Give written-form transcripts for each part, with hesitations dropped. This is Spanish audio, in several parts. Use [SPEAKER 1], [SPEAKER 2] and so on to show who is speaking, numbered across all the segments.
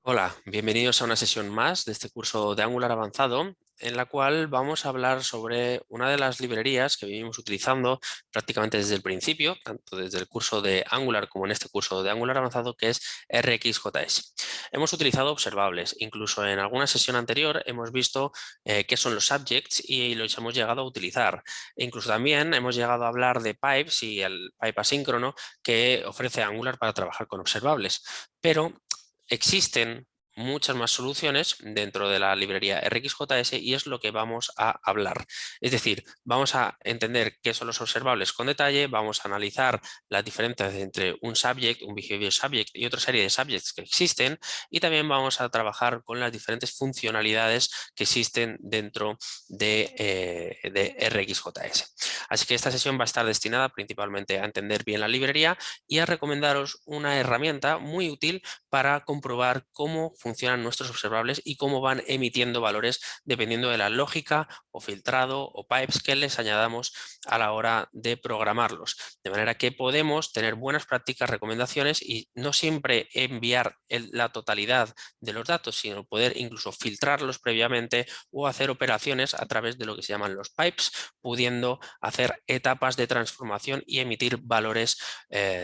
[SPEAKER 1] Hola, bienvenidos a una sesión más de este curso de Angular avanzado, en la cual vamos a hablar sobre una de las librerías que venimos utilizando prácticamente desde el principio, tanto desde el curso de Angular como en este curso de Angular avanzado, que es RxJS. Hemos utilizado observables, incluso en alguna sesión anterior hemos visto qué son los subjects y los hemos llegado a utilizar. E incluso también hemos llegado a hablar de pipes y el pipe asíncrono que ofrece Angular para trabajar con observables. Pero existen muchas más soluciones dentro de la librería RxJS y es lo que vamos a hablar. Es decir, vamos a entender qué son los observables con detalle, vamos a analizar las diferencias entre un subject, un behavior subject y otra serie de subjects que existen, y también vamos a trabajar con las diferentes funcionalidades que existen dentro de RxJS. Así que esta sesión va a estar destinada principalmente a entender bien la librería y a recomendaros una herramienta muy útil para comprobar cómo funcionan nuestros observables y cómo van emitiendo valores dependiendo de la lógica o filtrado o pipes que les añadamos a la hora de programarlos. De manera que podemos tener buenas prácticas, recomendaciones y no siempre enviar la totalidad de los datos, sino poder incluso filtrarlos previamente o hacer operaciones a través de lo que se llaman los pipes, pudiendo hacer etapas de transformación y emitir valores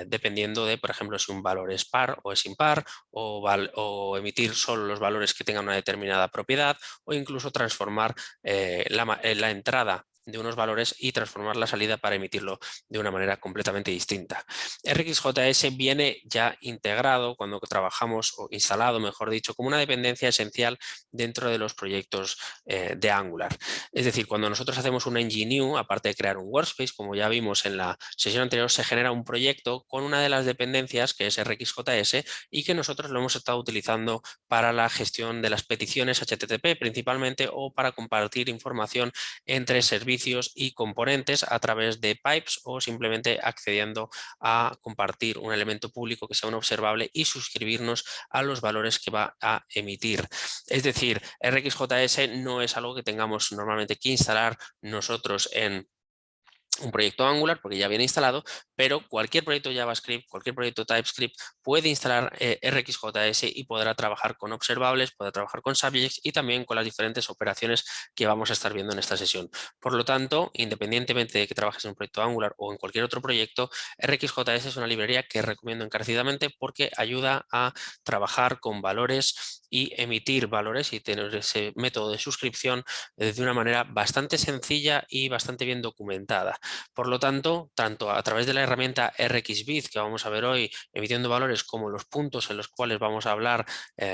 [SPEAKER 1] dependiendo de, por ejemplo, si un valor es par o es impar, o emitir solo los valores que tengan una determinada propiedad, o incluso transformar la entrada de unos valores y transformar la salida para emitirlo de una manera completamente distinta. RxJS viene ya integrado cuando trabajamos, o instalado, mejor dicho, como una dependencia esencial dentro de los proyectos de Angular. Es decir, cuando nosotros hacemos un ng-new, aparte de crear un workspace, como ya vimos en la sesión anterior, se genera un proyecto con una de las dependencias que es RxJS y que nosotros lo hemos estado utilizando para la gestión de las peticiones HTTP principalmente, o para compartir información entre servicios y componentes a través de pipes, o simplemente accediendo a compartir un elemento público que sea un observable y suscribirnos a los valores que va a emitir. Es decir, RxJS no es algo que tengamos normalmente que instalar nosotros en un proyecto Angular porque ya viene instalado, pero cualquier proyecto JavaScript, cualquier proyecto TypeScript puede instalar RxJS y podrá trabajar con observables, podrá trabajar con subjects y también con las diferentes operaciones que vamos a estar viendo en esta sesión. Por lo tanto, independientemente de que trabajes en un proyecto Angular o en cualquier otro proyecto, RxJS es una librería que recomiendo encarecidamente porque ayuda a trabajar con valores y emitir valores y tener ese método de suscripción de una manera bastante sencilla y bastante bien documentada. Por lo tanto, tanto a través de la herramienta RxViz que vamos a ver hoy, emitiendo valores, como los puntos en los cuales vamos a hablar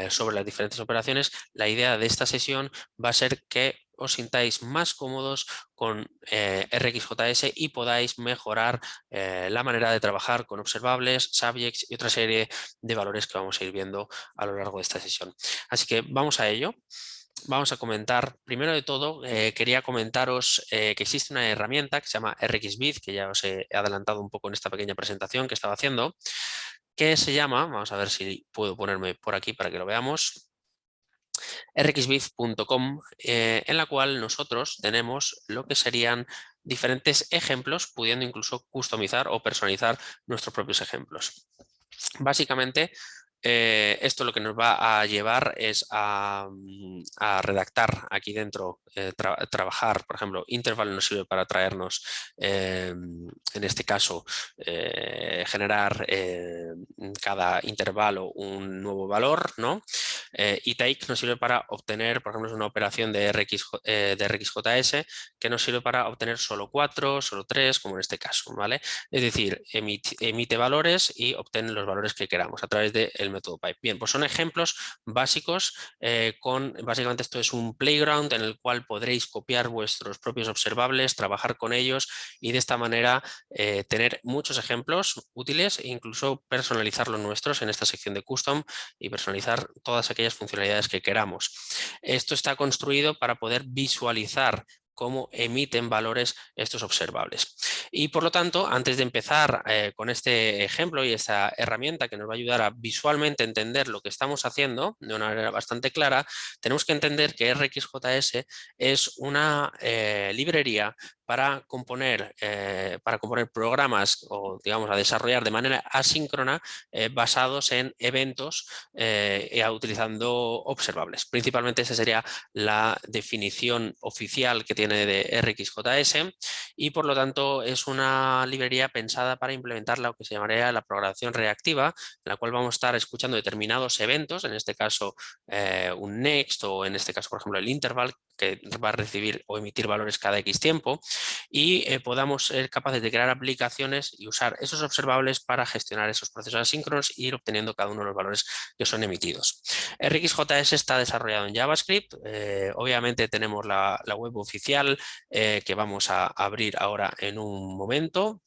[SPEAKER 1] sobre las diferentes operaciones, la idea de esta sesión va a ser que os sintáis más cómodos con RxJS y podáis mejorar la manera de trabajar con observables, subjects y otra serie de valores que vamos a ir viendo a lo largo de esta sesión. Así que vamos a ello. Vamos a comentar, primero de todo, quería comentaros que existe una herramienta que se llama RxViz, que ya os he adelantado un poco en esta pequeña presentación que estaba haciendo, que se llama, vamos a ver si puedo ponerme por aquí para que lo veamos, rxviz.com, en la cual nosotros tenemos lo que serían diferentes ejemplos, pudiendo incluso customizar o personalizar nuestros propios ejemplos. Básicamente, esto lo que nos va a llevar es a redactar aquí dentro, trabajar, por ejemplo, interval nos sirve para traernos, en este caso, generar cada intervalo un nuevo valor, ¿no? Y take nos sirve para obtener, por ejemplo, es una operación de RxJS que nos sirve para obtener solo 4, solo 3, como en este caso, ¿vale? Es decir, emite valores y obtiene los valores que queramos a través del método pipe. Bien, pues son ejemplos básicos básicamente esto es un playground en el cual podréis copiar vuestros propios observables, trabajar con ellos y de esta manera tener muchos ejemplos útiles e incluso personalizar los nuestros en esta sección de custom y personalizar todas aquellas funcionalidades que queramos. Esto está construido para poder visualizar cómo emiten valores estos observables. Y por lo tanto, antes de empezar con este ejemplo y esta herramienta que nos va a ayudar a visualmente entender lo que estamos haciendo de una manera bastante clara, tenemos que entender que RxJS es una librería para componer programas o, digamos, a desarrollar de manera asíncrona basados en eventos utilizando observables. Principalmente esa sería la definición oficial que tiene de RxJS y por lo tanto es una librería pensada para implementar lo que se llamaría la programación reactiva, en la cual vamos a estar escuchando determinados eventos, en este caso un next o en este caso por ejemplo el interval, que va a recibir o emitir valores cada X tiempo y podamos ser capaces de crear aplicaciones y usar esos observables para gestionar esos procesos asíncronos e ir obteniendo cada uno de los valores que son emitidos. RxJS está desarrollado en JavaScript, obviamente tenemos la web oficial que vamos a abrir ahora en un momento.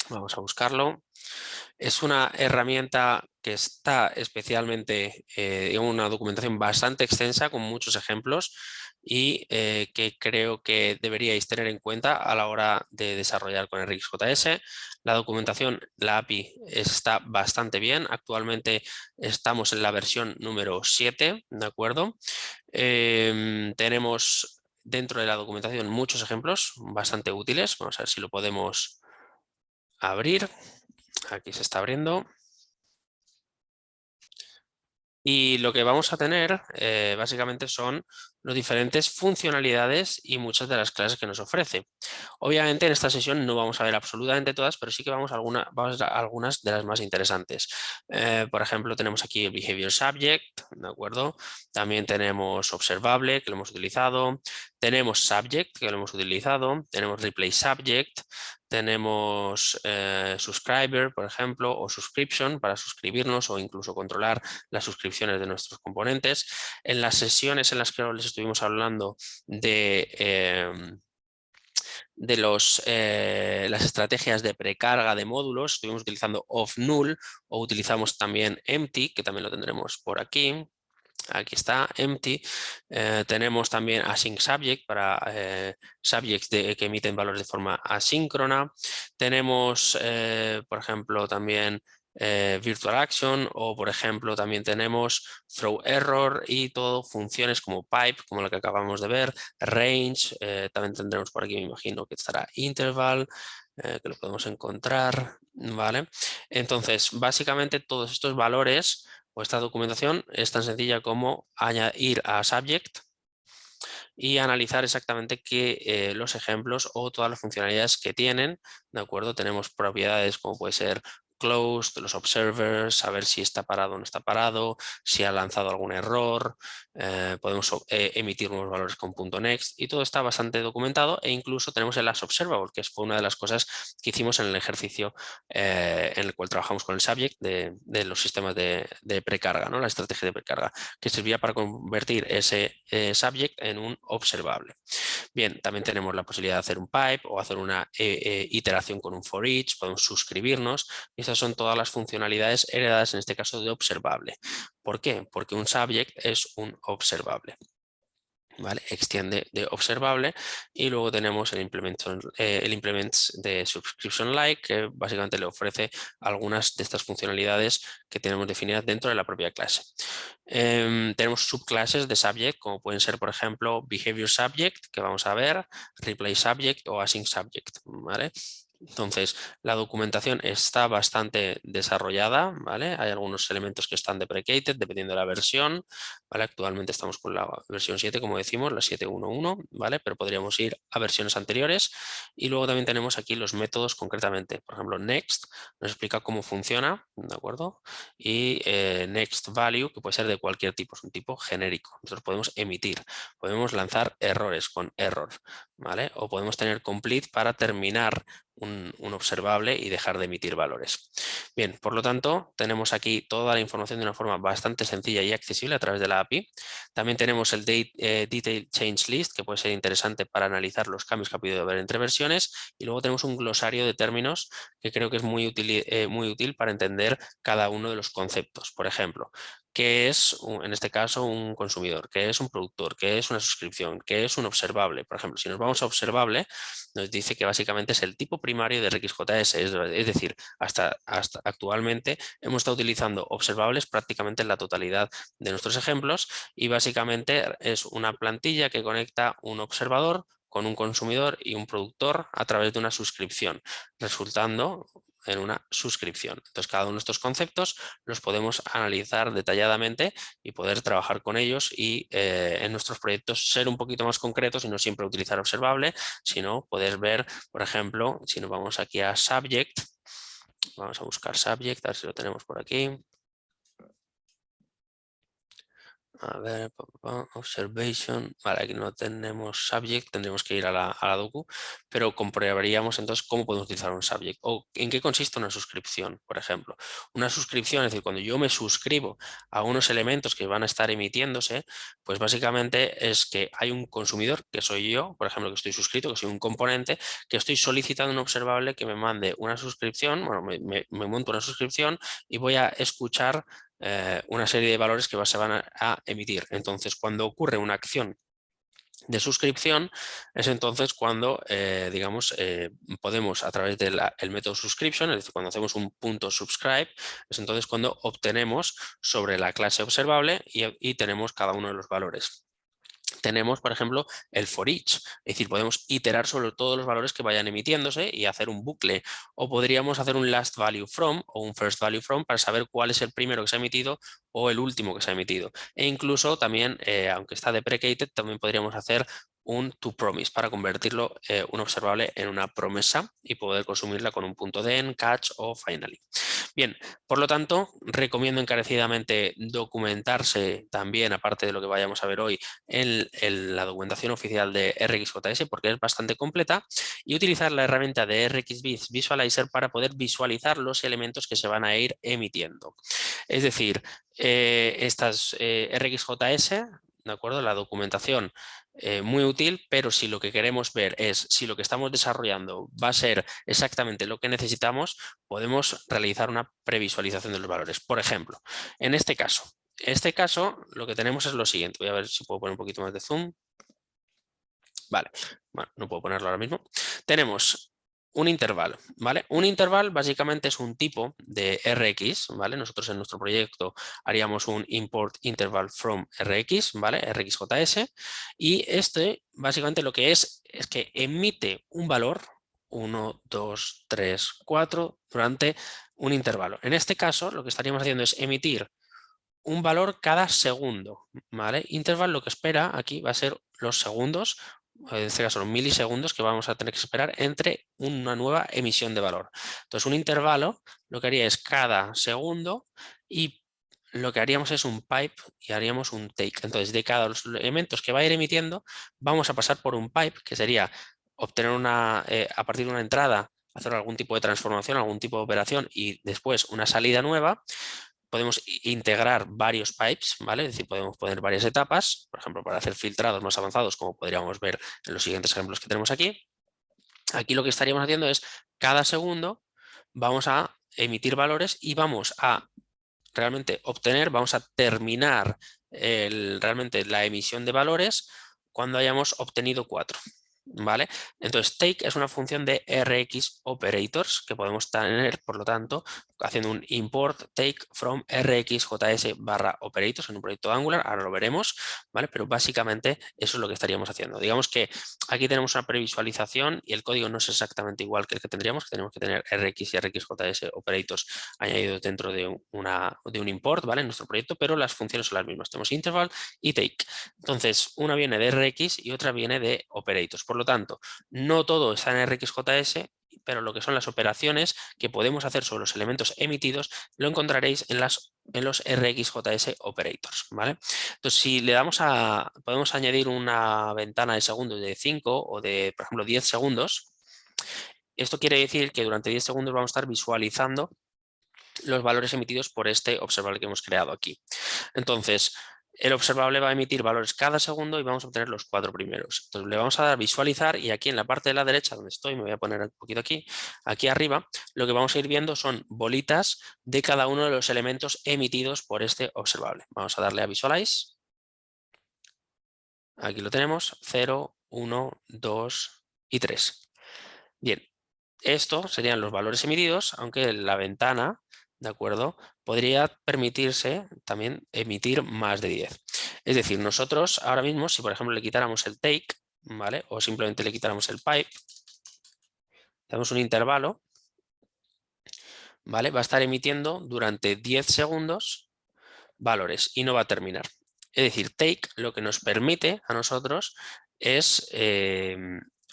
[SPEAKER 1] Vamos a buscarlo. Es una herramienta que está especialmente, una documentación bastante extensa con muchos ejemplos y que creo que deberíais tener en cuenta a la hora de desarrollar con RxJS. La documentación, la API está bastante bien. Actualmente estamos en la versión número 7, ¿de acuerdo? Tenemos dentro de la documentación muchos ejemplos bastante útiles. Vamos a ver si lo podemos abrir. Aquí se está abriendo. Y lo que vamos a tener básicamente son las diferentes funcionalidades y muchas de las clases que nos ofrece. Obviamente en esta sesión no vamos a ver absolutamente todas, pero sí que vamos a ver algunas de las más interesantes. Por ejemplo, tenemos aquí el Behavior Subject, ¿de acuerdo? También tenemos Observable, que lo hemos utilizado. Tenemos Subject, que lo hemos utilizado. Tenemos Replace Subject. Tenemos Subscriber, por ejemplo, o Subscription para suscribirnos o incluso controlar las suscripciones de nuestros componentes. En las sesiones en las que les estuvimos hablando de las estrategias de precarga de módulos, estuvimos utilizando off-null o utilizamos también empty, que también lo tendremos por aquí. Aquí está, empty. Tenemos también async subject para subjects que emiten valores de forma asíncrona. Tenemos, por ejemplo, también virtual action o, por ejemplo, también tenemos throw error y todo funciones como pipe, como la que acabamos de ver, range. También tendremos por aquí, me imagino que estará interval, que lo podemos encontrar, ¿vale? Entonces, básicamente todos estos valores o esta documentación es tan sencilla como añadir a subject y analizar exactamente los ejemplos o todas las funcionalidades que tienen, ¿de acuerdo? Tenemos propiedades como puede ser closed, los observers, saber si está parado o no está parado, si ha lanzado algún error, podemos emitir nuevos valores con .next y todo está bastante documentado e incluso tenemos el as_observable, que fue una de las cosas que hicimos en el ejercicio en el cual trabajamos con el subject de los sistemas de precarga, ¿no? La estrategia de precarga, que servía para convertir ese subject en un observable. Bien, también tenemos la posibilidad de hacer un pipe o hacer una iteración con un for each, podemos suscribirnos y estas son todas las funcionalidades heredadas en este caso de observable. ¿Por qué? Porque un subject es un observable. ¿Vale? Extiende de observable y luego tenemos el implements de subscription like, que básicamente le ofrece algunas de estas funcionalidades que tenemos definidas dentro de la propia clase. Tenemos subclases de subject como pueden ser, por ejemplo, behavior subject, que vamos a ver, replay subject o async subject, ¿vale? Entonces, la documentación está bastante desarrollada, ¿vale? Hay algunos elementos que están deprecated dependiendo de la versión, ¿vale? Actualmente estamos con la versión 7, como decimos, la 7.1.1, ¿vale? Pero podríamos ir a versiones anteriores y luego también tenemos aquí los métodos concretamente. Por ejemplo, next nos explica cómo funciona, ¿de acuerdo? Y next value, que puede ser de cualquier tipo, es un tipo genérico. Nosotros podemos emitir, podemos lanzar errores con error, ¿vale? O podemos tener complete para terminar un observable y dejar de emitir valores. Bien, por lo tanto, tenemos aquí toda la información de una forma bastante sencilla y accesible a través de la API. También tenemos el Detail Change List, que puede ser interesante para analizar los cambios que ha podido haber entre versiones. Y luego tenemos un glosario de términos que creo que es muy útil para entender cada uno de los conceptos. Por ejemplo, qué es, en este caso, un consumidor, qué es un productor, qué es una suscripción, qué es un observable. Por ejemplo, si nos vamos a observable, nos dice que básicamente es el tipo primario de RxJS, es decir, hasta actualmente hemos estado utilizando observables prácticamente en la totalidad de nuestros ejemplos y básicamente es una plantilla que conecta un observador con un consumidor y un productor a través de una suscripción, resultando en una suscripción. Entonces, cada uno de estos conceptos los podemos analizar detalladamente y poder trabajar con ellos y en nuestros proyectos ser un poquito más concretos y no siempre utilizar observable, sino poder ver, por ejemplo, si nos vamos aquí a Subject, vamos a buscar Subject, a ver si lo tenemos por aquí. A ver, observation, vale, aquí no tenemos subject, tendremos que ir a la docu, pero comprobaríamos entonces cómo podemos utilizar un subject o en qué consiste una suscripción, por ejemplo. Una suscripción, es decir, cuando yo me suscribo a unos elementos que van a estar emitiéndose, pues básicamente es que hay un consumidor, que soy yo, por ejemplo, que estoy suscrito, que soy un componente, que estoy solicitando un observable que me mande una suscripción, bueno, me monto una suscripción y voy a escuchar una serie de valores que se van a emitir. Entonces, cuando ocurre una acción de suscripción, es entonces cuando, digamos, podemos a través del método subscription, es decir, cuando hacemos un punto subscribe, es entonces cuando obtenemos sobre la clase observable y tenemos cada uno de los valores. Tenemos, por ejemplo, el for each, es decir, podemos iterar sobre todos los valores que vayan emitiéndose y hacer un bucle, o podríamos hacer un last value from o un first value from para saber cuál es el primero que se ha emitido o el último que se ha emitido. E incluso también, aunque está deprecated, también podríamos hacer un toPromise para convertirlo un observable en una promesa y poder consumirla con un punto de end, catch o finally. Bien, por lo tanto, recomiendo encarecidamente documentarse también, aparte de lo que vayamos a ver hoy, en la documentación oficial de RxJS porque es bastante completa y utilizar la herramienta de RxViz Visualizer para poder visualizar los elementos que se van a ir emitiendo. Es decir, estas RxJS, ¿de acuerdo? La documentación muy útil, pero si lo que queremos ver es si lo que estamos desarrollando va a ser exactamente lo que necesitamos, podemos realizar una previsualización de los valores. Por ejemplo, en este caso, lo que tenemos es lo siguiente. Voy a ver si puedo poner un poquito más de zoom. Vale, bueno, no puedo ponerlo ahora mismo. Tenemos un intervalo, ¿vale? Un intervalo básicamente es un tipo de Rx, ¿vale? Nosotros en nuestro proyecto haríamos un import interval from Rx, ¿vale? RxJS. Y este básicamente lo que es que emite un valor 1, 2, 3, 4 durante un intervalo. En este caso lo que estaríamos haciendo es emitir un valor cada segundo, ¿vale? Interval lo que espera aquí va a ser los segundos, en este caso los milisegundos que vamos a tener que esperar entre una nueva emisión de valor. Entonces un intervalo lo que haría es cada segundo y lo que haríamos es un pipe y haríamos un take. Entonces de cada los elementos que va a ir emitiendo vamos a pasar por un pipe que sería obtener a partir de una entrada hacer algún tipo de transformación, algún tipo de operación y después una salida nueva. Podemos integrar varios pipes, ¿vale? Es decir, podemos poner varias etapas, por ejemplo, para hacer filtrados más avanzados, como podríamos ver en los siguientes ejemplos que tenemos aquí. Aquí lo que estaríamos haciendo es, cada segundo vamos a emitir valores y vamos a realmente obtener, vamos a terminar realmente la emisión de valores cuando hayamos obtenido 4. ¿Vale? Entonces take es una función de Rx operators que podemos tener, por lo tanto, haciendo un import take from rxjs barra operators en un proyecto de Angular, ahora lo veremos, ¿vale? Pero básicamente eso es lo que estaríamos haciendo. Digamos que aquí tenemos una previsualización y el código no es exactamente igual que el que tenemos que tener Rx y rxjs operators añadidos dentro de un import, ¿vale? En nuestro proyecto, pero las funciones son las mismas. Tenemos interval y take. Entonces, una viene de Rx y otra viene de operators. Por lo tanto, no todo está en RxJS, pero lo que son las operaciones que podemos hacer sobre los elementos emitidos lo encontraréis en los RxJS operators, ¿vale? Entonces, si le damos podemos añadir una ventana de segundos de 5 o de, por ejemplo, 10 segundos. Esto quiere decir que durante 10 segundos vamos a estar visualizando los valores emitidos por este observable que hemos creado aquí. Entonces, el observable va a emitir valores cada segundo y vamos a obtener los 4 primeros. Entonces le vamos a dar a visualizar y aquí en la parte de la derecha donde estoy, me voy a poner un poquito aquí arriba, lo que vamos a ir viendo son bolitas de cada uno de los elementos emitidos por este observable. Vamos a darle a Visualize. Aquí lo tenemos, 0, 1, 2 y 3. Bien, estos serían los valores emitidos, aunque la ventana, ¿de acuerdo?, podría permitirse también emitir más de 10. Es decir, nosotros ahora mismo, si por ejemplo le quitáramos el take, ¿vale?, o simplemente le quitáramos el pipe, damos un intervalo, ¿vale?, va a estar emitiendo durante 10 segundos valores y no va a terminar. Es decir, take lo que nos permite a nosotros es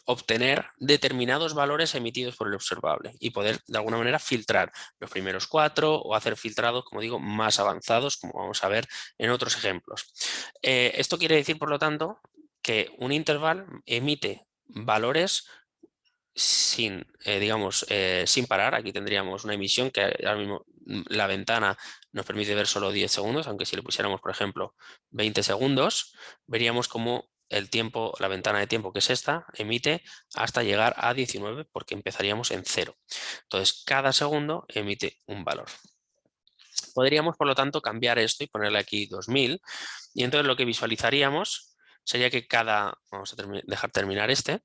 [SPEAKER 1] obtener determinados valores emitidos por el observable y poder de alguna manera filtrar los primeros 4 o hacer filtrados, como digo, más avanzados, como vamos a ver en otros ejemplos. Esto quiere decir, por lo tanto, que un intervalo emite valores sin, sin parar. Aquí tendríamos una emisión que ahora mismo la ventana nos permite ver solo 10 segundos, aunque si le pusiéramos, por ejemplo, 20 segundos, veríamos cómo el tiempo, la ventana de tiempo que es esta, emite hasta llegar a 19 porque empezaríamos en 0. Entonces, cada segundo emite un valor. Podríamos, por lo tanto, cambiar esto y ponerle aquí 2000 y entonces lo que visualizaríamos sería que vamos a dejar terminar este.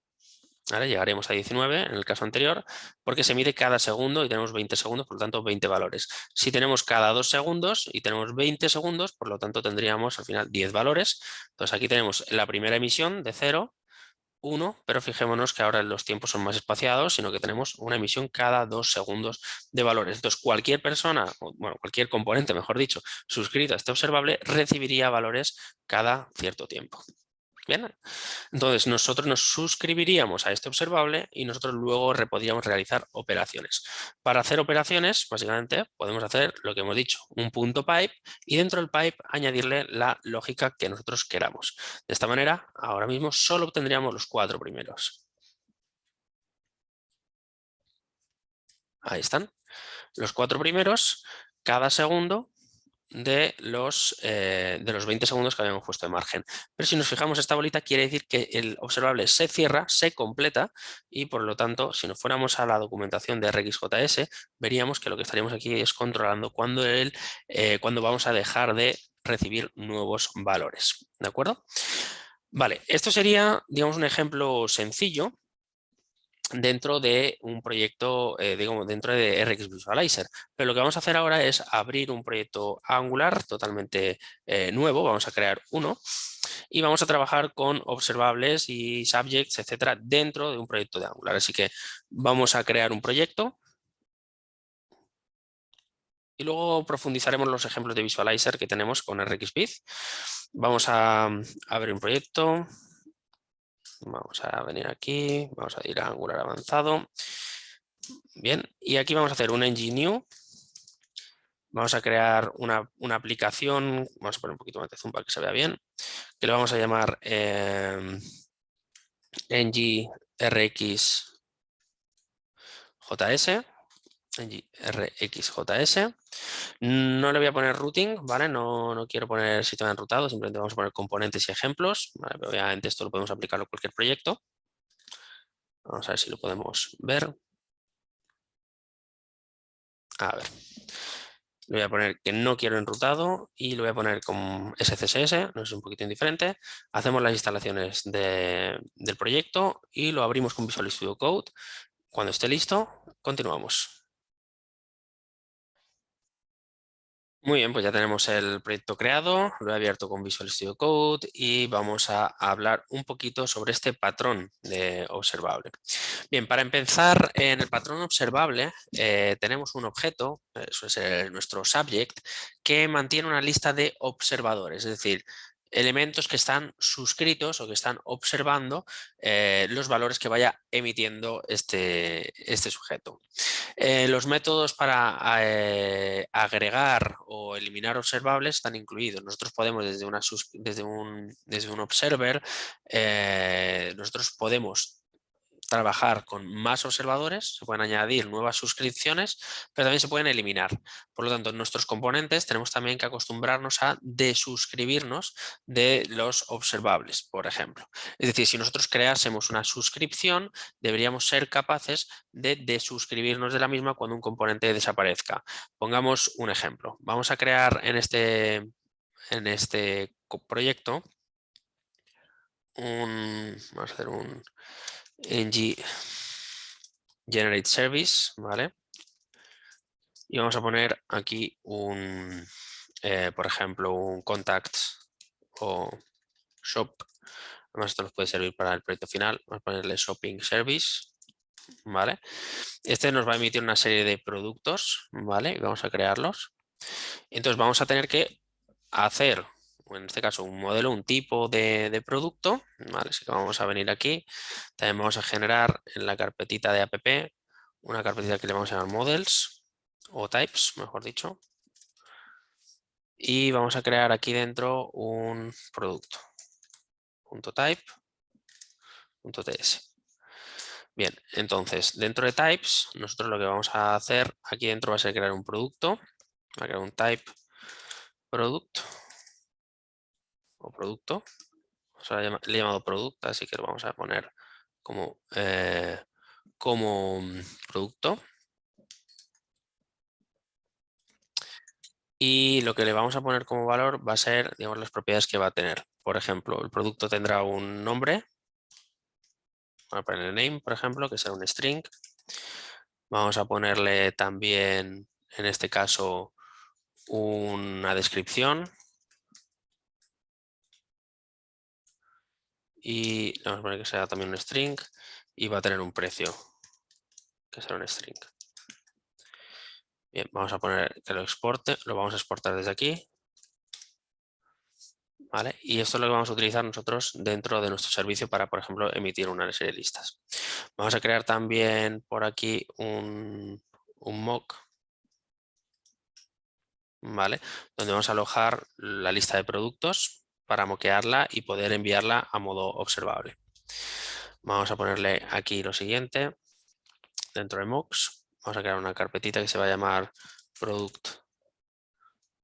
[SPEAKER 1] ¿Vale? Llegaremos a 19 en el caso anterior porque se mide cada segundo y tenemos 20 segundos, por lo tanto 20 valores. Si tenemos cada 2 segundos y tenemos 20 segundos, por lo tanto tendríamos al final 10 valores. Entonces aquí tenemos la primera emisión de 0, 1, pero fijémonos que ahora los tiempos son más espaciados, sino que tenemos una emisión cada 2 segundos de valores. Entonces cualquier persona, bueno, cualquier componente, mejor dicho, suscrito a este observable recibiría valores cada cierto tiempo. Bien, entonces nosotros nos suscribiríamos a este observable y nosotros luego podríamos realizar operaciones. Para hacer operaciones, básicamente, podemos hacer lo que hemos dicho, un punto pipe y dentro del pipe añadirle la lógica que nosotros queramos. De esta manera, ahora mismo solo obtendríamos los 4 primeros. Ahí están. Los 4 primeros, cada segundo de los 20 segundos que habíamos puesto de margen. Pero si nos fijamos, esta bolita quiere decir que el observable se cierra, se completa y por lo tanto, si nos fuéramos a la documentación de RxJS, veríamos que lo que estaríamos aquí es controlando cuándo vamos a dejar de recibir nuevos valores. ¿De acuerdo? Vale, esto sería, digamos, un ejemplo sencillo dentro de un proyecto, digamos, dentro de RX Visualizer. Pero lo que vamos a hacer ahora es abrir un proyecto Angular totalmente nuevo, vamos a crear uno y vamos a trabajar con observables y subjects, etcétera, dentro de un proyecto de Angular. Así que vamos a crear un proyecto y luego profundizaremos los ejemplos de Visualizer que tenemos con RxViz. Vamos a abrir un proyecto. Vamos a venir aquí, vamos a ir a Angular avanzado. Bien, y aquí vamos a hacer un ng new. Vamos a crear una aplicación, vamos a poner un poquito más de zoom para que se vea bien, que le vamos a llamar ng-rxjs. ng-rxjs. No le voy a poner routing, ¿vale? No quiero poner sistema enrutado, simplemente vamos a poner componentes y ejemplos, ¿vale? Pero obviamente esto lo podemos aplicarlo a cualquier proyecto. Vamos a ver si lo podemos ver. A ver. Le voy a poner que no quiero enrutado y lo voy a poner con SCSS, no es un poquito indiferente. Hacemos las instalaciones del proyecto y lo abrimos con Visual Studio Code. Cuando esté listo, continuamos. Muy bien, pues ya tenemos el proyecto creado, lo he abierto con Visual Studio Code y vamos a hablar un poquito sobre este patrón de observable. Bien, para empezar, en el patrón observable tenemos un objeto, eso es nuestro subject, que mantiene una lista de observadores, es decir, elementos que están suscritos o que están observando los valores que vaya emitiendo este sujeto. Los métodos para agregar o eliminar observables están incluidos. Nosotros podemos desde un observer, nosotros podemos trabajar con más observadores, se pueden añadir nuevas suscripciones, pero también se pueden eliminar. Por lo tanto, en nuestros componentes tenemos también que acostumbrarnos a desuscribirnos de los observables, por ejemplo. Es decir, si nosotros creásemos una suscripción, deberíamos ser capaces de desuscribirnos de la misma cuando un componente desaparezca. Pongamos un ejemplo. Vamos a crear en este proyecto vamos a hacer un ng generate service, ¿vale? Y vamos a poner aquí por ejemplo, un contact o shop. Además, esto nos puede servir para el proyecto final. Vamos a ponerle shopping service, ¿vale? Este nos va a emitir una serie de productos, ¿vale? Vamos a crearlos. Entonces vamos a tener que hacer, en este caso, un modelo, un tipo de producto, ¿vale? Así que vamos a venir aquí. También vamos a generar en la carpetita de app una carpetita que le vamos a llamar models o types, mejor dicho. Y vamos a crear aquí dentro un producto. .type.ts. Bien, entonces dentro de types, nosotros lo que vamos a hacer aquí dentro va a ser crear un producto. Va a crear un type product o producto. O sea, le he llamado producto, así que lo vamos a poner como producto. Y lo que le vamos a poner como valor va a ser, digamos, las propiedades que va a tener. Por ejemplo, el producto tendrá un nombre. Vamos a ponerle name, por ejemplo, que será un string. Vamos a ponerle también, en este caso, una descripción. Y vamos a poner que sea también un string. Y va a tener un precio, que será un string. Bien, vamos a poner que lo exporte. Lo vamos a exportar desde aquí. ¿Vale? Y esto es lo que vamos a utilizar nosotros dentro de nuestro servicio para, por ejemplo, emitir una serie de listas. Vamos a crear también por aquí un mock, ¿vale? Donde vamos a alojar la lista de productos para moquearla y poder enviarla a modo observable. Vamos a ponerle aquí lo siguiente. Dentro de mocks vamos a crear una carpetita que se va a llamar product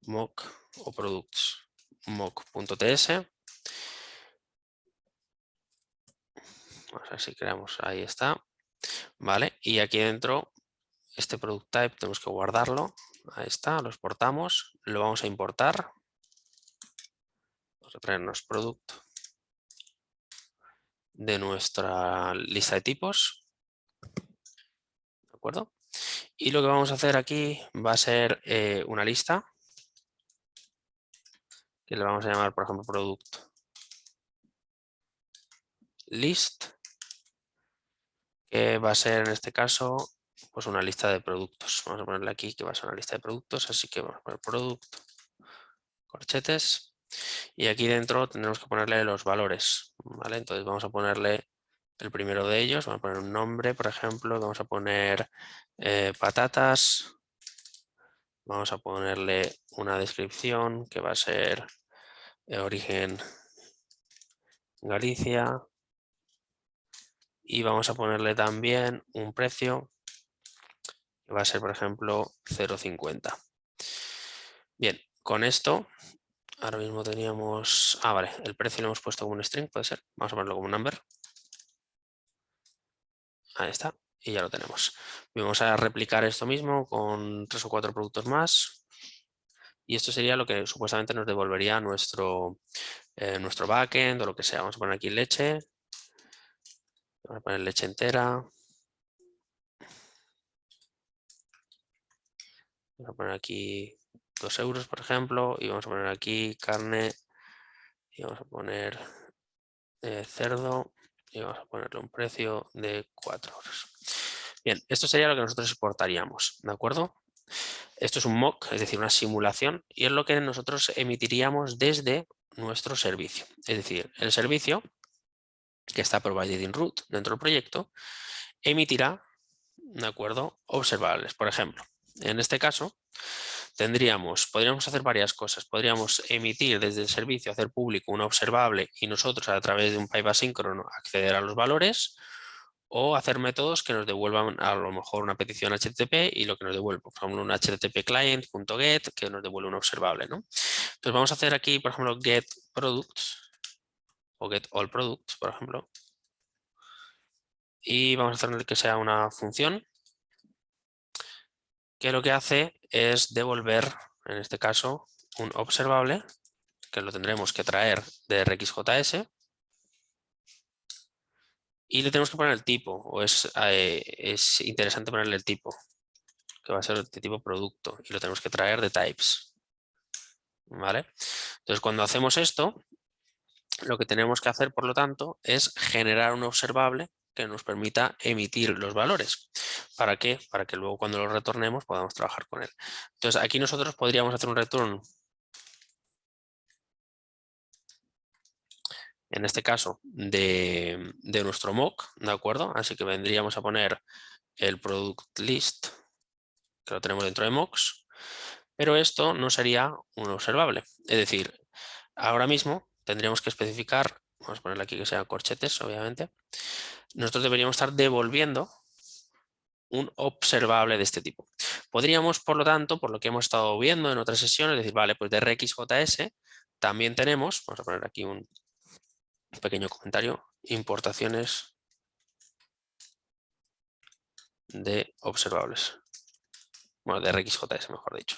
[SPEAKER 1] mock o products mock.ts. Vamos a ver si creamos, ahí está, ¿vale? Y aquí dentro, este product type tenemos que guardarlo, ahí está, lo exportamos, lo vamos a importar, vamos a traernos product de nuestra lista de tipos, ¿de acuerdo? Y lo que vamos a hacer aquí va a ser una lista, que le vamos a llamar, por ejemplo, product list, que va a ser en este caso pues una lista de productos. Vamos a ponerle aquí que va a ser una lista de productos, así que vamos a poner product, corchetes, y aquí dentro tendremos que ponerle los valores, ¿vale? Entonces vamos a ponerle el primero de ellos, vamos a poner un nombre, por ejemplo, vamos a poner patatas, vamos a ponerle una descripción que va a ser origen Galicia, y vamos a ponerle también un precio que va a ser, por ejemplo, 0,50. Bien, con esto, ahora mismo teníamos... vale, el precio lo hemos puesto como un string, puede ser. Vamos a ponerlo como un number. Ahí está, y ya lo tenemos. Vamos a replicar esto mismo con 3 o 4 productos más. Y esto sería lo que supuestamente nos devolvería nuestro backend o lo que sea. Vamos a poner aquí leche. Vamos a poner leche entera. Vamos a poner aquí 2 euros, por ejemplo. Y vamos a poner aquí carne. Y vamos a poner cerdo. Y vamos a ponerle un precio de 4 euros. Bien, esto sería lo que nosotros exportaríamos, ¿de acuerdo? Esto es un mock, es decir, una simulación, y es lo que nosotros emitiríamos desde nuestro servicio. Es decir, el servicio que está provided in root dentro del proyecto emitirá, ¿de acuerdo?, observables. Por ejemplo, en este caso podríamos hacer varias cosas. Podríamos emitir desde el servicio, hacer público un observable y nosotros a través de un pipe asíncrono acceder a los valores, o hacer métodos que nos devuelvan a lo mejor una petición HTTP y lo que nos devuelve, por ejemplo, un HTTP client.get que nos devuelve un observable, ¿no? Entonces vamos a hacer aquí, por ejemplo, get products o get all products, por ejemplo. Y vamos a hacer que sea una función que lo que hace es devolver, en este caso, un observable que lo tendremos que traer de RxJS y le tenemos que poner el tipo, o es interesante ponerle el tipo, que va a ser de tipo producto, y lo tenemos que traer de types. ¿Vale? Entonces, cuando hacemos esto, lo que tenemos que hacer, por lo tanto, es generar un observable que nos permita emitir los valores. ¿Para qué? Para que luego cuando los retornemos podamos trabajar con él. Entonces, aquí nosotros podríamos hacer un return, en este caso, de nuestro mock, ¿de acuerdo? Así que vendríamos a poner el product list, que lo tenemos dentro de mocks, pero esto no sería un observable. Es decir, ahora mismo tendríamos que especificar, vamos a ponerle aquí que sean corchetes, obviamente, nosotros deberíamos estar devolviendo un observable de este tipo. Podríamos, por lo tanto, por lo que hemos estado viendo en otras sesiones, decir, vale, pues de RxJS también tenemos, vamos a poner aquí un pequeño comentario, importaciones de observables. Bueno, de RxJS, mejor dicho.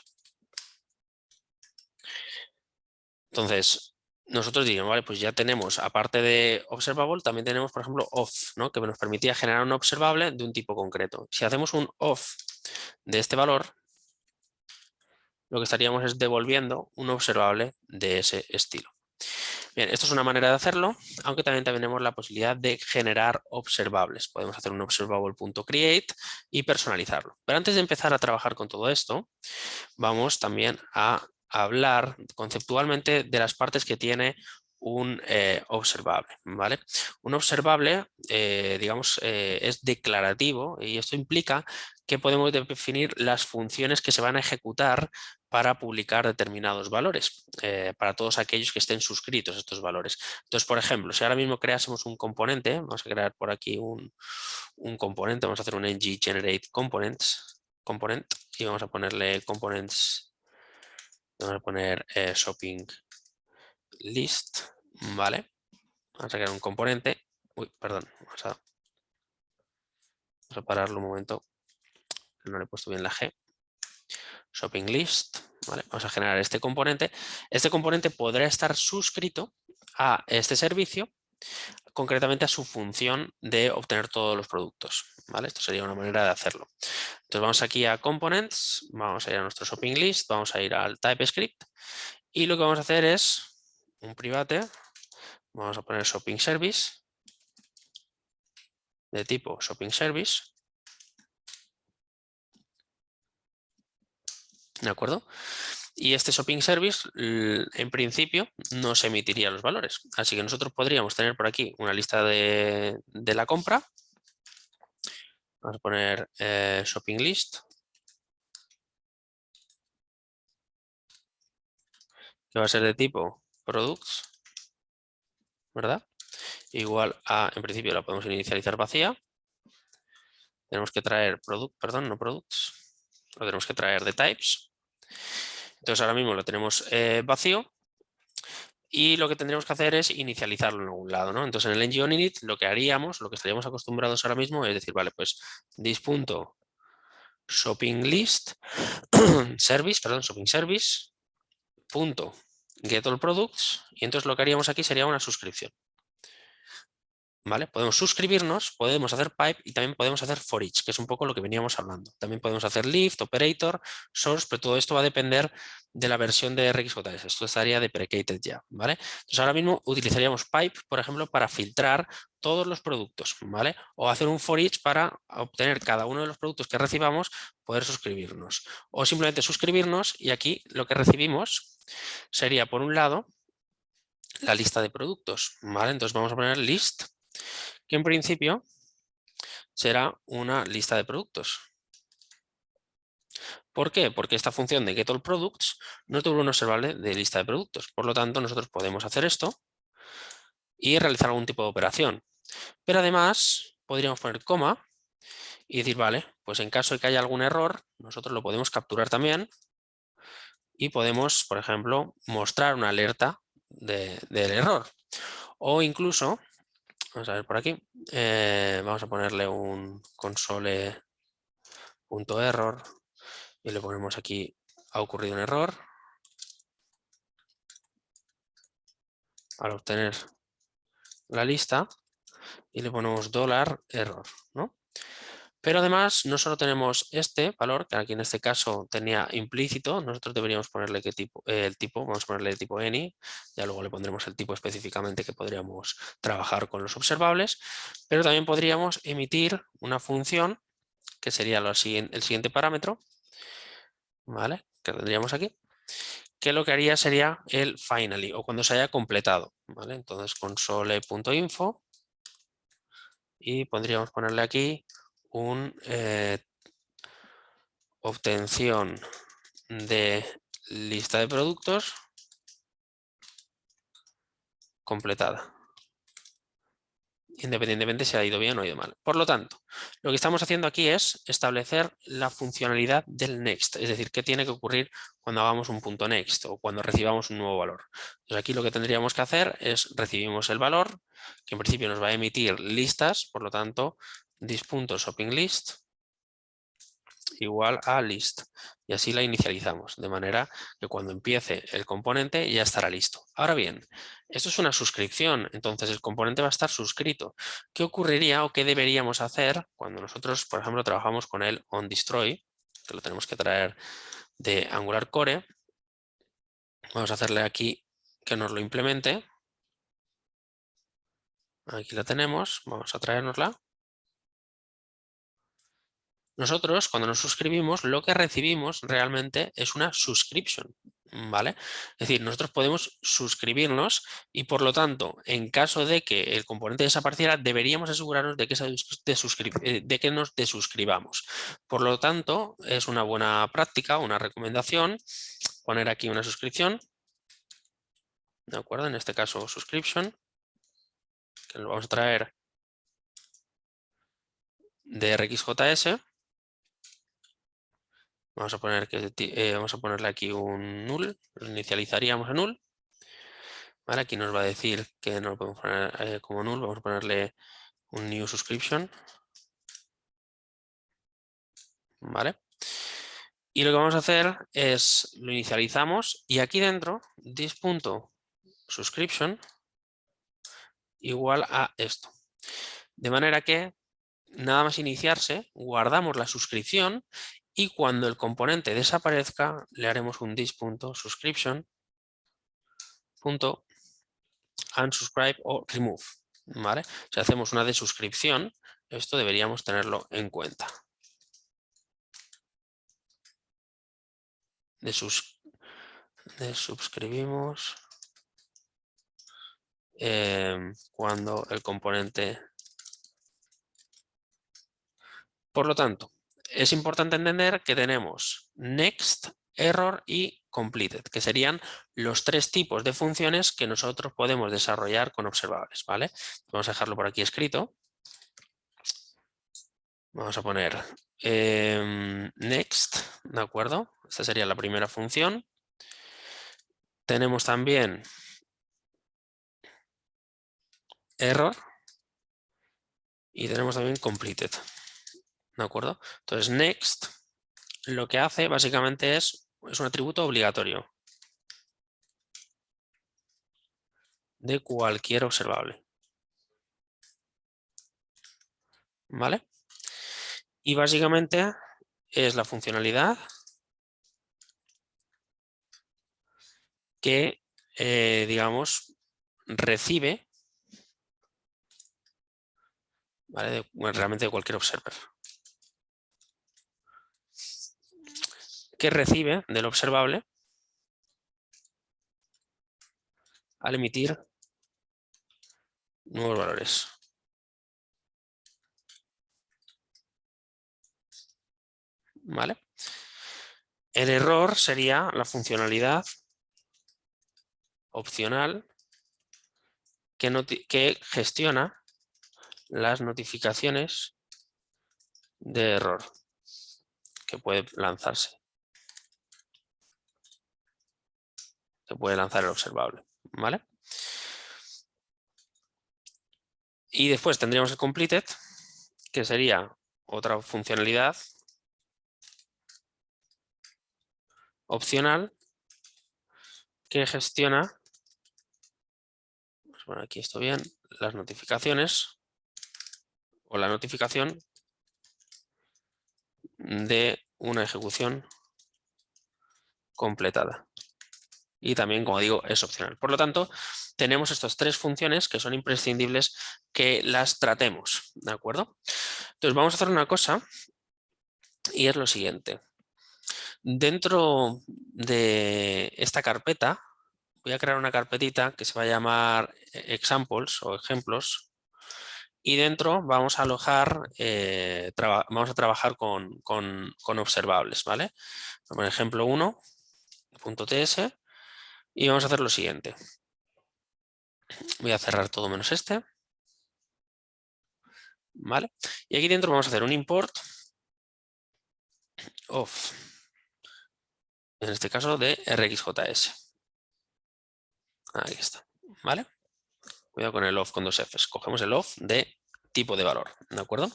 [SPEAKER 1] Entonces, nosotros diríamos, vale, pues ya tenemos, aparte de observable, también tenemos, por ejemplo, off, ¿no? Que nos permitía generar un observable de un tipo concreto. Si hacemos un off de este valor, lo que estaríamos es devolviendo un observable de ese estilo. Bien, esto es una manera de hacerlo, aunque también tenemos la posibilidad de generar observables. Podemos hacer un observable.create y personalizarlo. Pero antes de empezar a trabajar con todo esto, vamos también a hablar conceptualmente de las partes que tiene un observable, ¿vale? Un observable, digamos, es declarativo y esto implica que podemos definir las funciones que se van a ejecutar para publicar determinados valores, para todos aquellos que estén suscritos a estos valores. Entonces, por ejemplo, si ahora mismo creásemos un componente, vamos a crear por aquí un componente, vamos a hacer un ng generate component y vamos a ponerle components, vamos a poner shopping list, ¿vale? Vamos a crear un componente. Uy, perdón, vamos a pararlo un momento, no le he puesto bien la G. Shopping list, ¿vale? Vamos a generar este componente. Este componente podrá estar suscrito a este servicio, concretamente a su función de obtener todos los productos, ¿vale? Esto sería una manera de hacerlo. Entonces vamos aquí a Components, vamos a ir a nuestro Shopping List, vamos a ir al TypeScript y lo que vamos a hacer es un private, vamos a poner Shopping Service, de tipo Shopping Service, ¿de acuerdo? Y este Shopping Service, en principio, nos emitiría los valores. Así que nosotros podríamos tener por aquí una lista de la compra. Vamos a poner Shopping List, que va a ser de tipo Products, ¿verdad? Igual a, en principio la podemos inicializar vacía. Tenemos que traer no products, lo tenemos que traer de types. Entonces ahora mismo lo tenemos vacío y lo que tendríamos que hacer es inicializarlo en algún lado, ¿no? Entonces en el ng-onInit lo que haríamos, lo que estaríamos acostumbrados ahora mismo es decir, vale, pues this.shoppingList service, perdón, shopping service punto get all products y entonces lo que haríamos aquí sería una suscripción. ¿Vale? Podemos suscribirnos, podemos hacer pipe y también podemos hacer for each, que es un poco lo que veníamos hablando. También podemos hacer lift, operator, source, pero todo esto va a depender de la versión de RxJS. Esto estaría deprecated ya, ¿vale? Entonces ahora mismo utilizaríamos pipe, por ejemplo, para filtrar todos los productos, ¿vale? O hacer un for each para obtener cada uno de los productos que recibamos, poder suscribirnos. O simplemente suscribirnos y aquí lo que recibimos sería, por un lado, la lista de productos, ¿vale? Entonces vamos a poner list, que en principio será una lista de productos. ¿Por qué? Porque esta función de getAllProducts nos devuelve un observable de lista de productos. Por lo tanto, nosotros podemos hacer esto y realizar algún tipo de operación. Pero además podríamos poner coma y decir, vale, pues en caso de que haya algún error, nosotros lo podemos capturar también y podemos, por ejemplo, mostrar una alerta del error. O incluso, vamos a ver por aquí, vamos a ponerle un console.error y le ponemos aquí, ha ocurrido un error. Al obtener la lista y le ponemos $error, ¿no? Pero además no solo tenemos este valor, que aquí en este caso tenía implícito, nosotros deberíamos ponerle el tipo, vamos a ponerle el tipo any, ya luego le pondremos el tipo específicamente que podríamos trabajar con los observables, pero también podríamos emitir una función que sería el siguiente parámetro, ¿vale? Que tendríamos aquí, que lo que haría sería el finally o cuando se haya completado, ¿vale? Entonces console.info y podríamos ponerle aquí un obtención de lista de productos completada, independientemente si ha ido bien o ha ido mal. Por lo tanto, lo que estamos haciendo aquí es establecer la funcionalidad del next, es decir, qué tiene que ocurrir cuando hagamos un punto next o cuando recibamos un nuevo valor. Entonces aquí lo que tendríamos que hacer es recibimos el valor, que en principio nos va a emitir listas, por lo tanto, this.shoppinglist igual a list y así la inicializamos de manera que cuando empiece el componente ya estará listo. Ahora bien, esto es una suscripción, entonces el componente va a estar suscrito. ¿Qué ocurriría o qué deberíamos hacer cuando nosotros, por ejemplo, trabajamos con el onDestroy, que lo tenemos que traer de Angular Core? Vamos a hacerle aquí que nos lo implemente. Aquí la tenemos, vamos a traérnosla. Nosotros, cuando nos suscribimos, lo que recibimos realmente es una subscription, ¿vale? Es decir, nosotros podemos suscribirnos y, por lo tanto, en caso de que el componente desapareciera, deberíamos asegurarnos de que nos desuscribamos. Por lo tanto, es una buena práctica, una recomendación, poner aquí una suscripción, ¿de acuerdo? En este caso, subscription, que lo vamos a traer de RxJS. Vamos a ponerle aquí un null, lo inicializaríamos en null. Vale, aquí nos va a decir que no lo podemos poner como null, vamos a ponerle un new subscription. Vale. Y lo que vamos a hacer es lo inicializamos y aquí dentro this.subscription igual a esto. De manera que nada más iniciarse, guardamos la suscripción y cuando el componente desaparezca le haremos un this.subscription unsubscribe o remove, ¿vale? Si hacemos una desuscripción, esto deberíamos tenerlo en cuenta. Desuscribimos cuando el componente... Por lo tanto, es importante entender que tenemos next, error y completed, que serían los tres tipos de funciones que nosotros podemos desarrollar con observables, ¿vale? Vamos a dejarlo por aquí escrito. Vamos a poner next, ¿de acuerdo? Esta sería la primera función. Tenemos también error y tenemos también completed, ¿de acuerdo? Entonces next lo que hace básicamente es un atributo obligatorio de cualquier observable, ¿vale? Y básicamente es la funcionalidad que, digamos, recibe, ¿vale? Realmente de cualquier observer. Que recibe del observable al emitir nuevos valores. ¿Vale? El error sería la funcionalidad opcional que gestiona las notificaciones de error que puede lanzarse. Que puede lanzar el observable, ¿vale? Y después tendríamos el completed, que sería otra funcionalidad opcional que gestiona, vamos a poner aquí esto bien, las notificaciones o la notificación de una ejecución completada. Y también, como digo, es opcional. Por lo tanto, tenemos estas tres funciones que son imprescindibles que las tratemos, ¿de acuerdo? Entonces vamos a hacer una cosa y es lo siguiente. Dentro de esta carpeta voy a crear una carpetita que se va a llamar examples o ejemplos y dentro vamos a alojar, vamos a trabajar con observables, ¿vale? Por ejemplo 1.ts y vamos a hacer lo siguiente. Voy a cerrar todo menos este. ¿Vale? Y aquí dentro vamos a hacer un import of, en este caso de RxJS. Ahí está, ¿vale? Cuidado con el of con dos Fs. Cogemos el of de tipo de valor, ¿de acuerdo?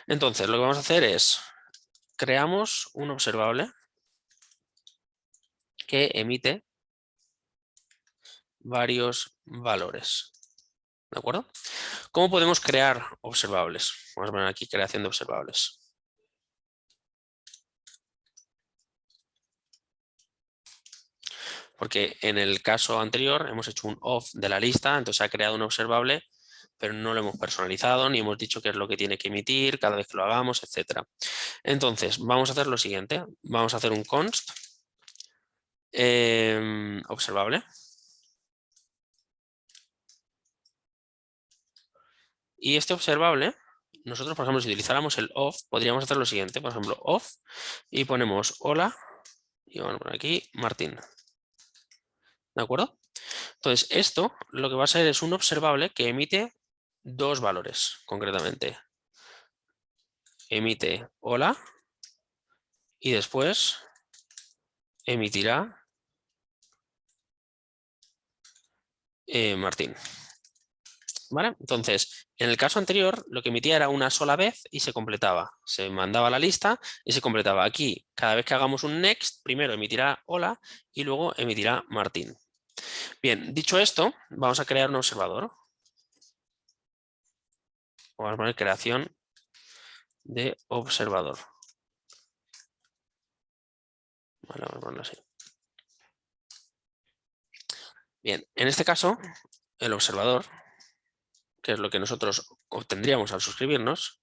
[SPEAKER 1] Entonces, lo que vamos a hacer es, creamos un observable que emite varios valores, ¿de acuerdo? ¿Cómo podemos crear observables? Vamos a poner aquí creación de observables. Porque en el caso anterior hemos hecho un of de la lista, entonces se ha creado un observable, pero no lo hemos personalizado ni hemos dicho qué es lo que tiene que emitir cada vez que lo hagamos, etc. Entonces, vamos a hacer lo siguiente. Vamos a hacer un const observable. Y este observable, nosotros, por ejemplo, si utilizáramos el of, podríamos hacer lo siguiente. Por ejemplo, of y ponemos hola y vamos a poner aquí Martín. ¿De acuerdo? Entonces, esto lo que va a ser es un observable que emite dos valores, concretamente. Emite hola y después emitirá Martín. ¿Vale? Entonces, en el caso anterior, lo que emitía era una sola vez y se completaba. Se mandaba la lista y se completaba. Aquí, cada vez que hagamos un next, primero emitirá hola y luego emitirá Martín. Bien, dicho esto, vamos a crear un observador. Vamos a poner creación de observador. Vale, vamos a ponerlo así. Bien, en este caso, el observador, que es lo que nosotros obtendríamos al suscribirnos,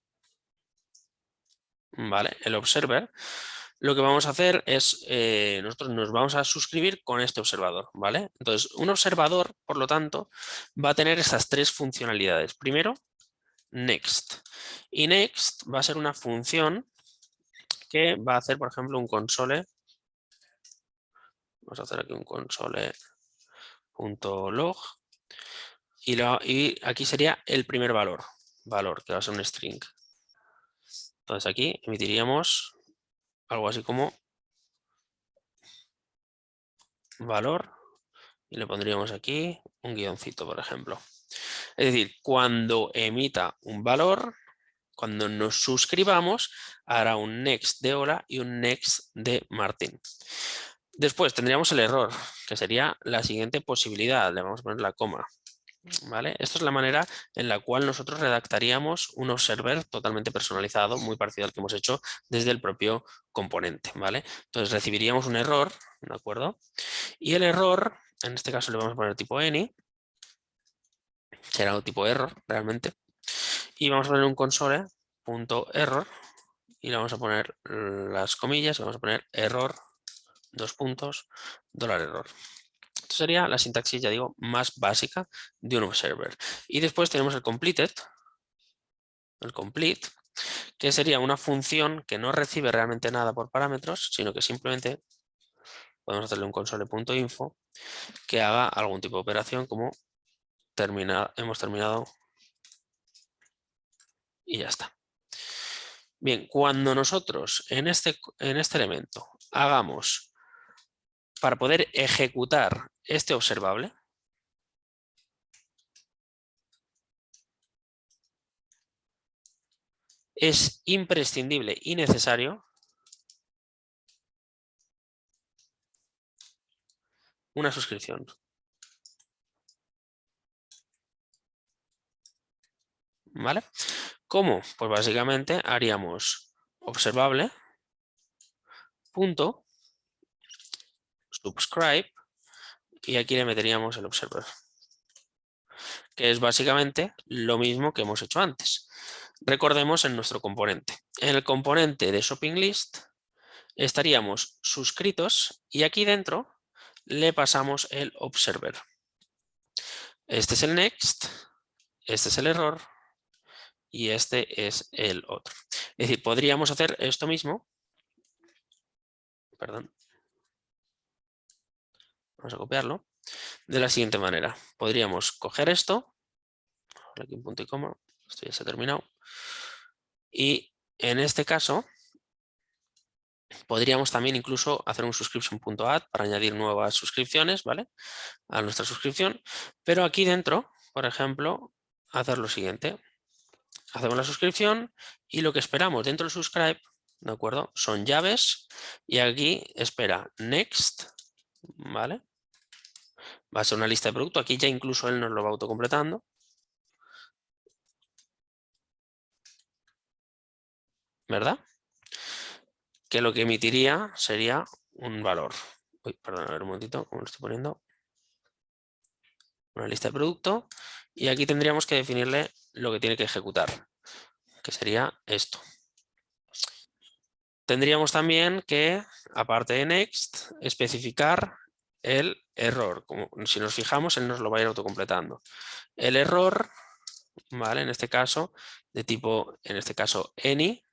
[SPEAKER 1] ¿vale? El observer, lo que vamos a hacer es, nosotros nos vamos a suscribir con este observador, ¿vale? Entonces, un observador, por lo tanto, va a tener estas tres funcionalidades. Primero, next. Y next va a ser una función que va a hacer, por ejemplo, un console. Vamos a hacer aquí un console.log. Y aquí sería el primer valor, que va a ser un string. Entonces aquí emitiríamos algo así como valor y le pondríamos aquí un guioncito, por ejemplo. Es decir, cuando emita un valor, cuando nos suscribamos, hará un next de hola y un next de Martín. Después tendríamos el error, que sería la siguiente posibilidad. Le vamos a poner la coma. ¿Vale? Esta es la manera en la cual nosotros redactaríamos un observer totalmente personalizado, muy parecido al que hemos hecho desde el propio componente. ¿Vale? Entonces recibiríamos un error, ¿de acuerdo? Y el error, en este caso le vamos a poner tipo any, será un tipo error realmente, y vamos a poner un console.error y le vamos a poner las comillas, vamos a poner error, dos puntos, $error. Esto sería la sintaxis, ya digo, más básica de un observer. Y después tenemos el complete, que sería una función que no recibe realmente nada por parámetros, sino que simplemente podemos hacerle un console.info que haga algún tipo de operación como hemos terminado y ya está. Bien, cuando nosotros en este elemento hagamos, para poder ejecutar este observable, es imprescindible y necesario una suscripción. ¿Vale? ¿Cómo? Pues básicamente haríamos observable punto subscribe y aquí le meteríamos el observer, que es básicamente lo mismo que hemos hecho antes. Recordemos en nuestro componente. En el componente de shopping list estaríamos suscritos y aquí dentro le pasamos el observer. Este es el next, este es el error y este es el otro. Es decir, podríamos hacer esto mismo. Perdón. Vamos a copiarlo. De la siguiente manera. Podríamos coger esto. Aquí un punto y coma. Esto ya se ha terminado. Y en este caso podríamos también incluso hacer un subscription.add para añadir nuevas suscripciones, ¿vale? A nuestra suscripción. Pero aquí dentro, por ejemplo, hacer lo siguiente. Hacemos la suscripción y lo que esperamos dentro del subscribe, ¿de acuerdo? Son llaves y aquí espera next, ¿vale? Va a ser una lista de producto. Aquí ya incluso él nos lo va autocompletando. ¿Verdad? Que lo que emitiría sería un valor. Uy, perdón, a ver un momentito, ¿cómo lo estoy poniendo? Una lista de producto. Y aquí tendríamos que definirle lo que tiene que ejecutar, que sería esto. Tendríamos también que, aparte de next, especificar el error. Como si nos fijamos, él nos lo va a ir autocompletando. El error, ¿vale? En este caso, de tipo, en este caso, any,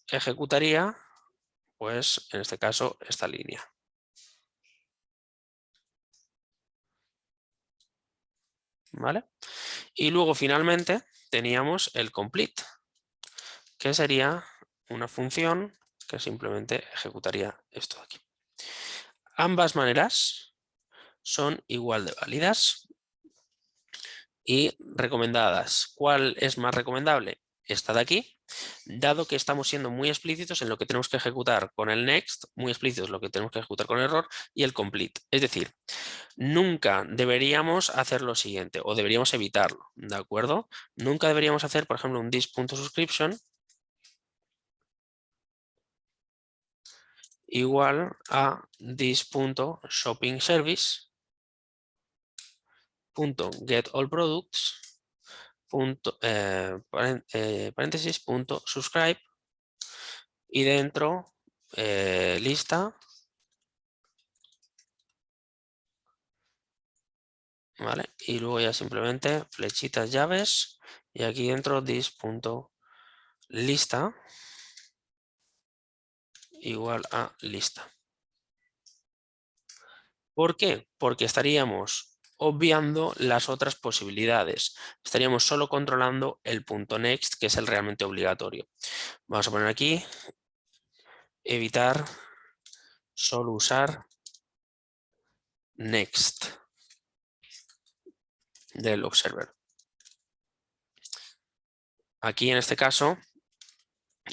[SPEAKER 1] ejecutaría, pues, en este caso, esta línea. ¿Vale? Y luego, finalmente, teníamos el complete, que sería una función que simplemente ejecutaría esto de aquí. Ambas maneras son igual de válidas y recomendadas. ¿Cuál es más recomendable? Esta de aquí, dado que estamos siendo muy explícitos en lo que tenemos que ejecutar con el next, muy explícitos en lo que tenemos que ejecutar con el error y el complete. Es decir, nunca deberíamos hacer lo siguiente o deberíamos evitarlo, ¿de acuerdo? Nunca deberíamos hacer, por ejemplo, un this.subscription igual a this.shoppingservice.getAllProducts paréntesis punto subscribe y dentro lista, ¿vale? Y luego ya simplemente flechitas llaves y aquí dentro this.lista igual a lista. ¿Por qué? Porque estaríamos obviando las otras posibilidades. Estaríamos solo controlando el punto next, que es el realmente obligatorio. Vamos a poner aquí evitar solo usar next del observer. Aquí en este caso,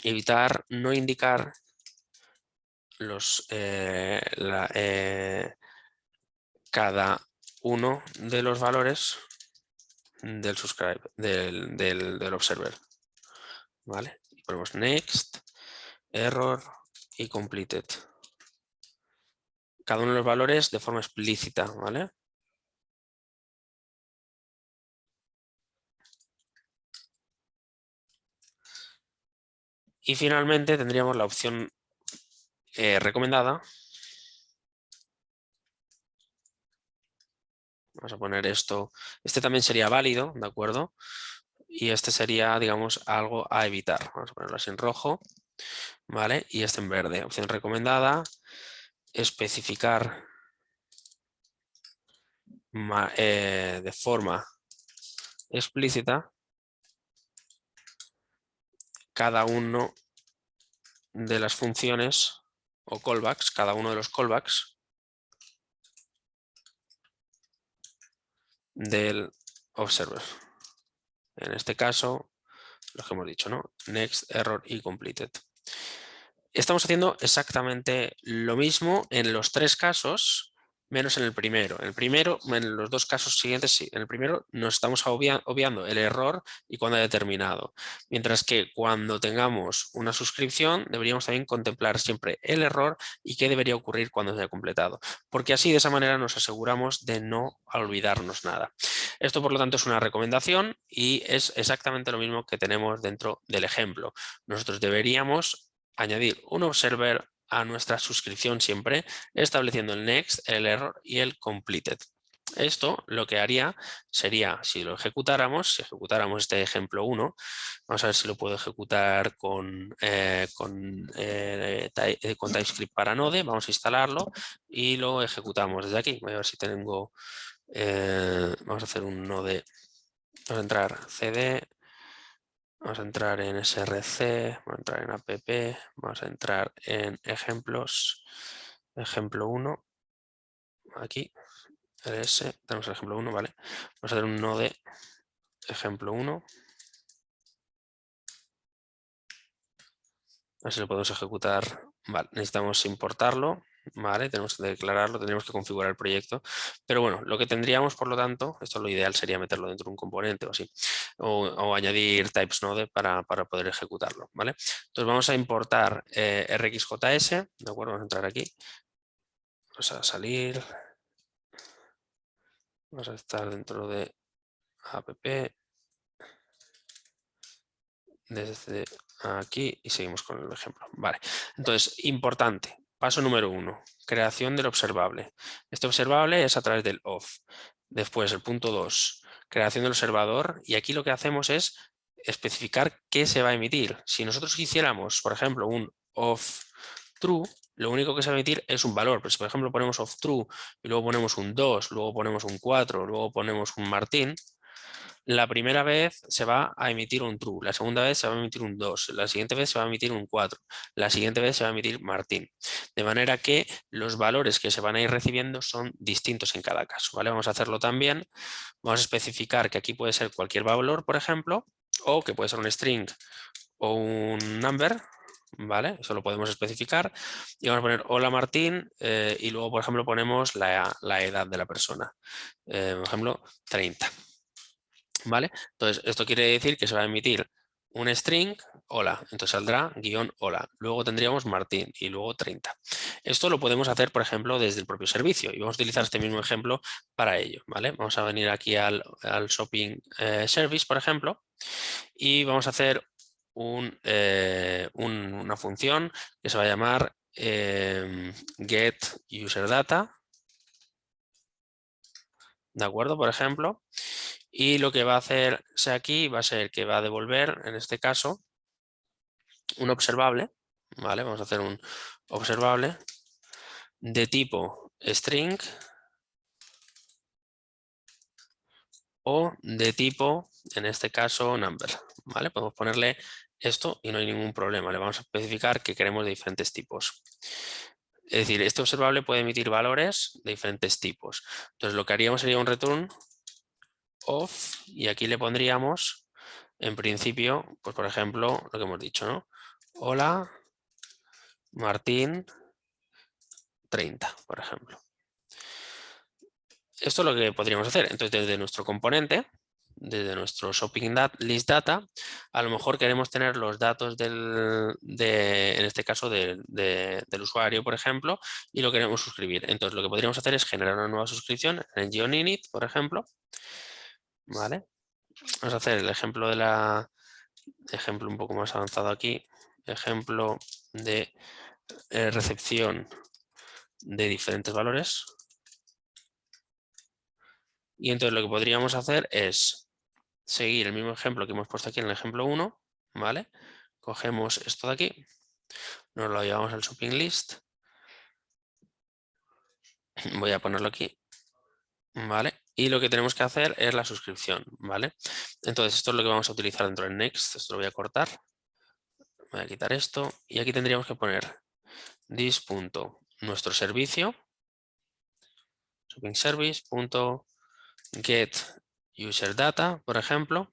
[SPEAKER 1] evitar no indicar los, cada uno de los valores del subscribe, del observer. ¿Vale? Y ponemos next, error y completed. Cada uno de los valores de forma explícita, ¿vale? Y finalmente tendríamos la opción recomendada. Vamos a poner esto. Este también sería válido, ¿de acuerdo? Y este sería, digamos, algo a evitar. Vamos a ponerlo así en rojo, ¿vale? Y este en verde. Opción recomendada, especificar de forma explícita cada uno de las funciones o callbacks, cada uno de los callbacks del observer. En este caso, lo que hemos dicho, ¿no? Next, error y completed. Estamos haciendo exactamente lo mismo en los tres casos, menos en el primero. En los dos casos siguientes, sí. En el primero nos estamos obviando el error y cuando haya terminado. Mientras que cuando tengamos una suscripción, deberíamos también contemplar siempre el error y qué debería ocurrir cuando se haya completado. Porque así, de esa manera, nos aseguramos de no olvidarnos nada. Esto, por lo tanto, es una recomendación y es exactamente lo mismo que tenemos dentro del ejemplo. Nosotros deberíamos añadir un observer a nuestra suscripción siempre, estableciendo el next, el error y el completed. Esto lo que haría sería, si lo ejecutáramos, si ejecutáramos este ejemplo 1, vamos a ver si lo puedo ejecutar con TypeScript para Node, vamos a instalarlo y lo ejecutamos desde aquí. Voy a ver si tengo, vamos a hacer un Node, vamos a entrar cd, vamos a entrar en src, vamos a entrar en app, vamos a entrar en ejemplos, ejemplo 1, aquí, ls, tenemos el ejemplo 1, ¿vale? Vamos a hacer un node ejemplo 1. A ver si lo podemos ejecutar. Vale, necesitamos importarlo, ¿vale? Tenemos que declararlo, tendríamos que configurar el proyecto. Pero bueno, lo que tendríamos, por lo tanto, esto lo ideal sería meterlo dentro de un componente o así, o añadir types node para poder ejecutarlo, ¿vale? Entonces vamos a importar rxjs, ¿de acuerdo? Vamos a entrar aquí, vamos a salir, vamos a estar dentro de app, desde aquí y seguimos con el ejemplo. Vale, entonces, importante, paso número 1, creación del observable. Este observable es a través del off. Después, el punto 2, creación del observador. Y aquí lo que hacemos es especificar qué se va a emitir. Si nosotros quisiéramos, por ejemplo, un off true, lo único que se va a emitir es un valor. Pero si, por ejemplo, ponemos off true y luego ponemos un 2, luego ponemos un 4, luego ponemos un Martín, la primera vez se va a emitir un true, la segunda vez se va a emitir un 2, la siguiente vez se va a emitir un 4, la siguiente vez se va a emitir Martín. De manera que los valores que se van a ir recibiendo son distintos en cada caso, ¿vale? Vamos a hacerlo también, vamos a especificar que aquí puede ser cualquier valor, por ejemplo, o que puede ser un string o un number, ¿vale? Eso lo podemos especificar y vamos a poner hola Martín y luego, por ejemplo, ponemos la edad de la persona, por ejemplo, 30. ¿Vale? Entonces, esto quiere decir que se va a emitir un string, hola, entonces saldrá guión hola. Luego tendríamos Martín y luego 30. Esto lo podemos hacer, por ejemplo, desde el propio servicio y vamos a utilizar este mismo ejemplo para ello, ¿vale? Vamos a venir aquí al shopping service, por ejemplo, y vamos a hacer una función que se va a llamar get user data, ¿de acuerdo? Por ejemplo, y lo que va a hacerse aquí va a ser que va a devolver, en este caso, un observable, ¿vale? Vamos a hacer un observable de tipo string o de tipo, en este caso, number, ¿vale? Podemos ponerle esto y no hay ningún problema. Le vamos a especificar que queremos de diferentes tipos. Es decir, este observable puede emitir valores de diferentes tipos. Entonces, lo que haríamos sería un return of y aquí le pondríamos, en principio, pues por ejemplo, lo que hemos dicho, ¿no? Hola, Martín, 30, por ejemplo. Esto es lo que podríamos hacer. Entonces, desde nuestro componente, desde nuestro shopping list data, a lo mejor queremos tener los datos en este caso, del usuario, por ejemplo, y lo queremos suscribir. Entonces, lo que podríamos hacer es generar una nueva suscripción en geoninit, por ejemplo. ¿Vale? Vamos a hacer el ejemplo ejemplo un poco más avanzado aquí. Ejemplo de recepción de diferentes valores. Y entonces lo que podríamos hacer es seguir el mismo ejemplo que hemos puesto aquí en el ejemplo 1, ¿vale? Cogemos esto de aquí, nos lo llevamos al shopping list, voy a ponerlo aquí, ¿vale? Y lo que tenemos que hacer es la suscripción, ¿vale? Entonces esto es lo que vamos a utilizar dentro del next, esto lo voy a cortar, Voy a quitar esto y aquí tendríamos que poner this.nuestro servicio, shopping service.get user data, por ejemplo.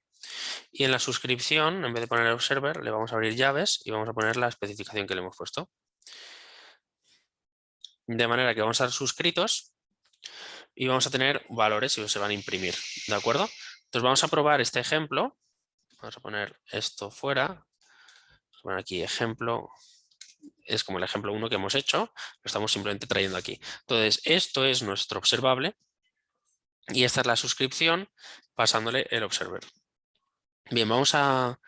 [SPEAKER 1] Y en la suscripción, en vez de poner el observer, le vamos a abrir llaves y vamos a poner la especificación que le hemos puesto. De manera que vamos a estar suscritos y vamos a tener valores y se van a imprimir, ¿de acuerdo? Entonces vamos a probar este ejemplo. Vamos a poner esto fuera. Vamos a poner aquí ejemplo. Es como el ejemplo 1 que hemos hecho. Lo estamos simplemente trayendo aquí. Entonces, esto es nuestro observable. Y esta es la suscripción pasándole el observer. Bien, vamos a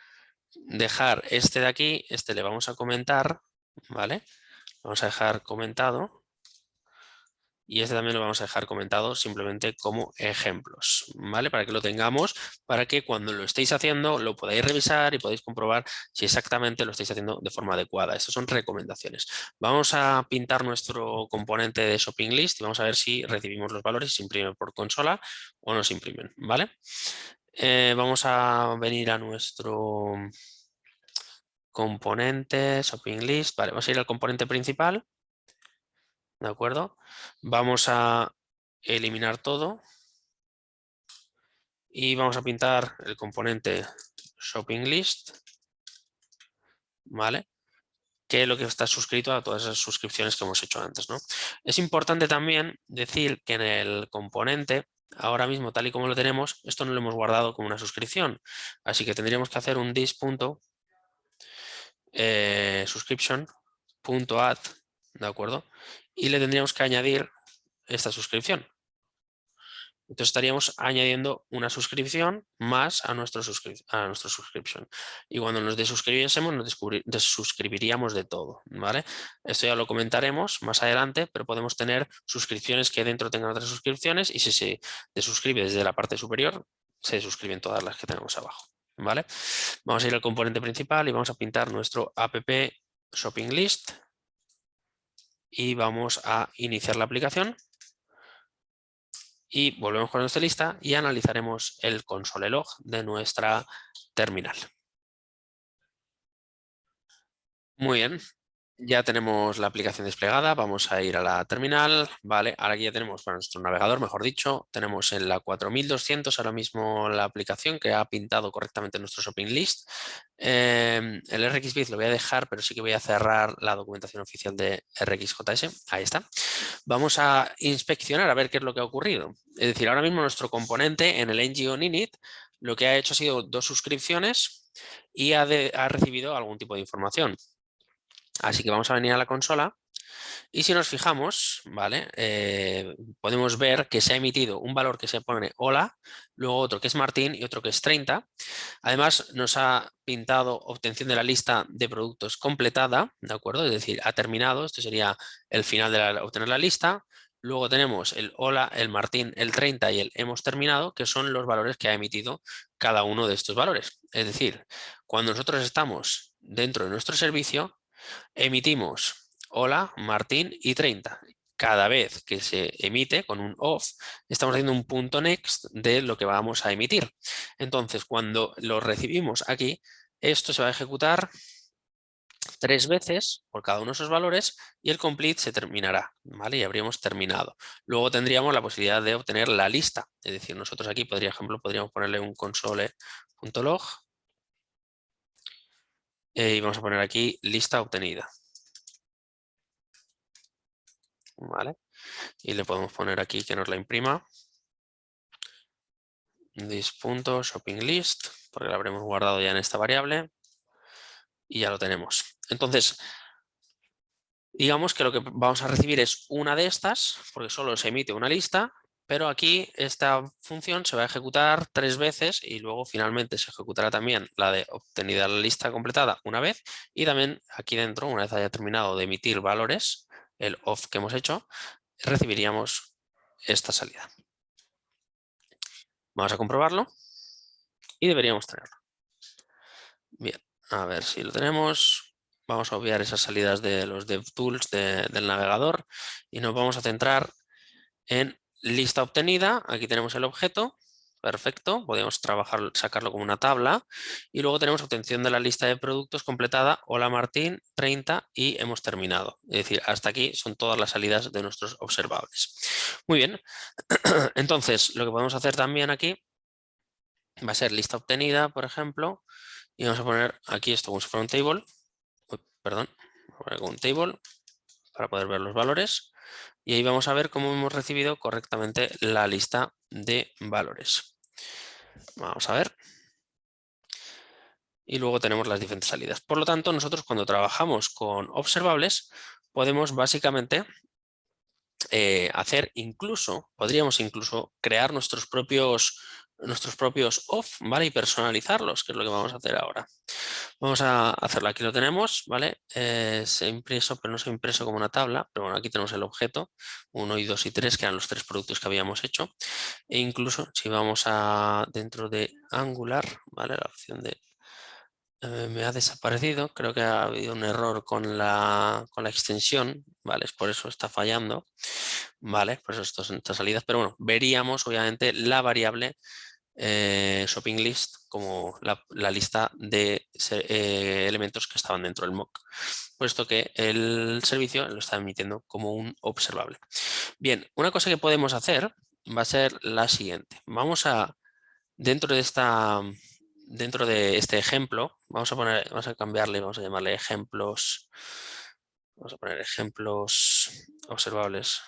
[SPEAKER 1] dejar este de aquí. Este le vamos a comentar, ¿vale? Vamos a dejar comentado. Y este también lo vamos a dejar comentado simplemente como ejemplos, ¿vale? Para que lo tengamos, para que cuando lo estéis haciendo lo podáis revisar y podáis comprobar si exactamente lo estáis haciendo de forma adecuada. Estas son recomendaciones. Vamos a pintar nuestro componente de shopping list y vamos a ver si recibimos los valores, si se imprimen por consola o no se imprimen, ¿vale? Vamos a venir a nuestro componente shopping list. Vale, vamos a ir al componente principal. ¿De acuerdo? Vamos a eliminar todo y vamos a pintar el componente shopping list, ¿vale? Que es lo que está suscrito a todas esas suscripciones que hemos hecho antes, ¿no? Es importante también decir que en el componente, ahora mismo tal y como lo tenemos, esto no lo hemos guardado como una suscripción, así que tendríamos que hacer un this.subscription.add, ¿de acuerdo? Y le tendríamos que añadir esta suscripción. Entonces estaríamos añadiendo una suscripción más a nuestro subscription. Y cuando nos desuscribiésemos, nos desuscribiríamos de todo, ¿vale? Esto ya lo comentaremos más adelante, pero podemos tener suscripciones que dentro tengan otras suscripciones y si se desuscribe desde la parte superior, se suscriben todas las que tenemos abajo, ¿vale? Vamos a ir al componente principal y vamos a pintar nuestro app shopping list y vamos a iniciar la aplicación. Y volvemos con nuestra lista y analizaremos el console log de nuestra terminal. Muy bien, ya tenemos la aplicación desplegada, vamos a ir a la terminal, vale, ahora aquí ya tenemos para nuestro navegador, mejor dicho, tenemos en la 4200 ahora mismo la aplicación que ha pintado correctamente nuestro shopping list. El RxBiz lo voy a dejar, pero sí que voy a cerrar la documentación oficial de RxJS, ahí está. Vamos a inspeccionar a ver qué es lo que ha ocurrido. Es decir, ahora mismo nuestro componente en el ng init lo que ha hecho ha sido 2 suscripciones y ha recibido algún tipo de información. Así que vamos a venir a la consola y si nos fijamos, ¿vale? Podemos ver que se ha emitido un valor que se pone hola, luego otro que es Martín y otro que es 30. Además nos ha pintado obtención de la lista de productos completada, ¿de acuerdo? Es decir, ha terminado, esto sería el final de obtener la lista. Luego tenemos el hola, el Martín, el 30 y el hemos terminado, que son los valores que ha emitido cada uno de estos valores. Es decir, cuando nosotros estamos dentro de nuestro servicio, emitimos hola, Martín y 30. Cada vez que se emite con un off, estamos haciendo un punto next de lo que vamos a emitir. Entonces, cuando lo recibimos aquí, esto se va a ejecutar 3 veces por cada uno de esos valores y el complete se terminará, ¿vale? Y habríamos terminado. Luego tendríamos la posibilidad de obtener la lista. Es decir, nosotros aquí, por ejemplo, podríamos ponerle un console.log y vamos a poner aquí lista obtenida. ¿Vale? Y le podemos poner aquí que nos la imprima. This.shopping.list, porque la habremos guardado ya en esta variable. Y ya lo tenemos. Entonces, digamos que lo que vamos a recibir es una de estas, porque solo se emite una lista, pero aquí esta función se va a ejecutar 3 veces y luego finalmente se ejecutará también la de obtenida la lista completada una vez y también aquí dentro, una vez haya terminado de emitir valores, el off que hemos hecho, recibiríamos esta salida. Vamos a comprobarlo y deberíamos tenerlo. Bien, a ver si lo tenemos. Vamos a obviar esas salidas de los DevTools del navegador y nos vamos a centrar en lista obtenida. Aquí tenemos el objeto Perfecto, podemos sacarlo como una tabla y luego tenemos obtención de la lista de productos completada. Hola Martín, 30 y hemos terminado. Es decir, hasta aquí son todas las salidas de nuestros observables. Muy bien, entonces lo que podemos hacer también aquí va a ser lista obtenida, por ejemplo, y vamos a poner aquí esto como si fuera un table. Uy, perdón, voy a poner como un table para poder ver los valores. Y ahí vamos a ver cómo hemos recibido correctamente la lista de valores. Vamos a ver. Y luego tenemos las diferentes salidas. Por lo tanto, nosotros cuando trabajamos con observables, podemos básicamente podríamos incluso crear nuestros propios off, ¿vale? Y personalizarlos, que es lo que vamos a hacer ahora. Vamos a hacerlo. Aquí lo tenemos, ¿vale? Se ha impreso, pero no se ha impreso como una tabla. Pero bueno, aquí tenemos el objeto 1 y 2 y 3, que eran los 3 productos que habíamos hecho. E incluso si vamos a dentro de Angular, ¿vale? La opción de me ha desaparecido, creo que ha habido un error con la extensión, ¿vale? Es por eso está fallando, ¿vale? Por eso estas salidas, pero bueno, veríamos obviamente la variable shopping list como la lista de elementos que estaban dentro del mock, puesto que el servicio lo está emitiendo como un observable. Bien, una cosa que podemos hacer va a ser la siguiente. Dentro de este ejemplo, vamos a cambiarle, vamos a llamarle ejemplos, vamos a poner ejemplos observables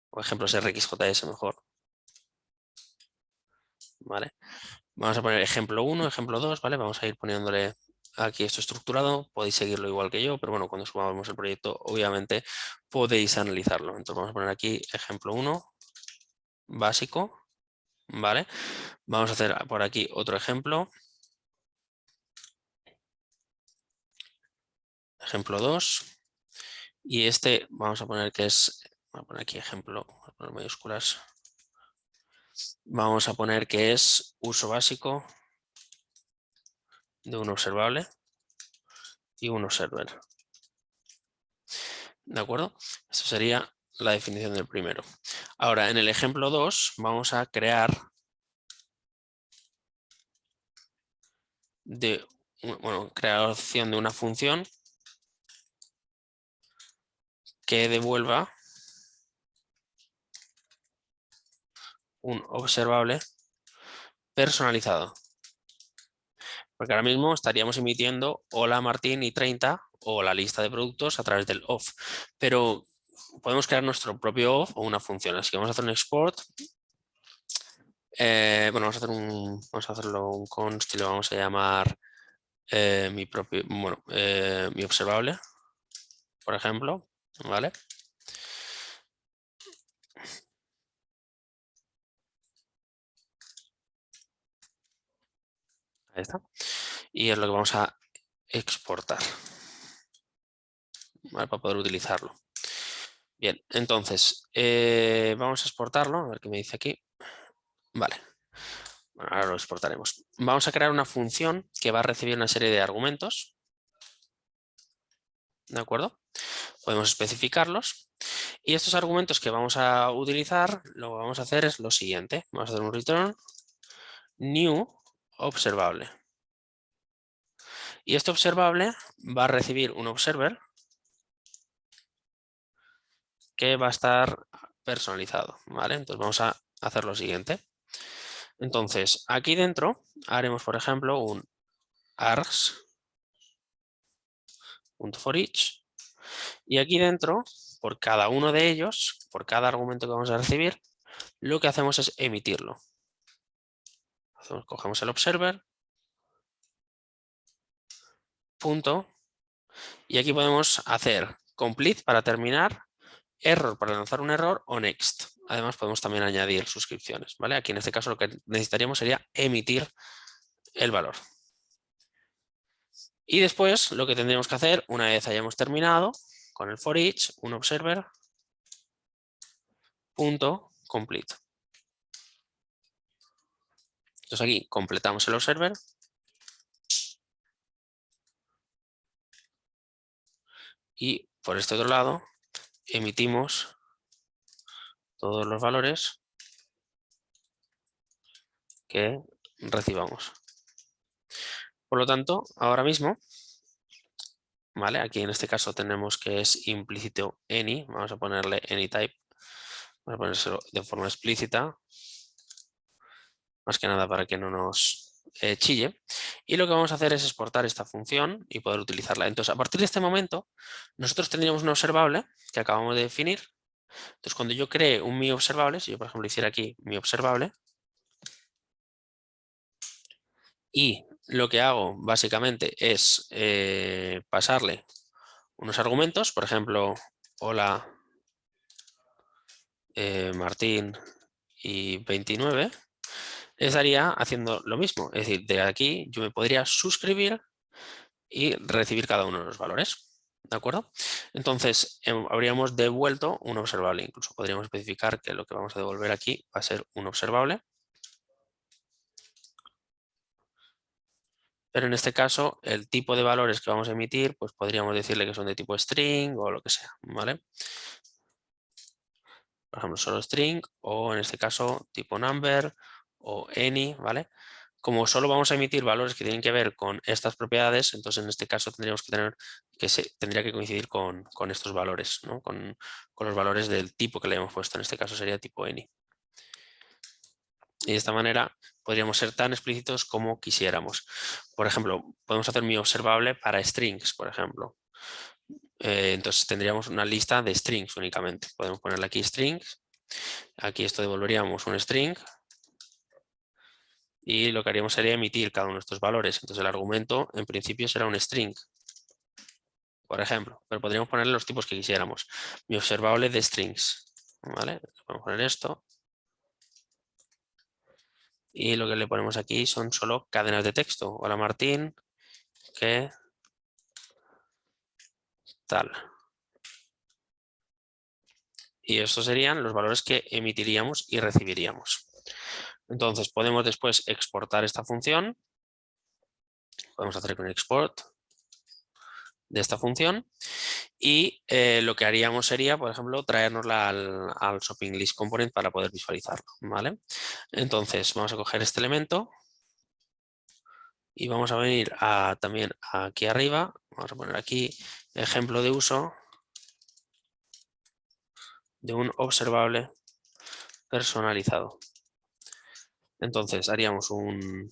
[SPEAKER 1] o ejemplos RxJS mejor, ¿vale? Vamos a poner ejemplo 1, ejemplo 2, ¿vale? Vamos a ir poniéndole aquí esto estructurado, podéis seguirlo igual que yo, pero bueno, cuando subamos el proyecto, obviamente podéis analizarlo. Entonces vamos a poner aquí ejemplo 1, básico, ¿vale? Vamos a hacer por aquí otro ejemplo. Ejemplo 2. Y este vamos a poner que es, voy a poner aquí ejemplo, voy a poner mayúsculas. Vamos a poner que es uso básico de un observable y un observer. ¿De acuerdo? Esto sería la definición del primero. Ahora, en el ejemplo 2 vamos a crear creación de una función que devuelva un observable personalizado. Porque ahora mismo estaríamos emitiendo hola Martín y 30 o la lista de productos a través del off. Pero podemos crear nuestro propio off o una función. Así que vamos a hacer un export. Bueno, vamos a hacerlo un const y lo vamos a llamar mi observable, por ejemplo, ¿vale? Ahí está. Y es lo que vamos a exportar, ¿vale? Para poder utilizarlo. Bien, entonces vamos a exportarlo, a ver qué me dice aquí. Vale. Bueno, ahora lo exportaremos. Vamos a crear una función que va a recibir una serie de argumentos. ¿De acuerdo? Podemos especificarlos. Y estos argumentos que vamos a utilizar, lo que vamos a hacer es lo siguiente. Vamos a hacer un return new observable. Y este observable va a recibir un observer que va a estar personalizado, ¿vale? Entonces vamos a hacer lo siguiente. Entonces, aquí dentro haremos, por ejemplo, un args.forEach y aquí dentro, por cada uno de ellos, por cada argumento que vamos a recibir, lo que hacemos es emitirlo. Cogemos el observer, punto, y aquí podemos hacer complete para terminar, error para lanzar un error o next. Además podemos también añadir suscripciones, ¿vale? Aquí en este caso lo que necesitaríamos sería emitir el valor. Y después lo que tendríamos que hacer, una vez hayamos terminado con el for each, un observer punto complete. Entonces aquí completamos el observer y por este otro lado emitimos todos los valores que recibamos. Por lo tanto, ahora mismo, ¿vale? Aquí en este caso tenemos que es implícito any, vamos a ponerle anyType, vamos a ponérselo de forma explícita, más que nada para que no nos chille. Y lo que vamos a hacer es exportar esta función y poder utilizarla. Entonces, a partir de este momento, nosotros tendríamos un observable que acabamos de definir. Entonces, cuando yo cree un mi observable, si yo por ejemplo hiciera aquí mi observable, y lo que hago básicamente es pasarle unos argumentos, por ejemplo, hola Martín y 29, estaría haciendo lo mismo. Es decir, de aquí yo me podría suscribir y recibir cada uno de los valores. ¿De acuerdo? Entonces, habríamos devuelto un observable. Incluso podríamos especificar que lo que vamos a devolver aquí va a ser un observable. Pero en este caso, el tipo de valores que vamos a emitir, pues podríamos decirle que son de tipo string o lo que sea, ¿vale? Por ejemplo, solo string o en este caso tipo number o any, ¿vale? Como solo vamos a emitir valores que tienen que ver con estas propiedades, entonces en este caso tendríamos que tener tendría que coincidir con estos valores, ¿no? Con los valores del tipo que le hemos puesto. En este caso sería tipo any. Y de esta manera podríamos ser tan explícitos como quisiéramos. Por ejemplo, podemos hacer mi observable para strings, por ejemplo. Entonces tendríamos una lista de strings únicamente. Podemos ponerle aquí strings. Aquí esto devolveríamos un string. Y lo que haríamos sería emitir cada uno de estos valores. Entonces el argumento en principio será un string, por ejemplo. Pero podríamos ponerle los tipos que quisiéramos. Mi observable de strings. ¿Vale? Vamos a poner esto. Y lo que le ponemos aquí son solo cadenas de texto. Hola Martín, ¿qué tal? Y estos serían los valores que emitiríamos y recibiríamos. Entonces podemos después exportar esta función. Podemos hacer un export de esta función y lo que haríamos sería, por ejemplo, traernosla al shopping list component para poder visualizarlo, ¿vale? Entonces vamos a coger este elemento y vamos a venir también aquí arriba, vamos a poner aquí ejemplo de uso de un observable personalizado. Entonces haríamos un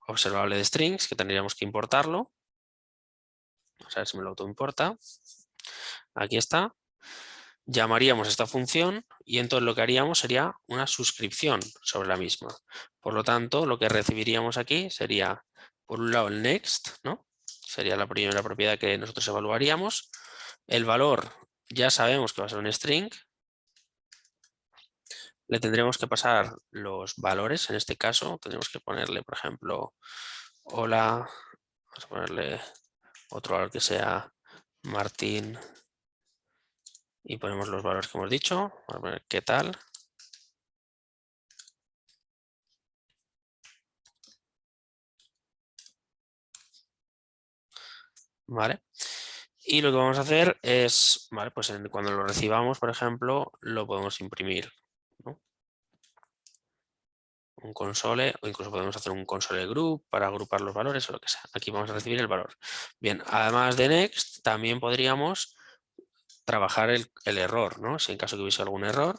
[SPEAKER 1] observable de strings que tendríamos que importarlo. Vamos a ver si me lo autoimporta. Aquí está. Llamaríamos esta función y entonces lo que haríamos sería una suscripción sobre la misma. Por lo tanto, lo que recibiríamos aquí sería, por un lado, el next, ¿no? Sería la primera propiedad que nosotros evaluaríamos. El valor ya sabemos que va a ser un string. Le tendremos que pasar los valores, en este caso. Tendremos que ponerle, por ejemplo, hola. Vamos a ponerle otro valor que sea Martín. Y ponemos los valores que hemos dicho. Vamos a poner qué tal. ¿Vale? Y lo que vamos a hacer es, ¿vale? Pues cuando lo recibamos, por ejemplo, lo podemos imprimir, ¿no? Un console, o incluso podemos hacer un console group para agrupar los valores o lo que sea. Aquí vamos a recibir el valor. Bien, además de next, también podríamos trabajar el error, ¿no? Si en caso que hubiese algún error,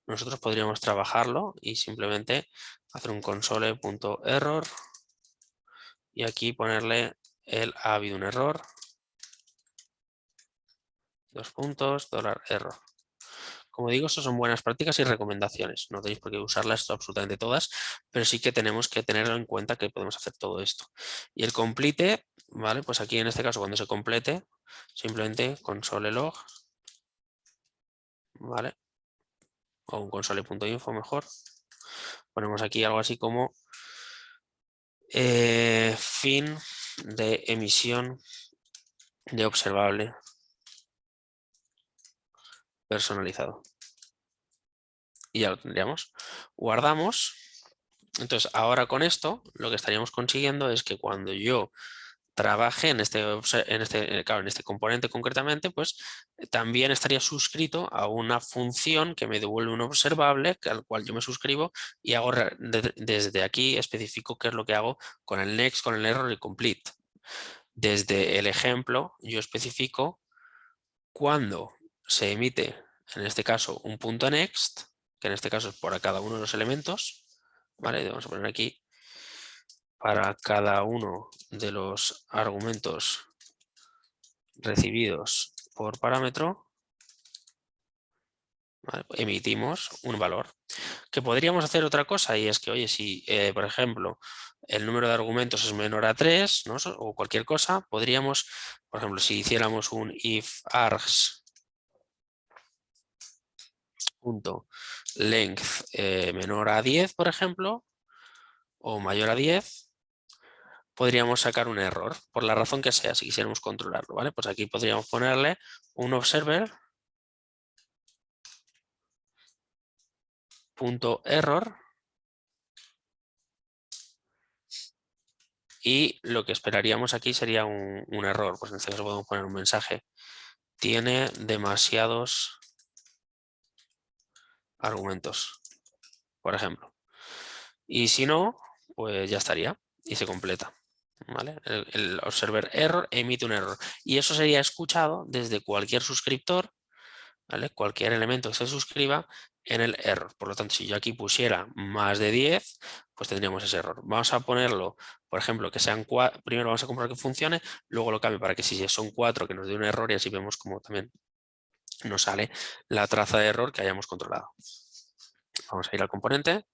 [SPEAKER 1] nosotros podríamos trabajarlo y simplemente hacer un console.error y aquí ponerle ha habido un error, $error. Como digo, esto son buenas prácticas y recomendaciones. No tenéis por qué usarlas absolutamente todas, pero sí que tenemos que tenerlo en cuenta que podemos hacer todo esto. Y el complete, ¿vale? Pues aquí en este caso cuando se complete, simplemente console log, ¿vale? O un console.info mejor. Ponemos aquí algo así como fin de emisión de observable personalizado. Y ya lo tendríamos. Guardamos. Entonces ahora con esto lo que estaríamos consiguiendo es que cuando yo trabaje en este componente concretamente, pues también estaría suscrito a una función que me devuelve un observable al cual yo me suscribo y hago desde aquí especifico qué es lo que hago con el next, con el error y complete. Desde el ejemplo yo especifico cuándo se emite, en este caso, un punto next, que en este caso es por cada uno de los elementos, ¿vale? Vamos a poner aquí para cada uno de los argumentos recibidos por parámetro, ¿vale? Emitimos un valor. Que podríamos hacer otra cosa y es que, oye, si por ejemplo el número de argumentos es menor a 3, ¿no? O cualquier cosa, podríamos, por ejemplo, si hiciéramos un if args punto length menor a 10, por ejemplo, o mayor a 10, podríamos sacar un error, por la razón que sea, si quisiéramos controlarlo, ¿vale? Pues aquí podríamos ponerle un observer punto error y lo que esperaríamos aquí sería un error. Pues en este caso podemos poner un mensaje. Tiene demasiados argumentos, por ejemplo. Y si no, pues ya estaría y se completa. ¿Vale? El observer error emite un error. Y eso sería escuchado desde cualquier suscriptor, ¿vale? Cualquier elemento que se suscriba en el error. Por lo tanto, si yo aquí pusiera más de 10, pues tendríamos ese error. Vamos a ponerlo, por ejemplo, que sean 4. Primero vamos a comprobar que funcione, luego lo cambio para que si son 4 que nos dé un error y así vemos cómo también nos sale la traza de error que hayamos controlado. Vamos a ir al componente.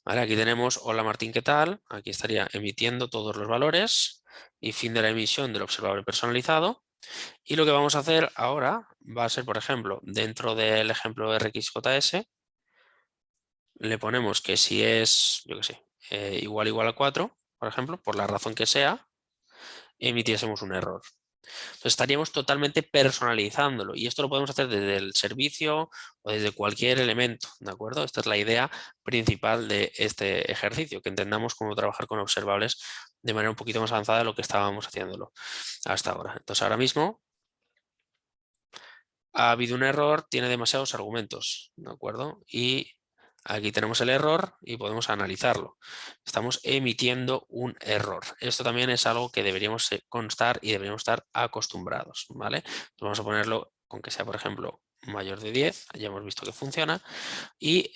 [SPEAKER 1] Vale, aquí tenemos hola Martín, ¿qué tal? Aquí estaría emitiendo todos los valores y fin de la emisión del observable personalizado. Y lo que vamos a hacer ahora va a ser, por ejemplo, dentro del ejemplo RxJS, le ponemos que si es, yo qué sé, igual a 4, por ejemplo, por la razón que sea, emitiésemos un error. Entonces estaríamos totalmente personalizándolo y esto lo podemos hacer desde el servicio o desde cualquier elemento, ¿de acuerdo? Esta es la idea principal de este ejercicio, que entendamos cómo trabajar con observables de manera un poquito más avanzada de lo que estábamos haciéndolo hasta ahora. Entonces ahora mismo ha habido un error, tiene demasiados argumentos, ¿de acuerdo? Y aquí tenemos el error y podemos analizarlo. Estamos emitiendo un error. Esto también es algo que deberíamos constar y deberíamos estar acostumbrados, ¿vale? Entonces vamos a ponerlo con que sea, por ejemplo, mayor de 10, ya hemos visto que funciona, y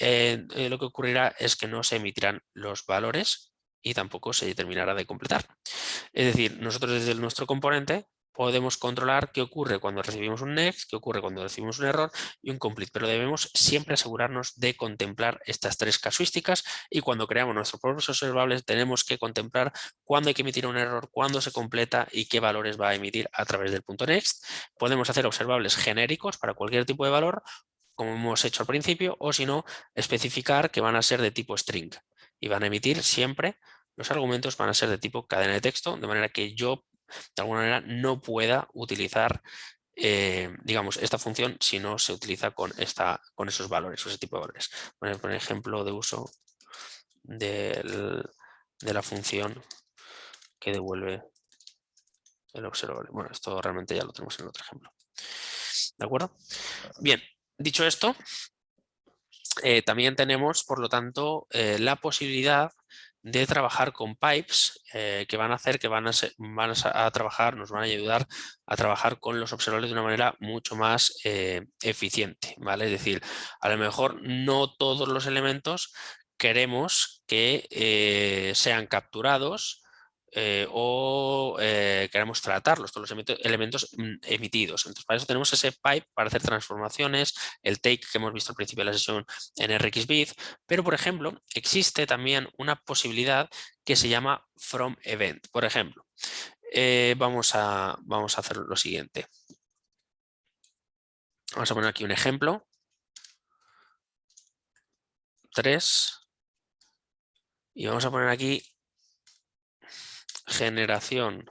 [SPEAKER 1] lo que ocurrirá es que no se emitirán los valores y tampoco se terminará de completar. Es decir, nosotros desde nuestro componente podemos controlar qué ocurre cuando recibimos un next, qué ocurre cuando recibimos un error y un complete, pero debemos siempre asegurarnos de contemplar estas tres casuísticas y cuando creamos nuestros propios observables tenemos que contemplar cuándo hay que emitir un error, cuándo se completa y qué valores va a emitir a través del punto next. Podemos hacer observables genéricos para cualquier tipo de valor, como hemos hecho al principio, o si no, especificar que van a ser de tipo string y van a emitir siempre. Los argumentos van a ser de tipo cadena de texto, de manera que yo, de alguna manera, no pueda utilizar, digamos, esta función si no se utiliza con esos valores, ese tipo de valores. Voy a poner ejemplo de uso de la función que devuelve el observable. Bueno, esto realmente ya lo tenemos en otro ejemplo. ¿De acuerdo? Bien, dicho esto, también tenemos, por lo tanto, la posibilidad de trabajar con pipes que van a hacer que a trabajar, nos van a ayudar a trabajar con los observables de una manera mucho más eficiente, ¿vale? Es decir, a lo mejor no todos los elementos queremos que sean capturados o queremos tratarlos, todos los elementos emitidos. Entonces, para eso tenemos ese pipe para hacer transformaciones, el take que hemos visto al principio de la sesión en RxBit, pero por ejemplo existe también una posibilidad que se llama from event. Por ejemplo, vamos a hacer lo siguiente. Vamos a poner aquí un ejemplo. 3. Y vamos a poner aquí generación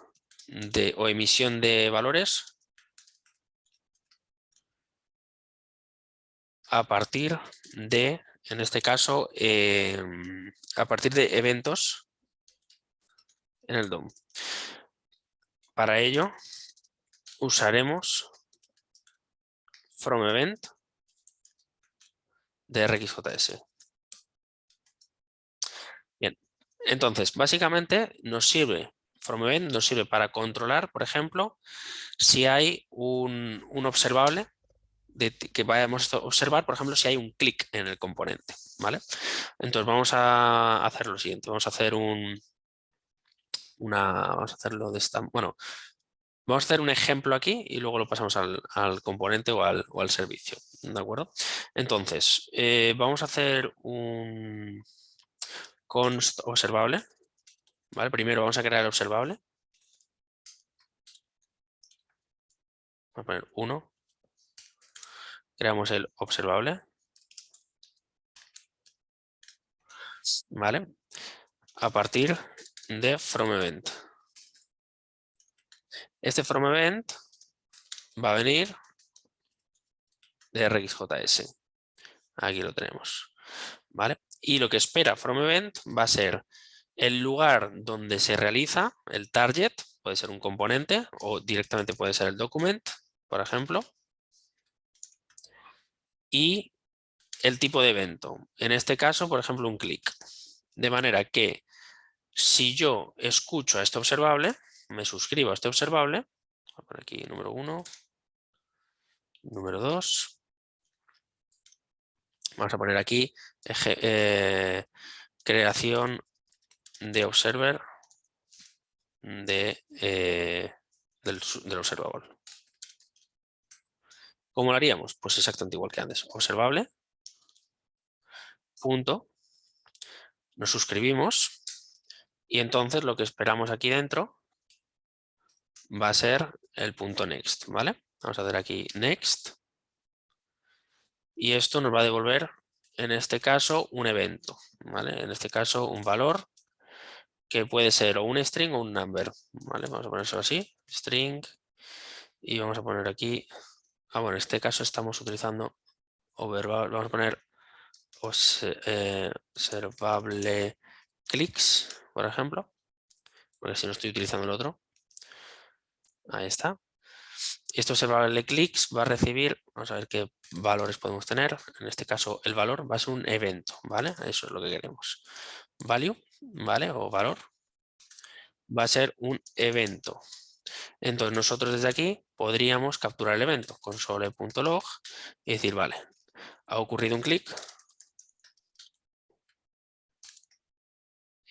[SPEAKER 1] o emisión de valores a partir de, en este caso, a partir de eventos en el DOM. para ello usaremos FromEvent de RxJS. Bien, entonces básicamente FromEvent nos sirve para controlar, por ejemplo, si hay un observable que vayamos a observar, por ejemplo, si hay un clic en el componente, ¿vale? Entonces vamos a hacer lo siguiente, vamos a hacer vamos a hacerlo de esta, bueno, vamos a hacer un ejemplo aquí y luego lo pasamos al componente o al servicio, ¿de acuerdo? Entonces, vamos a hacer un const observable, ¿vale? Primero vamos a crear el observable. Vamos a poner 1. Creamos el observable, ¿vale? A partir de FromEvent. Este FromEvent va a venir de RxJS. Aquí lo tenemos, ¿vale? Y lo que espera FromEvent va a ser el lugar donde se realiza el target, puede ser un componente o directamente puede ser el document, por ejemplo, y el tipo de evento. En este caso, por ejemplo, un clic. De manera que si yo escucho a este observable, me suscribo a este observable, voy a poner aquí número 1, número 2, vamos a poner aquí creación de observer del observable. ¿Cómo lo haríamos? Pues exactamente igual que antes. Observable, punto, nos suscribimos y entonces lo que esperamos aquí dentro va a ser el punto next, ¿vale? Vamos a hacer aquí next y esto nos va a devolver en este caso un evento, ¿vale? En este caso un valor que puede ser o un string o un number, ¿vale? Vamos a ponerlo así, string, y vamos a poner aquí, bueno, en este caso estamos utilizando observable, vamos a poner observable clicks, por ejemplo, porque si no estoy utilizando el otro, ahí está. Este observable clicks va a recibir, vamos a ver qué valores podemos tener, en este caso el valor va a ser un evento, ¿vale? Eso es lo que queremos. Value, ¿vale? O valor va a ser un evento. Entonces nosotros desde aquí podríamos capturar el evento, console.log y decir, vale, ha ocurrido un clic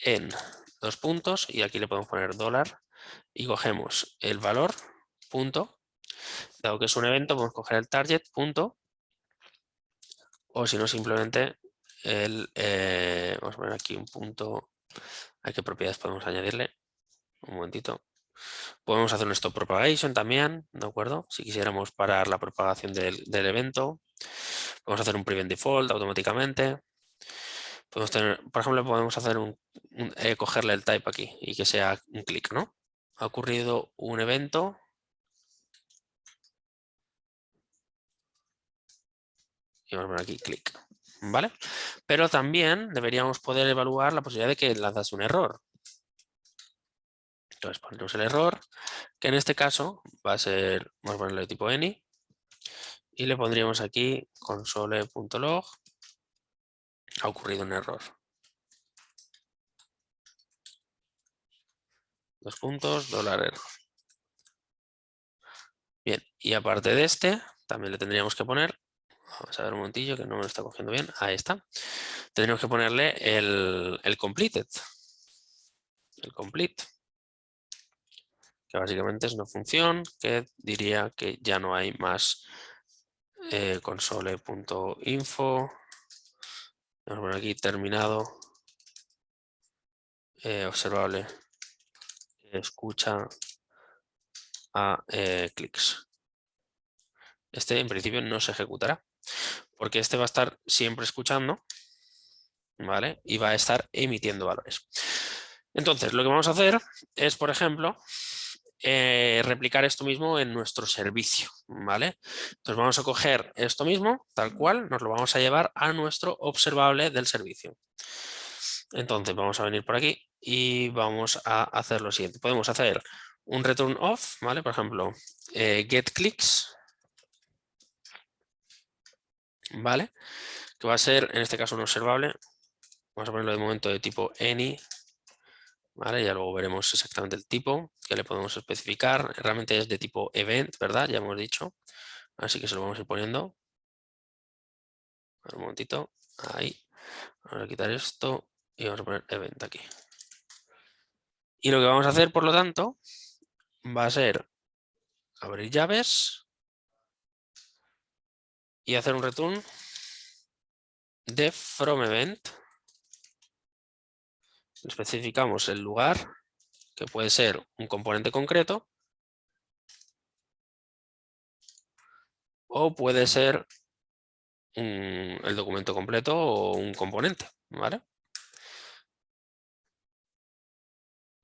[SPEAKER 1] en 2 puntos y aquí le podemos poner dólar y cogemos el valor, punto, dado que es un evento podemos coger el target, punto, o si no simplemente vamos a poner aquí un punto, a qué propiedades podemos añadirle, un momentito. Podemos hacer un stop propagation también, ¿de acuerdo? Si quisiéramos parar la propagación del evento. Podemos hacer un prevent default automáticamente. Podemos tener, por ejemplo, podemos hacer cogerle el type aquí y que sea un clic, ¿no? Ha ocurrido un evento. Y vamos a poner aquí clic, ¿vale? Pero también deberíamos poder evaluar la posibilidad de que lanzase un error. Entonces ponemos el error, que en este caso va a ser, vamos a ponerle de tipo any, y le pondríamos aquí console.log, ha ocurrido un error. 2 puntos, $error. Bien, y aparte de este, también le tendríamos que poner, vamos a ver un momentillo que no me lo está cogiendo bien, ahí está. Tendríamos que ponerle el completed, el complete, que básicamente es una función que diría que ya no hay más console.info. Vamos a poner aquí terminado, observable, escucha a clics. Este en principio no se ejecutará, porque este va a estar siempre escuchando, ¿vale? Y va a estar emitiendo valores. Entonces, lo que vamos a hacer es, por ejemplo, replicar esto mismo en nuestro servicio, ¿vale? Entonces vamos a coger esto mismo, tal cual, nos lo vamos a llevar a nuestro observable del servicio. Entonces vamos a venir por aquí y vamos a hacer lo siguiente. Podemos hacer un return off, ¿vale? Por ejemplo, get clicks, ¿vale? Que va a ser, en este caso, un observable. Vamos a ponerlo de momento de tipo any, ¿vale? Ya luego veremos exactamente el tipo que le podemos especificar. Realmente es de tipo event, ¿verdad? Ya hemos dicho. Así que se lo vamos a ir poniendo. Un momentito. Ahí. Vamos a quitar esto y vamos a poner event aquí. Y lo que vamos a hacer, por lo tanto, va a ser abrir llaves y hacer un return de from event. Especificamos el lugar, que puede ser un componente concreto o puede ser el documento completo o un componente, ¿vale?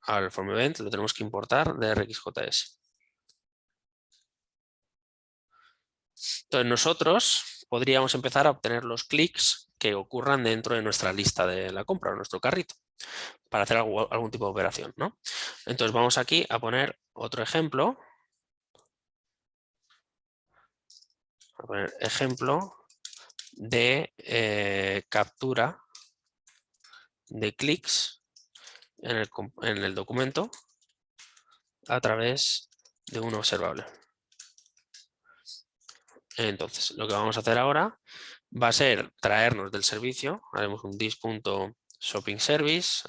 [SPEAKER 1] Ahora el from event lo tenemos que importar de RxJS. Entonces nosotros podríamos empezar a obtener los clics que ocurran dentro de nuestra lista de la compra, o nuestro carrito, para hacer algún tipo de operación, ¿no? Entonces vamos aquí a poner otro ejemplo. A poner ejemplo de captura de clics en el documento a través de un observable. Entonces, lo que vamos a hacer ahora va a ser traernos del servicio, haremos un dis.shoppingService.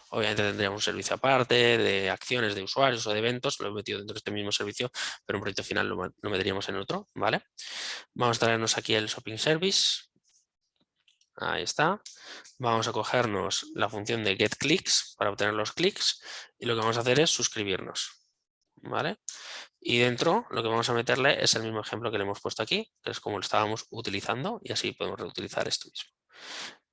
[SPEAKER 1] Obviamente tendríamos un servicio aparte de acciones de usuarios o de eventos, lo he metido dentro de este mismo servicio, pero un proyecto final lo meteríamos en otro, ¿vale? Vamos a traernos aquí el Shopping Service. Ahí está. Vamos a cogernos la función de getClicks para obtener los clics y lo que vamos a hacer es suscribirnos, ¿vale? Y dentro lo que vamos a meterle es el mismo ejemplo que le hemos puesto aquí, que es como lo estábamos utilizando y así podemos reutilizar esto mismo.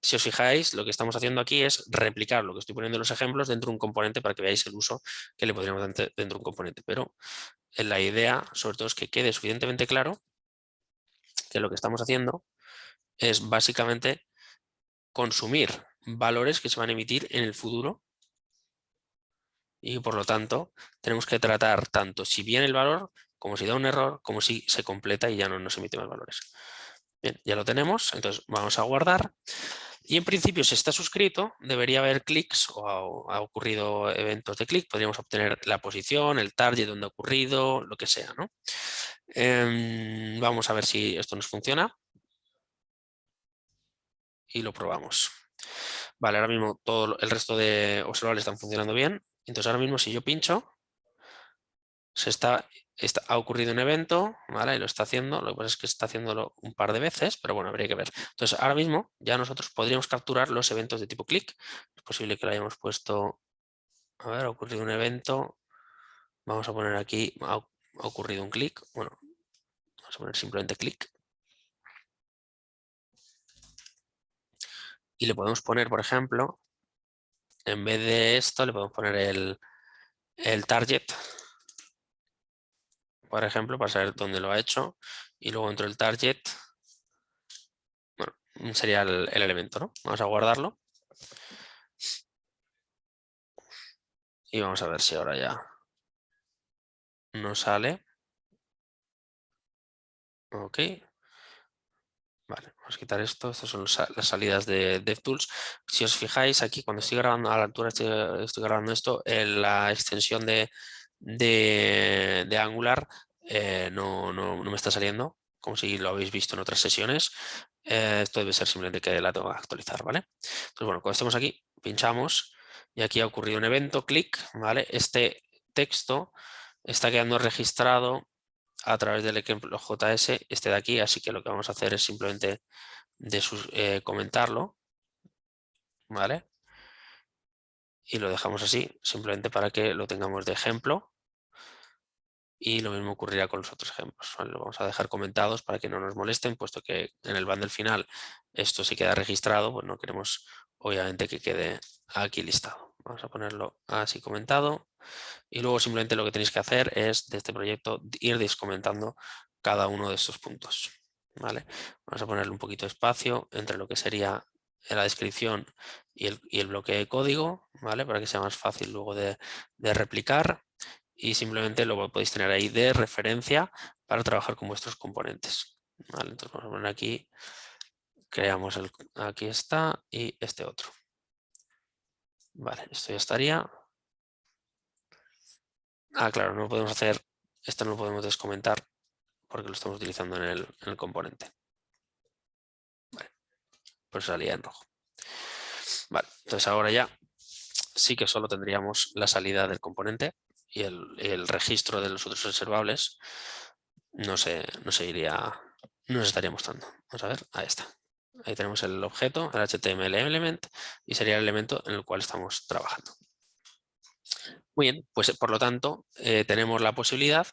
[SPEAKER 1] Si os fijáis, lo que estamos haciendo aquí es replicar lo que estoy poniendo en los ejemplos dentro de un componente para que veáis el uso que le podríamos dar dentro de un componente. Pero la idea, sobre todo, es que quede suficientemente claro que lo que estamos haciendo es básicamente consumir valores que se van a emitir en el futuro y por lo tanto tenemos que tratar tanto si viene el valor como si da un error como si se completa y ya no nos emite más valores. Bien, ya lo tenemos, entonces vamos a guardar y en principio si está suscrito debería haber clics o ha ocurrido eventos de clic, podríamos obtener la posición, el target donde ha ocurrido, lo que sea, ¿no? Vamos a ver si esto nos funciona y lo probamos. Vale, ahora mismo todo el resto de observables están funcionando bien. Entonces ahora mismo si yo pincho, ha ocurrido un evento, ¿vale? Y lo está haciendo, lo que pasa es que está haciéndolo un par de veces, pero bueno, habría que ver. Entonces ahora mismo ya nosotros podríamos capturar los eventos de tipo click. Es posible que lo hayamos puesto, a ver, ha ocurrido un evento. Vamos a poner aquí, ha ocurrido un clic. Bueno, vamos a poner simplemente click. Y le podemos poner, por ejemplo, en vez de esto, le podemos poner el target, por ejemplo, para saber dónde lo ha hecho. Y luego dentro del target, bueno, sería el elemento, ¿no? Vamos a guardarlo. Y vamos a ver si ahora ya no sale. Ok. Vale, vamos a quitar esto. Estas son las salidas de DevTools. Si os fijáis aquí, cuando estoy grabando, a la altura estoy grabando esto, la extensión de Angular no me está saliendo, como si lo habéis visto en otras sesiones. Esto debe ser simplemente que la tengo que actualizar, ¿vale? Entonces, bueno, cuando estemos aquí, pinchamos y aquí ha ocurrido un evento, clic, ¿vale? Este texto está quedando registrado a través del ejemplo JS, este de aquí, así que lo que vamos a hacer es simplemente comentarlo, ¿vale? Y lo dejamos así, simplemente para que lo tengamos de ejemplo. Y lo mismo ocurrirá con los otros ejemplos, ¿vale? Lo vamos a dejar comentados para que no nos molesten, puesto que en el bundle final esto se queda registrado, pues no queremos obviamente que quede aquí listado. Vamos a ponerlo así comentado y luego simplemente lo que tenéis que hacer es de este proyecto ir descomentando cada uno de estos puntos, ¿vale? Vamos a ponerle un poquito de espacio entre lo que sería la descripción y el bloque de código, ¿vale? Para que sea más fácil luego de replicar. y simplemente lo podéis tener ahí de referencia para trabajar con vuestros componentes. Vale, entonces vamos a poner aquí, creamos aquí está y este otro. Vale, esto ya estaría. Claro, no podemos hacer, esto no lo podemos descomentar porque lo estamos utilizando en el componente. Vale, pues salía en rojo. Vale, entonces ahora ya sí que solo tendríamos la salida del componente y el registro de los otros observables no se iría, no se estaría mostrando. Vamos a ver, ahí está. Ahí tenemos el objeto, el HTML element, y sería el elemento en el cual estamos trabajando. Muy bien, pues por lo tanto tenemos la posibilidad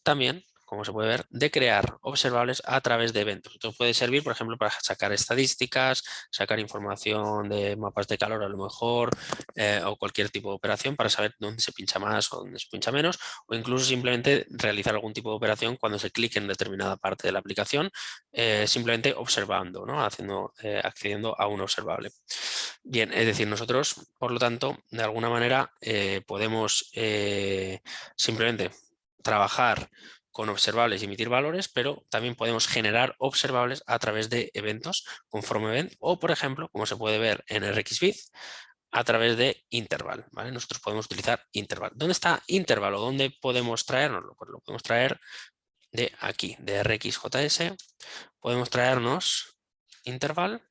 [SPEAKER 1] también, como se puede ver, de crear observables a través de eventos. Esto puede servir, por ejemplo, para sacar estadísticas, sacar información de mapas de calor a lo mejor, o cualquier tipo de operación para saber dónde se pincha más o dónde se pincha menos, o incluso simplemente realizar algún tipo de operación cuando se clique en determinada parte de la aplicación, simplemente observando, ¿no? Accediendo a un observable. Bien, es decir, nosotros, por lo tanto, de alguna manera podemos simplemente trabajar con observables y emitir valores, pero también podemos generar observables a través de eventos conforme event o, por ejemplo, como se puede ver en RxViz, a través de interval. ¿Vale? Nosotros podemos utilizar interval. ¿Dónde está interval o dónde podemos traernoslo? Pues lo podemos traer de aquí, de RxJS. Podemos traernos interval,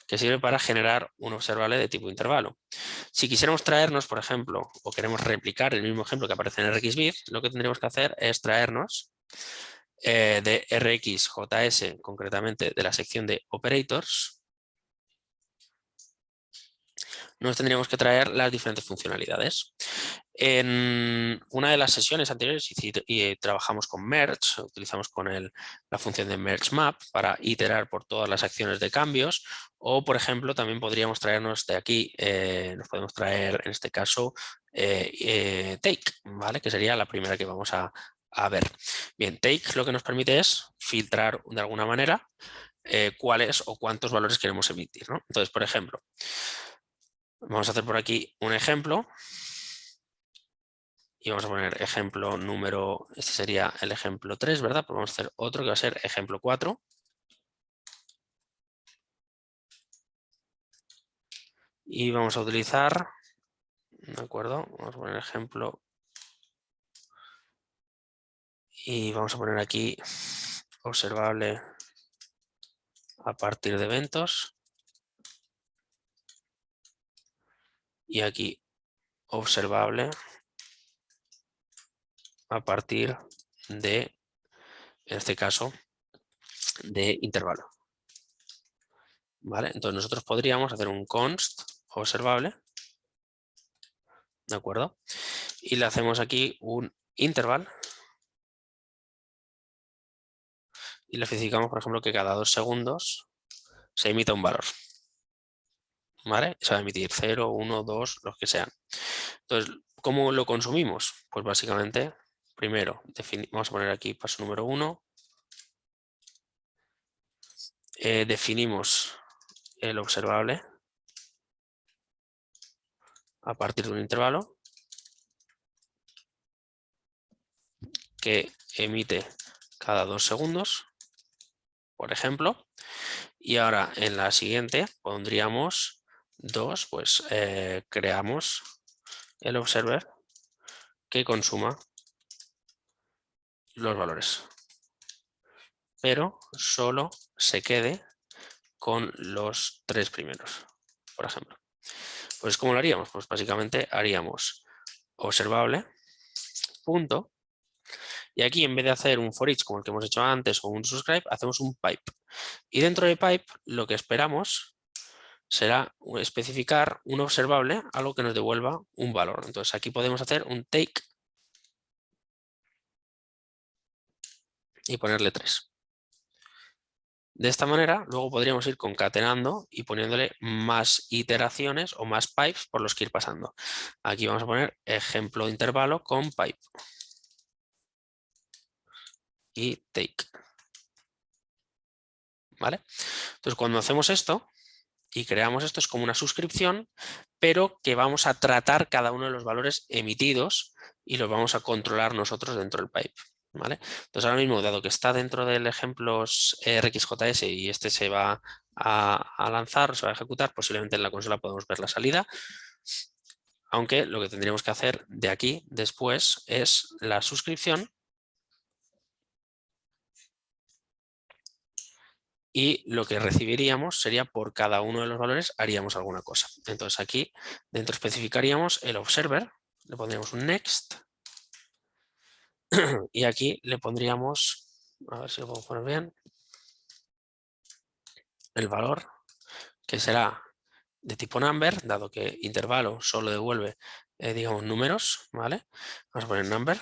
[SPEAKER 1] que sirve para generar un observable de tipo intervalo. Si quisiéramos traernos, por ejemplo, o queremos replicar el mismo ejemplo que aparece en RxViz, lo que tendríamos que hacer es traernos de RxJS, concretamente de la sección de operators, nos tendríamos que traer las diferentes funcionalidades. En una de las sesiones anteriores trabajamos con merge, utilizamos con la función de merge map para iterar por todas las acciones de cambios, o por ejemplo también podríamos traernos de aquí, nos podemos traer en este caso take, ¿vale? Que sería la primera que vamos a ver. Bien, take lo que nos permite es filtrar de alguna manera cuáles o cuántos valores queremos emitir, ¿no? Entonces, por ejemplo, vamos a hacer por aquí un ejemplo y vamos a poner ejemplo número, este sería el ejemplo 3, ¿verdad? Pues vamos a hacer otro que va a ser ejemplo 4. Y vamos a utilizar, ¿de acuerdo? Vamos a poner ejemplo y vamos a poner aquí observable a partir de eventos y aquí observable a partir de, en este caso, de intervalo. ¿Vale? Entonces nosotros podríamos hacer un const observable, ¿de acuerdo? Y le hacemos aquí un interval y le especificamos, por ejemplo, que cada 2 segundos se emita un valor. ¿Vale? Se va a emitir 0, 1, 2, los que sean. Entonces, ¿cómo lo consumimos? Pues básicamente, primero, vamos a poner aquí paso número 1. Definimos el observable a partir de un intervalo que emite cada 2 segundos, por ejemplo. Y ahora en la siguiente pondríamos 2, pues creamos el observer que consuma los valores, pero solo se quede con los 3 primeros, por ejemplo. Pues ¿cómo lo haríamos? Pues básicamente haríamos observable, punto, y aquí en vez de hacer un for each como el que hemos hecho antes o un subscribe, hacemos un pipe. Y dentro de pipe lo que esperamos será especificar un observable, algo que nos devuelva un valor. Entonces aquí podemos hacer un take y ponerle 3. De esta manera, luego podríamos ir concatenando y poniéndole más iteraciones o más pipes por los que ir pasando. Aquí vamos a poner ejemplo de intervalo con pipe y take. ¿Vale? Entonces, cuando hacemos esto, y creamos esto, es como una suscripción, pero que vamos a tratar cada uno de los valores emitidos y los vamos a controlar nosotros dentro del pipe. ¿Vale? Entonces ahora mismo, dado que está dentro del ejemplo RxJS y este se va a lanzar, se va a ejecutar, posiblemente en la consola podemos ver la salida, aunque lo que tendríamos que hacer de aquí después es la suscripción y lo que recibiríamos sería por cada uno de los valores haríamos alguna cosa. Entonces aquí dentro especificaríamos el observer, le pondríamos un next y aquí le pondríamos, a ver si lo puedo poner bien, el valor que será de tipo number, dado que intervalo solo devuelve, digamos, números, ¿vale? Vamos a poner number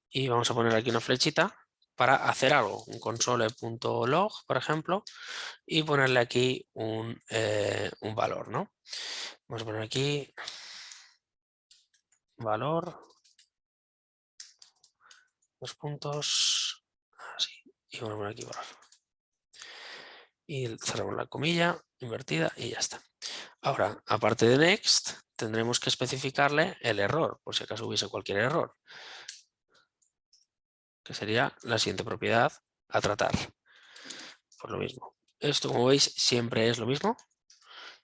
[SPEAKER 1] y vamos a poner aquí una flechita para hacer algo, un console.log, por ejemplo, y ponerle aquí un valor, ¿no? Vamos a poner aquí valor, dos puntos, así, y vamos a poner aquí valor. Y cerramos la comilla invertida y ya está. Ahora, aparte de next, tendremos que especificarle el error, por si acaso hubiese cualquier error, que sería la siguiente propiedad a tratar. Por lo mismo. Esto, como veis, siempre es lo mismo.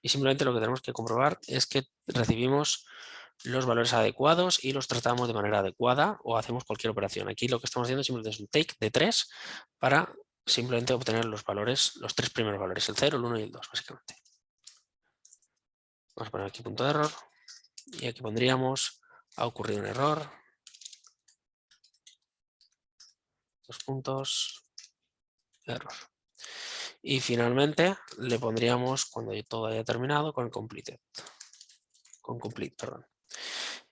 [SPEAKER 1] Y simplemente lo que tenemos que comprobar es que recibimos los valores adecuados y los tratamos de manera adecuada o hacemos cualquier operación. Aquí lo que estamos haciendo simplemente es un take de 3 para simplemente obtener los valores, los 3 primeros valores, el 0, el 1 y el 2, básicamente. Vamos a poner aquí punto de error y aquí pondríamos ha ocurrido un error. 2 puntos, error. Y finalmente le pondríamos, cuando todo haya terminado, con complete, perdón.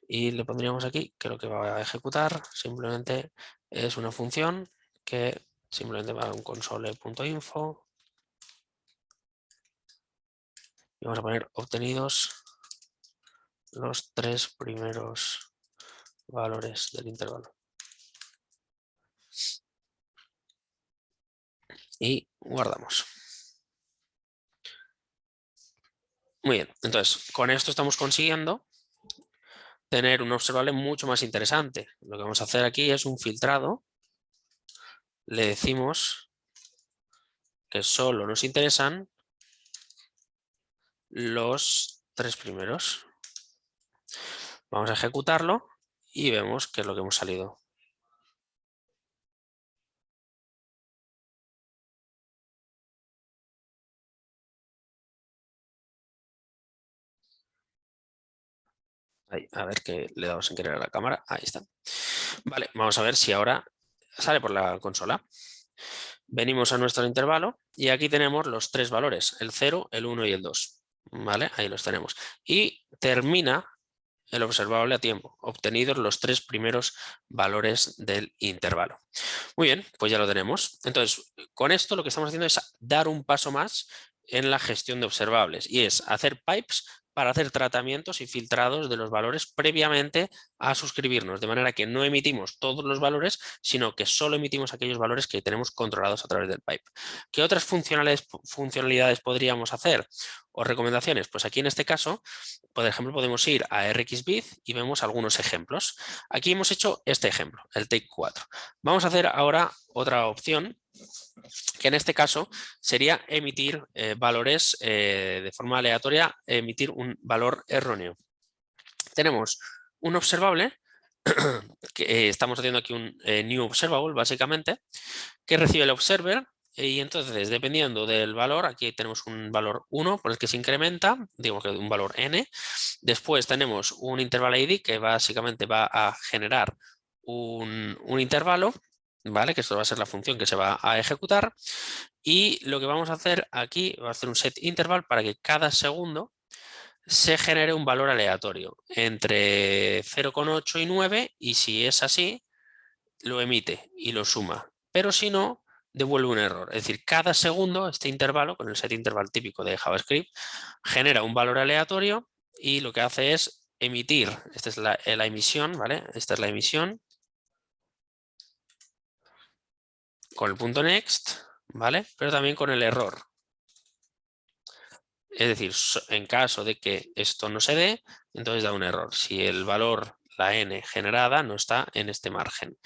[SPEAKER 1] Y le pondríamos aquí que lo que va a ejecutar simplemente es una función que simplemente va a un console.info y vamos a poner obtenidos los 3 primeros valores del intervalo. Y guardamos. Muy bien, entonces con esto estamos consiguiendo tener un observable mucho más interesante. Lo que vamos a hacer aquí es un filtrado. Le decimos que solo nos interesan los 3 primeros. Vamos a ejecutarlo y vemos qué es lo que hemos salido. Ahí, a ver que le damos sin querer a la cámara. Ahí está. Vale, vamos a ver si ahora sale por la consola. Venimos a nuestro intervalo y aquí tenemos los 3 valores, el 0, el 1 y el 2. ¿Vale? Ahí los tenemos. Y termina el observable a tiempo, obtenidos los 3 primeros valores del intervalo. Muy bien, pues ya lo tenemos. Entonces, con esto lo que estamos haciendo es dar un paso más en la gestión de observables y es hacer pipes para hacer tratamientos y filtrados de los valores previamente a suscribirnos, de manera que no emitimos todos los valores, sino que solo emitimos aquellos valores que tenemos controlados a través del pipe. ¿Qué otras funcionalidades podríamos hacer o recomendaciones? Pues aquí en este caso, por ejemplo, podemos ir a RxBiz y vemos algunos ejemplos. Aquí hemos hecho este ejemplo, el Take 4. Vamos a hacer ahora otra opción, que en este caso sería emitir valores de forma aleatoria, emitir un valor erróneo. Tenemos un observable, que estamos haciendo aquí un new observable básicamente, que recibe el observer y entonces dependiendo del valor, aquí tenemos un valor 1 por el que se incrementa, digamos que un valor n. Después tenemos un interval ID que básicamente va a generar un intervalo, ¿vale? Que esto va a ser la función que se va a ejecutar. Y lo que vamos a hacer aquí va a hacer un set interval para que cada segundo se genere un valor aleatorio entre 0,8 y 9 y si es así, lo emite y lo suma. Pero si no, devuelve un error. Es decir, cada segundo este intervalo, con el set interval típico de JavaScript, genera un valor aleatorio y lo que hace es emitir. Esta es la emisión, ¿vale? Esta es la emisión con el punto next, ¿vale? Pero también con el error. Es decir, en caso de que esto no se dé, entonces da un error. Si el valor, la n generada, no está en este margen.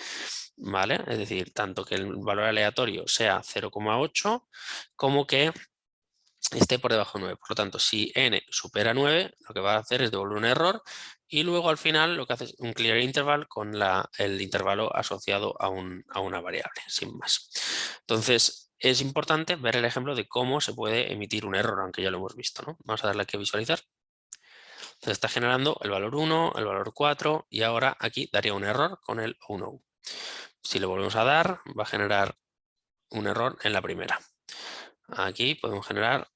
[SPEAKER 1] ¿Vale? Es decir, tanto que el valor aleatorio sea 0,8 como que esté por debajo de 9. Por lo tanto, si n supera 9, lo que va a hacer es devolver un error y luego al final lo que hace es un clear interval con el intervalo asociado a una variable, sin más. Entonces, es importante ver el ejemplo de cómo se puede emitir un error, aunque ya lo hemos visto, ¿no? Vamos a darle aquí a visualizar. Se está generando el valor 1, el valor 4 y ahora aquí daría un error con el O1. Si le volvemos a dar, va a generar un error en la primera. Aquí podemos generar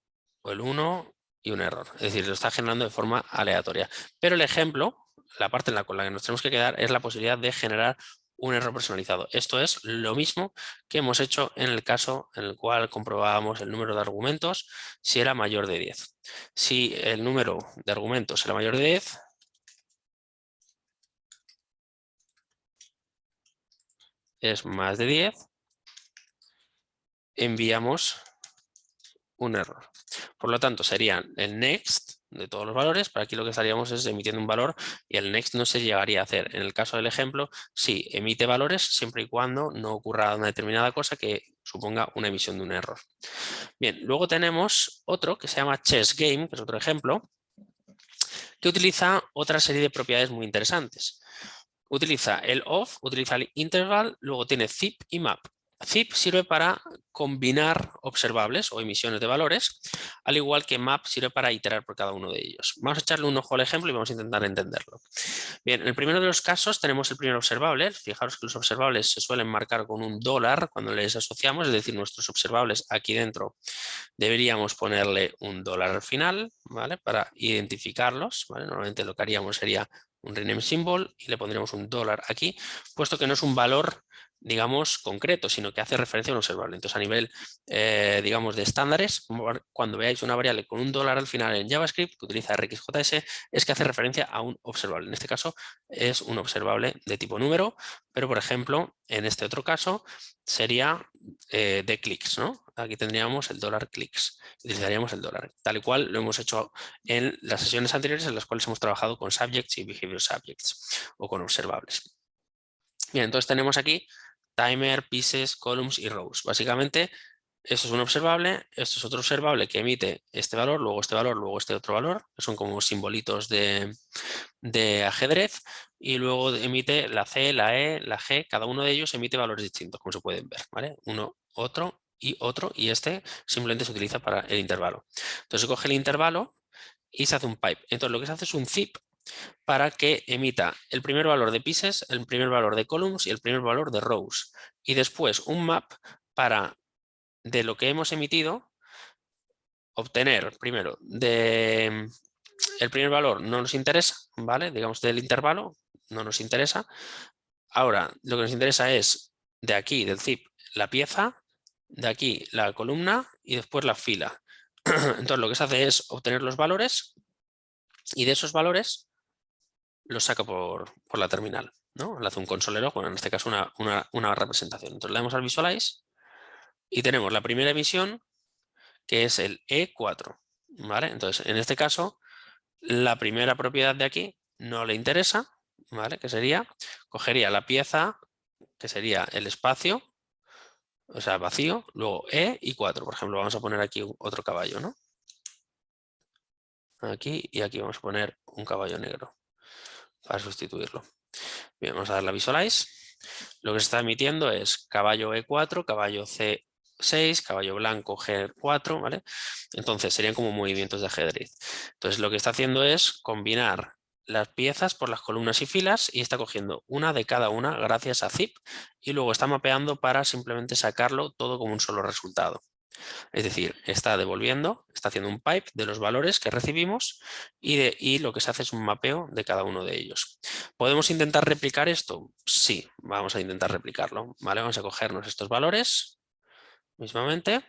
[SPEAKER 1] el 1 y un error. Es decir, lo está generando de forma aleatoria. Pero el ejemplo, la parte con la que nos tenemos que quedar, es la posibilidad de generar un error personalizado. Esto es lo mismo que hemos hecho en el caso en el cual comprobábamos el número de argumentos si era mayor de 10. Si el número de argumentos era mayor de 10, es más de 10, enviamos un error. Por lo tanto, sería el next de todos los valores, pero aquí lo que estaríamos es emitiendo un valor y el next no se llegaría a hacer. En el caso del ejemplo, sí, emite valores siempre y cuando no ocurra una determinada cosa que suponga una emisión de un error. Bien, luego tenemos otro que se llama Chess Game, que es otro ejemplo, que utiliza otra serie de propiedades muy interesantes. Utiliza el of, utiliza el interval, luego tiene zip y map. Zip sirve para combinar observables o emisiones de valores, al igual que map sirve para iterar por cada uno de ellos. Vamos a echarle un ojo al ejemplo y vamos a intentar entenderlo. Bien, en el primero de los casos tenemos el primer observable. Fijaros que los observables se suelen marcar con un dólar cuando les asociamos, es decir, nuestros observables aquí dentro deberíamos ponerle un dólar al final, ¿vale? Para identificarlos, ¿vale? Normalmente lo que haríamos sería un rename symbol y le pondríamos un dólar aquí, puesto que no es un valor, digamos, concreto, sino que hace referencia a un observable. Entonces, a nivel, digamos, de estándares, cuando veáis una variable con un dólar al final en JavaScript, que utiliza RxJS, es que hace referencia a un observable. En este caso, es un observable de tipo número, pero, por ejemplo, en este otro caso, sería de clics, ¿no? Aquí tendríamos el dólar clics, utilizaríamos el dólar, tal y cual lo hemos hecho en las sesiones anteriores en las cuales hemos trabajado con subjects y behavior subjects o con observables. Bien, entonces tenemos aquí timer, pieces, columns y rows. Básicamente, esto es un observable, esto es otro observable que emite este valor, luego este valor, luego este otro valor, que son como simbolitos de ajedrez, y luego emite la C, la E, la G, cada uno de ellos emite valores distintos, como se pueden ver, ¿vale? Uno, otro, y este simplemente se utiliza para el intervalo. Entonces se coge el intervalo y se hace un pipe. Entonces lo que se hace es un zip para que emita el primer valor de pieces, el primer valor de columns y el primer valor de rows. Y después un map para, de lo que hemos emitido, obtener primero el primer valor no nos interesa, ¿vale? Digamos del intervalo, no nos interesa. Ahora, lo que nos interesa es de aquí, del zip, la pieza, de aquí la columna y después la fila. Entonces lo que se hace es obtener los valores y de esos valores los saca por la terminal, ¿no? Le hace un consolero, bueno, en este caso una representación. Entonces le damos al visualize y tenemos la primera emisión que es el E4, ¿vale? Entonces en este caso la primera propiedad de aquí no le interesa, ¿vale? Que sería, cogería la pieza, que sería el espacio, o sea, vacío, luego E y 4. Por ejemplo, vamos a poner aquí otro caballo, ¿no? Aquí y aquí vamos a poner un caballo negro para sustituirlo. Bien, vamos a dar la visualize. Lo que se está emitiendo es caballo E4, caballo C6, caballo blanco G4, ¿vale? Entonces serían como movimientos de ajedrez. Entonces lo que está haciendo es combinar las piezas por las columnas y filas y está cogiendo una de cada una gracias a zip y luego está mapeando para simplemente sacarlo todo como un solo resultado. Es decir, está devolviendo, está haciendo un pipe de los valores que recibimos y lo que se hace es un mapeo de cada uno de ellos. ¿Podemos intentar replicar esto? Sí, vamos a intentar replicarlo. ¿Vale? Vamos a cogernos estos valores mismamente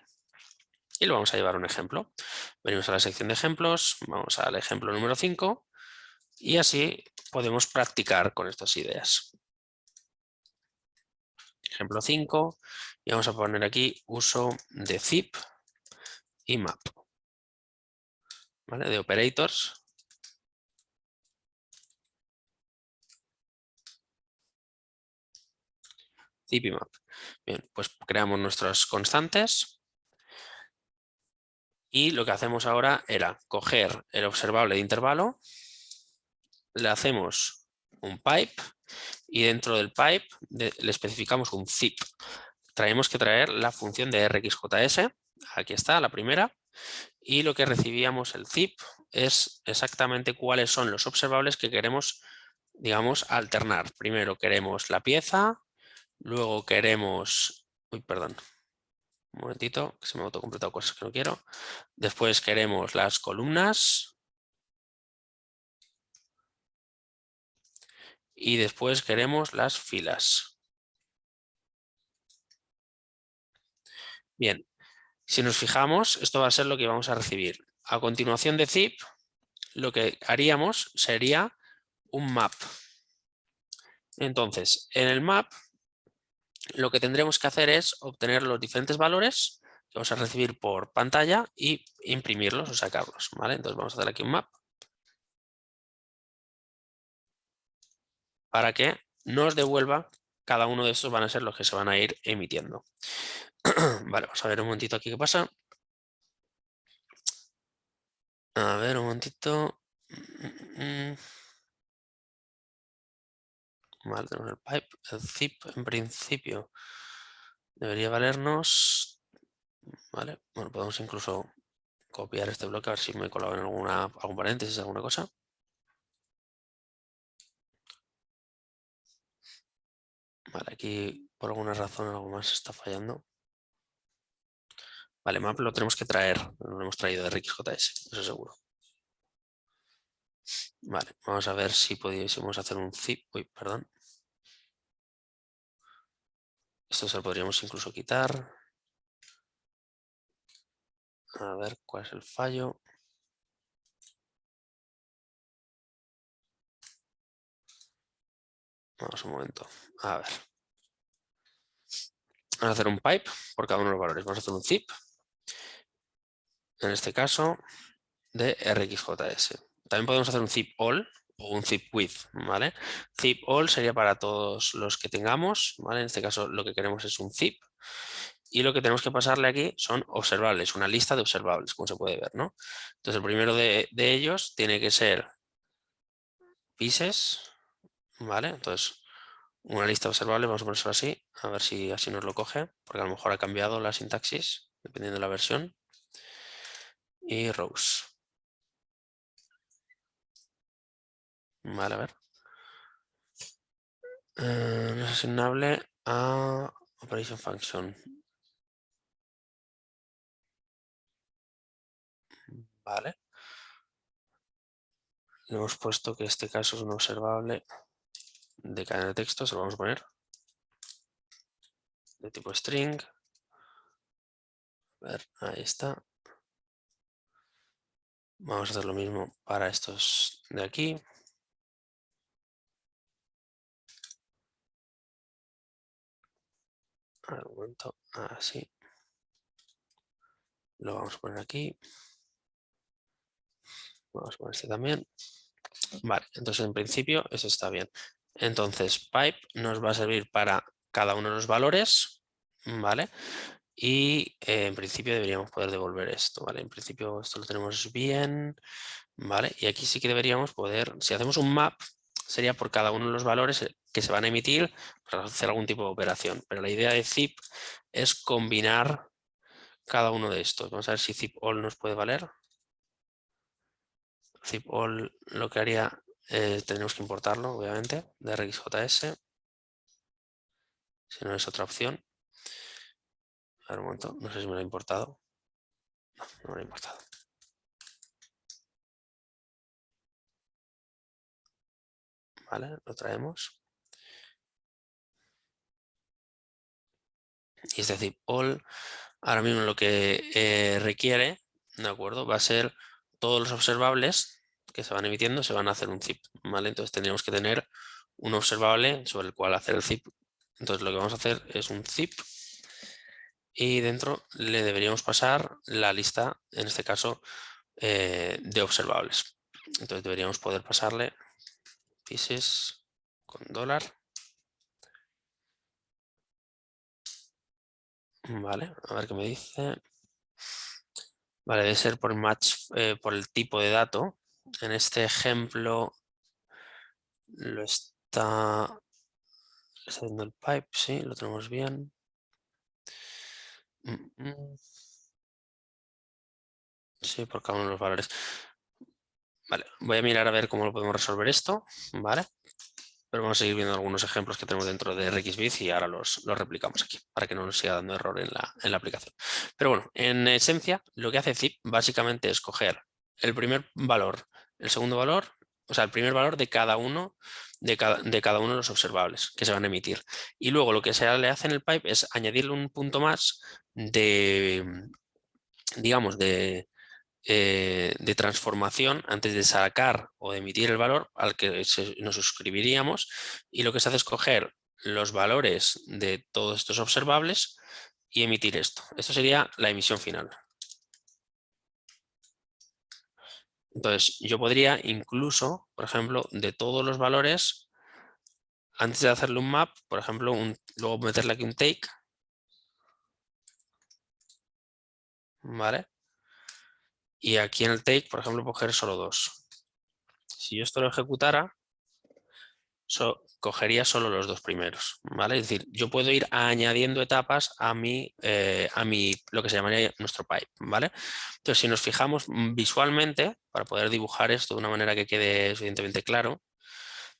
[SPEAKER 1] y lo vamos a llevar a un ejemplo. Venimos a la sección de ejemplos, vamos al ejemplo número 5 y así podemos practicar con estas ideas. Ejemplo 5 y vamos a poner aquí uso de zip y map. ¿vale? De operators. Zip y map. Bien, pues creamos nuestras constantes. Y lo que hacemos ahora era coger el observable de intervalo, le hacemos un pipe y dentro del pipe le especificamos un zip. Traemos que traer la función de rxjs, aquí está la primera, y lo que recibíamos el zip es exactamente cuáles son los observables que queremos, digamos, alternar. Primero queremos la pieza, luego queremos... Uy, perdón. Un momentito, que se me ha autocompletado cosas que no quiero. Después queremos las columnas. Y después queremos las filas. Bien, si nos fijamos, esto va a ser lo que vamos a recibir. A continuación de zip, lo que haríamos sería un map. Entonces, en el map, lo que tendremos que hacer es obtener los diferentes valores que vamos a recibir por pantalla y imprimirlos o sacarlos, ¿vale? Entonces vamos a hacer aquí un map para que nos devuelva cada uno de estos van a ser los que se van a ir emitiendo. Vale, vamos a ver un momentito aquí qué pasa. A ver, un momentito. Vale, tenemos el pipe, el zip en principio debería valernos. Vale, bueno, podemos incluso copiar este bloque a ver si me colaba en algún paréntesis, alguna cosa. Vale, aquí por alguna razón algo más está fallando. Vale, map lo tenemos que traer, lo hemos traído de RxJS, eso seguro. Vale, vamos a ver si pudiésemos hacer un zip. Uy, perdón. Esto se lo podríamos incluso quitar. A ver cuál es el fallo. Vamos un momento. A ver. Vamos a hacer un pipe por cada uno de los valores. Vamos a hacer un zip. En este caso de RxJS. También podemos hacer un zip all o un zip with, ¿vale? Zip all sería para todos los que tengamos, ¿vale? En este caso lo que queremos es un zip. Y lo que tenemos que pasarle aquí son observables, una lista de observables, como se puede ver, ¿no? Entonces el primero de ellos tiene que ser pieces, ¿vale? Entonces una lista observable, vamos a ponerlo así, a ver si así nos lo coge, porque a lo mejor ha cambiado la sintaxis, dependiendo de la versión. Y rows. Vale, a ver. No es asignable a operation function. Vale. Le hemos puesto que este caso es un observable de cadena de texto, se lo vamos a poner de tipo string. A ver, ahí está. Vamos a hacer lo mismo para estos de aquí. A ver, un momento, así. Lo vamos a poner aquí. Vamos a poner este también. Vale, entonces en principio eso está bien. Entonces pipe nos va a servir para cada uno de los valores, ¿vale? Y en principio deberíamos poder devolver esto, ¿vale? En principio esto lo tenemos bien, ¿vale? Y aquí sí que deberíamos poder, si hacemos un map, sería por cada uno de los valores que se van a emitir para hacer algún tipo de operación. Pero la idea de zip es combinar cada uno de estos. Vamos a ver si zip all nos puede valer. Zip all lo que haría, tenemos que importarlo, obviamente, de RxJS. Si no es otra opción. A ver un momento, no sé si me lo ha importado. No, no me lo ha importado. Vale, lo traemos. Y este zip all, ahora mismo lo que requiere, ¿de acuerdo? Va a ser todos los observables que se van emitiendo se van a hacer un zip, ¿vale? Entonces tendríamos que tener un observable sobre el cual hacer el zip. Entonces lo que vamos a hacer es un zip y dentro le deberíamos pasar la lista, en este caso, de observables. Entonces deberíamos poder pasarle pieces con $. Vale, a ver qué me dice. Vale, debe ser por match, por el tipo de dato. En este ejemplo está haciendo el pipe, sí, lo tenemos bien. Sí, por cada uno de los valores. Vale, voy a mirar a ver cómo lo podemos resolver esto, ¿vale? Pero vamos a seguir viendo algunos ejemplos que tenemos dentro de RxViz y ahora los replicamos aquí para que no nos siga dando error en la aplicación. Pero bueno, en esencia, lo que hace zip básicamente es coger el primer valor, el segundo valor, o sea, el primer valor de cada uno de cada uno de los observables que se van a emitir. Y luego lo que se le hace en el pipe es añadirle un punto más de, digamos, de transformación antes de sacar o de emitir el valor al que nos suscribiríamos, y lo que se hace es coger los valores de todos estos observables y emitir esto. Esto sería la emisión final. Entonces, yo podría incluso, por ejemplo, de todos los valores, antes de hacerle un map, por ejemplo, luego meterle aquí un take, ¿vale? Y aquí en el take, por ejemplo, coger solo 2. Si yo esto lo ejecutara, cogería solo los 2 primeros, ¿vale? Es decir, yo puedo ir añadiendo etapas a lo que se llamaría nuestro pipe, ¿vale? Entonces, si nos fijamos visualmente, para poder dibujar esto de una manera que quede suficientemente claro,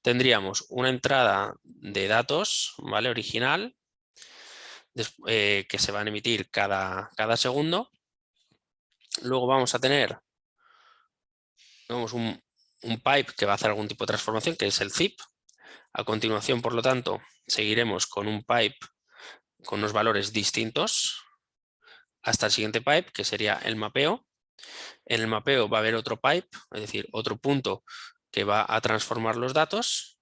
[SPEAKER 1] tendríamos una entrada de datos, ¿vale? Original, que se van a emitir cada segundo. Luego vamos a tener un pipe que va a hacer algún tipo de transformación, que es el zip. A continuación, por lo tanto, seguiremos con un pipe con unos valores distintos hasta el siguiente pipe, que sería el mapeo. En el mapeo va a haber otro pipe, es decir, otro punto que va a transformar los datos.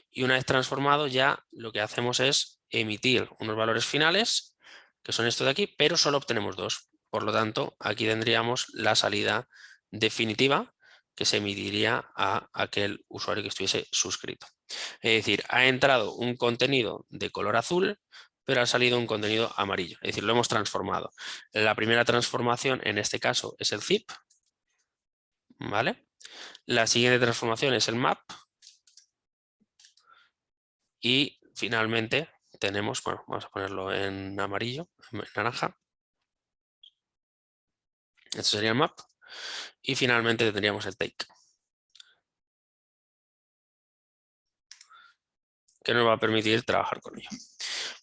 [SPEAKER 1] Y una vez transformado, ya lo que hacemos es emitir unos valores finales, que son estos de aquí, pero solo obtenemos 2. Por lo tanto, aquí tendríamos la salida definitiva que se emitiría a aquel usuario que estuviese suscrito. Es decir, ha entrado un contenido de color azul, pero ha salido un contenido amarillo. Es decir, lo hemos transformado. La primera transformación en este caso es el zip, ¿vale? La siguiente transformación es el map. Y finalmente tenemos, bueno, vamos a ponerlo en amarillo, en naranja. Esto sería el map. Y finalmente tendríamos el take, que nos va a permitir trabajar con ello.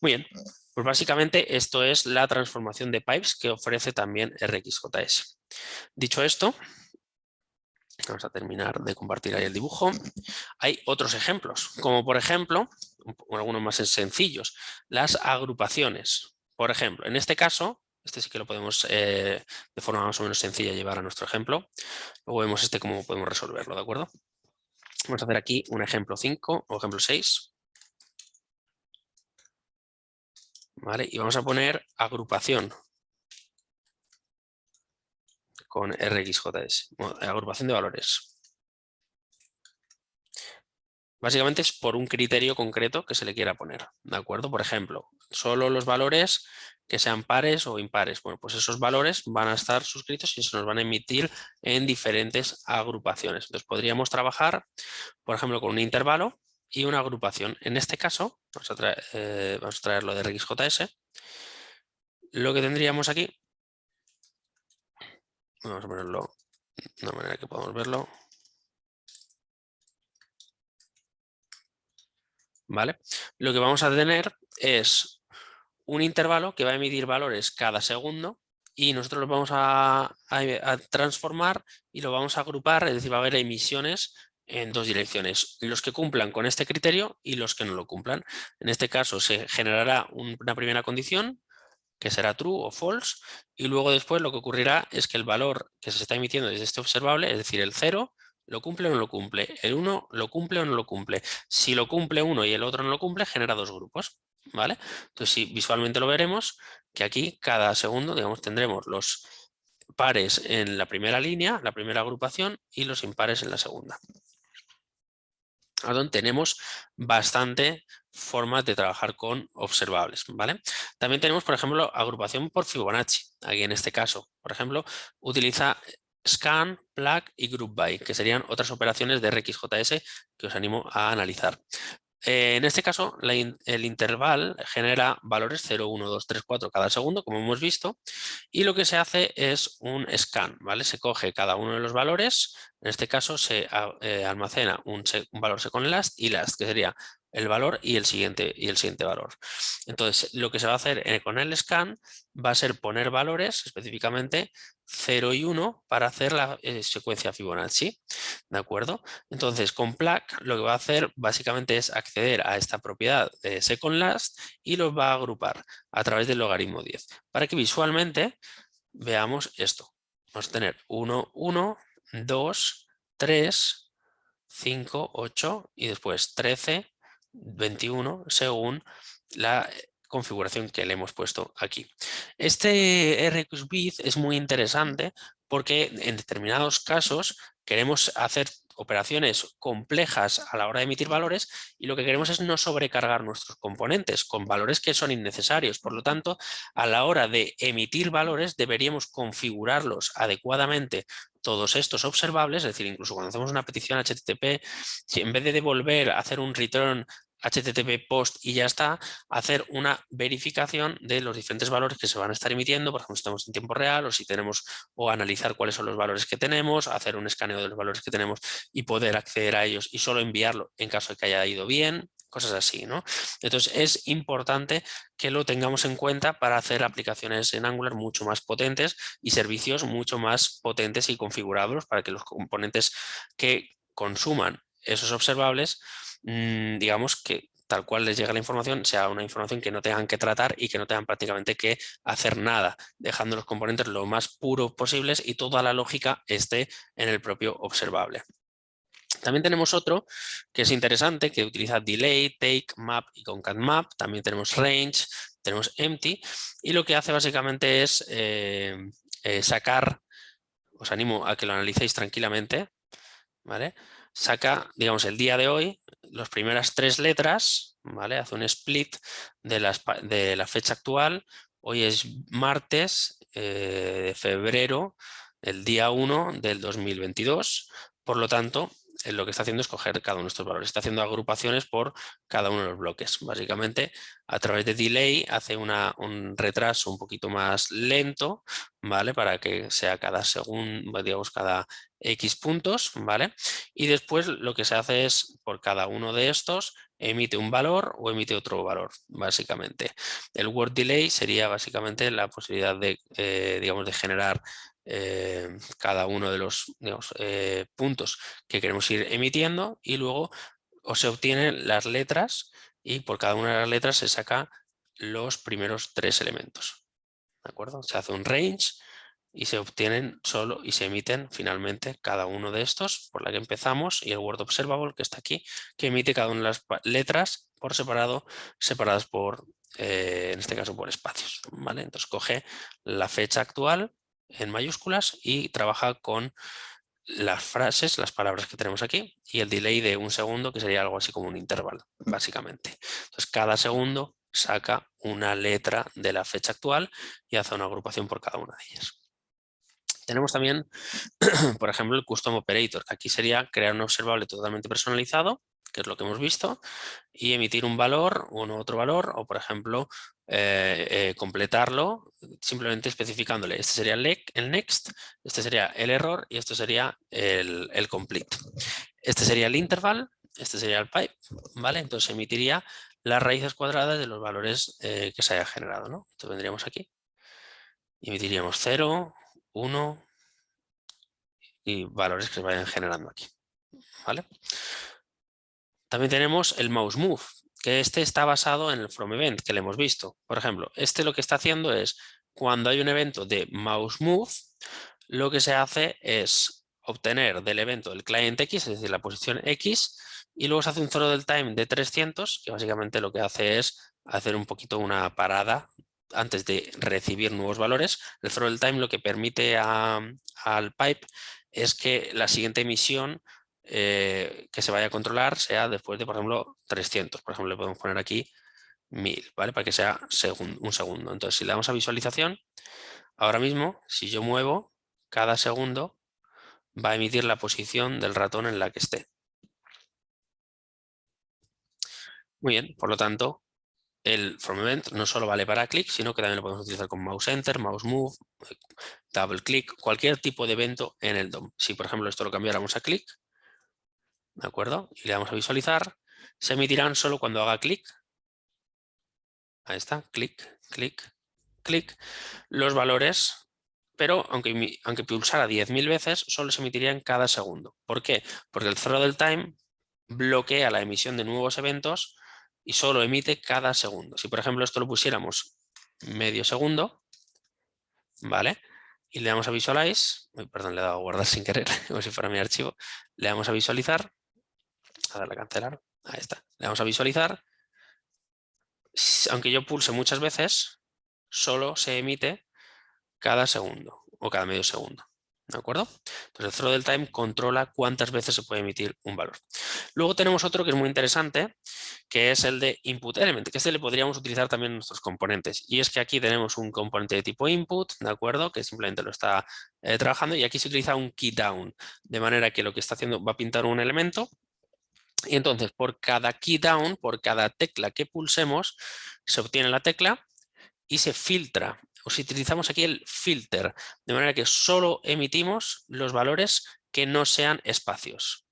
[SPEAKER 1] Muy bien, pues básicamente esto es la transformación de pipes que ofrece también RxJS. Dicho esto, vamos a terminar de compartir ahí el dibujo. Hay otros ejemplos, como por ejemplo, algunos más sencillos, las agrupaciones. Por ejemplo, en este caso, este sí que lo podemos de forma más o menos sencilla llevar a nuestro ejemplo. Luego vemos cómo podemos resolverlo, ¿de acuerdo? Vamos a hacer aquí un ejemplo 5 o ejemplo 6. ¿Vale? Y vamos a poner agrupación con RxJS, agrupación de valores. Básicamente es por un criterio concreto que se le quiera poner, ¿de acuerdo? Por ejemplo, solo los valores que sean pares o impares. Bueno, pues esos valores van a estar suscritos y se nos van a emitir en diferentes agrupaciones. Entonces podríamos trabajar, por ejemplo, con un intervalo y una agrupación. En este caso, vamos a traerlo de RxJS. Lo que tendríamos aquí, vamos a ponerlo de una manera que podamos verlo. ¿Vale? Lo que vamos a tener es un intervalo que va a emitir valores cada segundo y nosotros los vamos a transformar y lo vamos a agrupar, es decir, va a haber emisiones en 2 direcciones, los que cumplan con este criterio y los que no lo cumplan. En este caso se generará una primera condición que será true o false, y luego después lo que ocurrirá es que el valor que se está emitiendo desde este observable, es decir, el 0, ¿lo cumple o no lo cumple? El 1 lo cumple o no lo cumple. Si lo cumple uno y el otro no lo cumple, genera 2 grupos, ¿vale? Entonces, si visualmente lo veremos, que aquí cada segundo, digamos, tendremos los pares en la primera línea, la primera agrupación, y los impares en la segunda. Donde tenemos bastante formas de trabajar con observables, ¿vale? También tenemos, por ejemplo, agrupación por Fibonacci. Aquí en este caso, por ejemplo, utiliza scan, plug y group by, que serían otras operaciones de RxJS que os animo a analizar. En este caso, el interval genera valores 0, 1, 2, 3, 4 cada segundo, como hemos visto, y lo que se hace es un scan, ¿vale? Se coge cada uno de los valores, en este caso se almacena un valor second last y last, que sería el valor y el siguiente valor. Entonces, lo que se va a hacer con el scan va a ser poner valores, específicamente 0 y 1, para hacer la secuencia Fibonacci, ¿de acuerdo? Entonces, con plug lo que va a hacer básicamente es acceder a esta propiedad de second last y los va a agrupar a través del logaritmo 10, para que visualmente veamos esto. Vamos a tener 1, 1, 2, 3, 5, 8 y después 13, 21 según la configuración que le hemos puesto aquí. Este RxBit es muy interesante porque en determinados casos queremos hacer operaciones complejas a la hora de emitir valores y lo que queremos es no sobrecargar nuestros componentes con valores que son innecesarios. Por lo tanto, a la hora de emitir valores deberíamos configurarlos adecuadamente todos estos observables, es decir, incluso cuando hacemos una petición HTTP, si en vez de devolver, hacer un return HTTP post y ya está, hacer una verificación de los diferentes valores que se van a estar emitiendo, por ejemplo, si estamos en tiempo real o si tenemos, o analizar cuáles son los valores que tenemos, hacer un escaneo de los valores que tenemos y poder acceder a ellos y solo enviarlo en caso de que haya ido bien, cosas así, ¿no? Entonces es importante que lo tengamos en cuenta para hacer aplicaciones en Angular mucho más potentes y servicios mucho más potentes y configurables para que los componentes que consuman esos observables, digamos que tal cual les llega la información, sea una información que no tengan que tratar y que no tengan prácticamente que hacer nada, dejando los componentes lo más puros posibles y toda la lógica esté en el propio observable. También tenemos otro que es interesante, que utiliza delay, take, map y concat-map. También tenemos range, tenemos empty y lo que hace básicamente es sacar, os animo a que lo analicéis tranquilamente, ¿vale? Saca, digamos, el día de hoy, las primeras 3 letras, ¿vale? Hace un split de la fecha actual. Hoy es martes de febrero, el día 1 del 2022. Por lo tanto, lo que está haciendo es coger cada uno de estos valores. Está haciendo agrupaciones por cada uno de los bloques. Básicamente, a través de delay hace un retraso un poquito más lento, ¿vale? Para que sea cada segundo, digamos, cada X puntos, ¿vale? Y después lo que se hace es, por cada uno de estos, emite un valor o emite otro valor, básicamente. El word delay sería básicamente la posibilidad de, digamos, de generar cada uno de los, digamos, puntos que queremos ir emitiendo y luego se obtienen las letras y por cada una de las letras se saca los primeros 3 elementos. ¿De acuerdo? Se hace un range y se obtienen solo y se emiten finalmente cada uno de estos por la que empezamos y el word observable que está aquí, que emite cada una de las letras por separado, separadas por, en este caso, por espacios, ¿vale? Entonces coge la fecha actual en mayúsculas y trabaja con las frases, las palabras que tenemos aquí y el delay de 1 segundo, que sería algo así como un intervalo, básicamente. Entonces cada segundo saca una letra de la fecha actual y hace una agrupación por cada una de ellas. Tenemos también, por ejemplo, el Custom Operator, que aquí sería crear un observable totalmente personalizado, que es lo que hemos visto, y emitir un valor o otro valor, o por ejemplo, completarlo simplemente especificándole. Este sería el next, este sería el error y esto sería el complete. Este sería el interval, este sería el pipe, ¿vale? Entonces emitiría las raíces cuadradas de los valores que se haya generado, ¿no? Entonces vendríamos aquí, emitiríamos 0, 1 y valores que se vayan generando aquí, ¿vale? También tenemos el mouse move, que este está basado en el from event que le hemos visto. Por ejemplo, este lo que está haciendo es, cuando hay un evento de mouse move, lo que se hace es obtener del evento el client X, es decir, la posición X, y luego se hace un throw del time de 300, que básicamente lo que hace es hacer un poquito una parada antes de recibir nuevos valores. El through time lo que permite al pipe es que la siguiente emisión que se vaya a controlar sea después de, por ejemplo, 300. Por ejemplo, le podemos poner aquí 1000, ¿vale? Para que sea un segundo. Entonces, si le damos a visualización, ahora mismo, si yo muevo, cada segundo va a emitir la posición del ratón en la que esté. Muy bien, por lo tanto, el from event no solo vale para click, sino que también lo podemos utilizar con mouse enter, mouse move, double click, cualquier tipo de evento en el DOM. Si por ejemplo esto lo cambiáramos a click, ¿de acuerdo? Y le damos a visualizar, se emitirán solo cuando haga clic. Ahí está, clic, clic, clic. Los valores, pero aunque pulsara 10.000 veces, solo se emitirían cada segundo. ¿Por qué? Porque el throttle time bloquea la emisión de nuevos eventos y solo emite cada segundo. Si por ejemplo esto lo pusiéramos medio segundo, ¿vale? Y le damos a visualize, perdón, le he dado a guardar sin querer, como si fuera mi archivo, le damos a visualizar, a darle a cancelar, ahí está, le damos a visualizar, aunque yo pulse muchas veces, solo se emite cada segundo o cada medio segundo. ¿De acuerdo? Entonces el throttle time controla cuántas veces se puede emitir un valor. Luego tenemos otro que es muy interesante, que es el de input element, que este le podríamos utilizar también en nuestros componentes. Y es que aquí tenemos un componente de tipo input, ¿de acuerdo? Que simplemente lo está trabajando, y aquí se utiliza un key down, de manera que lo que está haciendo va a pintar un elemento. Y entonces por cada key down, por cada tecla que pulsemos, se obtiene la tecla y se filtra. O si utilizamos aquí el filter, de manera que solo emitimos los valores que no sean espacios.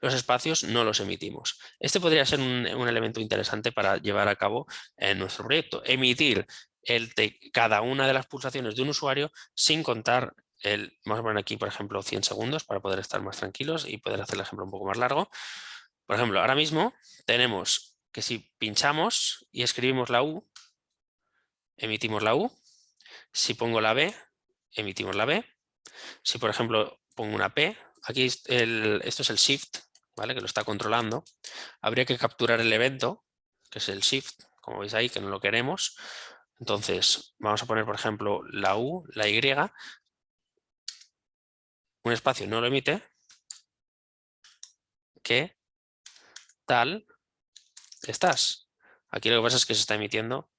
[SPEAKER 1] Los espacios no los emitimos. Este podría ser un elemento interesante para llevar a cabo en nuestro proyecto. Emitir cada una de las pulsaciones de un usuario sin contar vamos a poner aquí, por ejemplo, 100 segundos para poder estar más tranquilos y poder hacer el ejemplo un poco más largo. Por ejemplo, ahora mismo tenemos que si pinchamos y escribimos la U, emitimos la U. Si pongo la B, emitimos la B. Si, por ejemplo, pongo una P, aquí esto es el shift, ¿vale? Que lo está controlando. Habría que capturar el evento, que es el shift, como veis ahí, que no lo queremos. Entonces, vamos a poner, por ejemplo, la U, la Y. Un espacio no lo emite. ¿Qué tal estás? Aquí lo que pasa es que se está emitiendo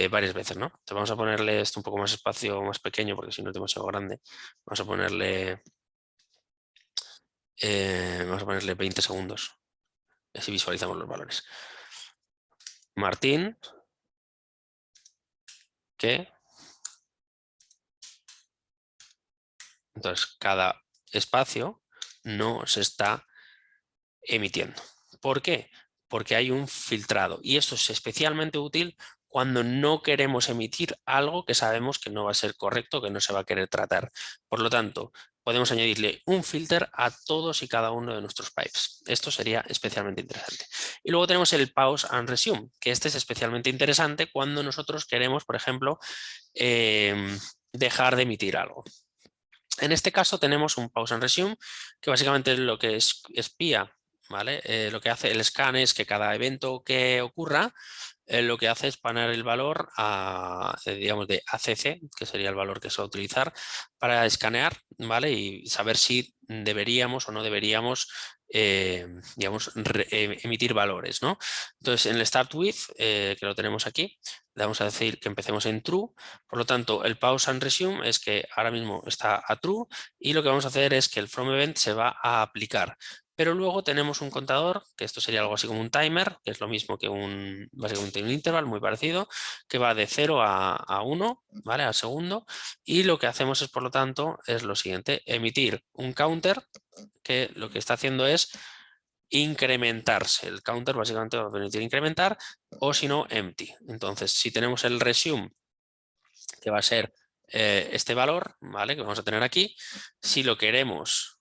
[SPEAKER 1] varias veces, ¿no? Entonces vamos a ponerle esto un poco más espacio, más pequeño, porque si no es demasiado grande. Vamos a ponerle 20 segundos. Y así visualizamos los valores. Martín, ¿qué? Entonces, cada espacio no se está emitiendo. ¿Por qué? Porque hay un filtrado. Y esto es especialmente útil cuando no queremos emitir algo que sabemos que no va a ser correcto, que no se va a querer tratar. Por lo tanto, podemos añadirle un filter a todos y cada uno de nuestros pipes. Esto sería especialmente interesante. Y luego tenemos el pause and resume, que este es especialmente interesante cuando nosotros queremos, por ejemplo, dejar de emitir algo. En este caso tenemos un pause and resume, que básicamente lo que espía, ¿vale? Lo que hace el scan es que cada evento que ocurra, lo que hace es poner el valor digamos de ACC, que sería el valor que se va a utilizar para escanear, ¿vale? Y saber si deberíamos o no deberíamos digamos, emitir valores, ¿no? Entonces, en el start with, que lo tenemos aquí, le vamos a decir que empecemos en true. Por lo tanto, el pause and resume es que ahora mismo está a true y lo que vamos a hacer es que el from event se va a aplicar. Pero luego tenemos un contador, que esto sería algo así como un timer, que es lo mismo que básicamente un interval, muy parecido, que va de 0 a 1, ¿vale? Al segundo. Y lo que hacemos es, por lo tanto, es lo siguiente, emitir un counter que lo que está haciendo es incrementarse. El counter básicamente va a permitir incrementar, o si no, empty. Entonces, si tenemos el resume, que va a ser este valor, ¿vale? Que vamos a tener aquí, si lo queremos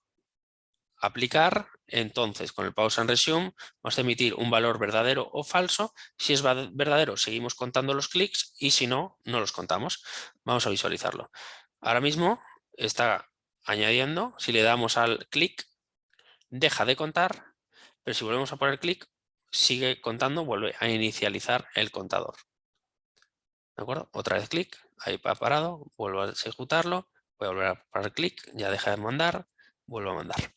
[SPEAKER 1] aplicar, entonces con el pause and resume vamos a emitir un valor verdadero o falso. Si es verdadero, seguimos contando los clics, y si no, no los contamos. Vamos a visualizarlo. Ahora mismo está añadiendo, si le damos al clic, deja de contar, pero si volvemos a poner clic, sigue contando, vuelve a inicializar el contador. ¿De acuerdo? Otra vez clic, ahí ha parado, vuelvo a ejecutarlo, voy a volver a parar clic, ya deja de mandar, vuelvo a mandar.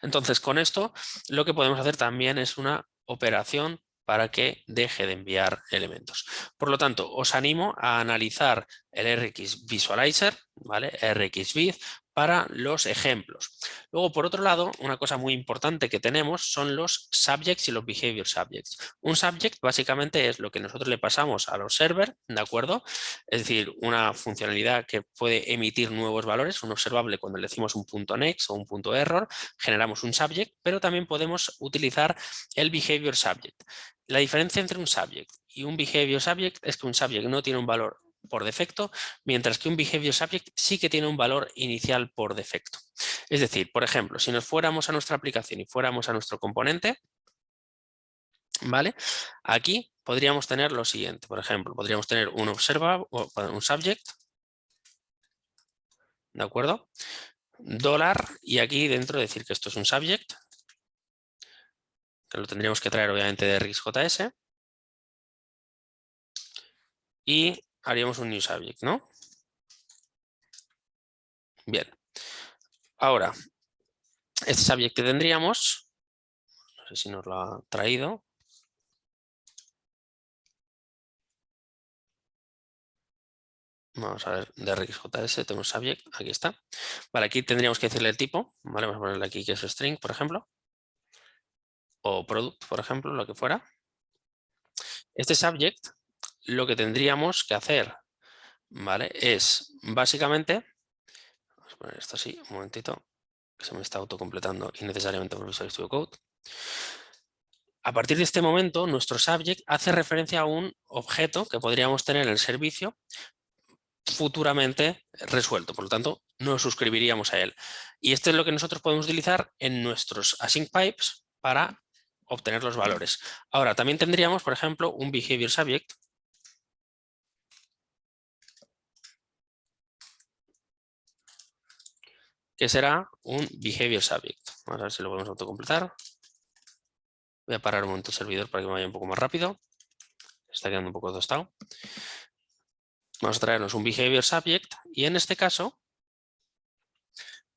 [SPEAKER 1] Entonces, con esto lo que podemos hacer también es una operación para que deje de enviar elementos. Por lo tanto, os animo a analizar el RX Visualizer, ¿vale? RxViz, para los ejemplos. Luego, por otro lado, una cosa muy importante que tenemos son los subjects y los behavior subjects. Un subject básicamente es lo que nosotros le pasamos a los servers, ¿de acuerdo? Es decir, una funcionalidad que puede emitir nuevos valores, un observable cuando le decimos un punto next o un punto error, generamos un subject, pero también podemos utilizar el behavior subject. La diferencia entre un subject y un behavior subject es que un subject no tiene un valor por defecto, mientras que un behavior subject sí que tiene un valor inicial por defecto. Es decir, por ejemplo, si nos fuéramos a nuestra aplicación y fuéramos a nuestro componente, ¿vale? Aquí podríamos tener lo siguiente, por ejemplo, podríamos tener un observable, un subject, ¿de acuerdo? Dólar, y aquí dentro decir que esto es un subject, que lo tendríamos que traer obviamente de RxJS, y haríamos un new subject, ¿no? Bien. Ahora, este subject que tendríamos, no sé si nos lo ha traído. Vamos a ver, de RxJS tenemos subject, aquí está. Vale, aquí tendríamos que decirle el tipo, ¿vale? Vamos a ponerle aquí que es string, por ejemplo. O product, por ejemplo, lo que fuera. Este subject, lo que tendríamos que hacer, ¿vale? Es básicamente, vamos a poner esto así, un momentito, que se me está autocompletando innecesariamente por Visual Studio Code. A partir de este momento, nuestro subject hace referencia a un objeto que podríamos tener en el servicio futuramente resuelto. Por lo tanto, nos suscribiríamos a él. Y esto es lo que nosotros podemos utilizar en nuestros async pipes para obtener los valores. Ahora, también tendríamos, por ejemplo, un behavior subject que será un behavior subject. Vamos a ver si lo podemos autocompletar. Voy a parar un momento el servidor para que me vaya un poco más rápido. Está quedando un poco tostado. Vamos a traernos un behavior subject y en este caso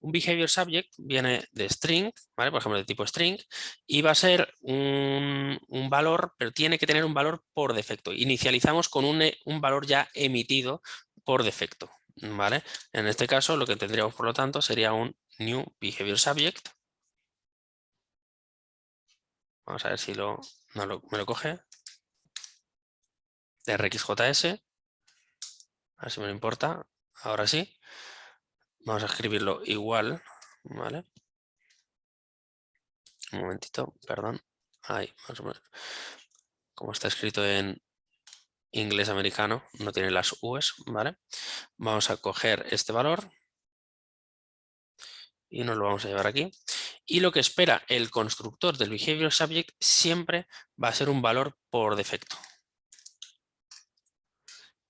[SPEAKER 1] un behavior subject viene de string, ¿vale? Por ejemplo, de tipo string, y va a ser un valor, pero tiene que tener un valor por defecto. Inicializamos con un valor ya emitido por defecto, ¿vale? En este caso, lo que tendríamos, por lo tanto, sería un new behavior subject. Vamos a ver si me lo coge. De RxJS. A ver si me lo importa. Ahora sí. Vamos a escribirlo igual, ¿vale? Un momentito, perdón. Ahí, más o menos. Como está escrito en inglés americano, no tiene las U's, ¿vale? Vamos a coger este valor y nos lo vamos a llevar aquí. Y lo que espera el constructor del behavior subject siempre va a ser un valor por defecto.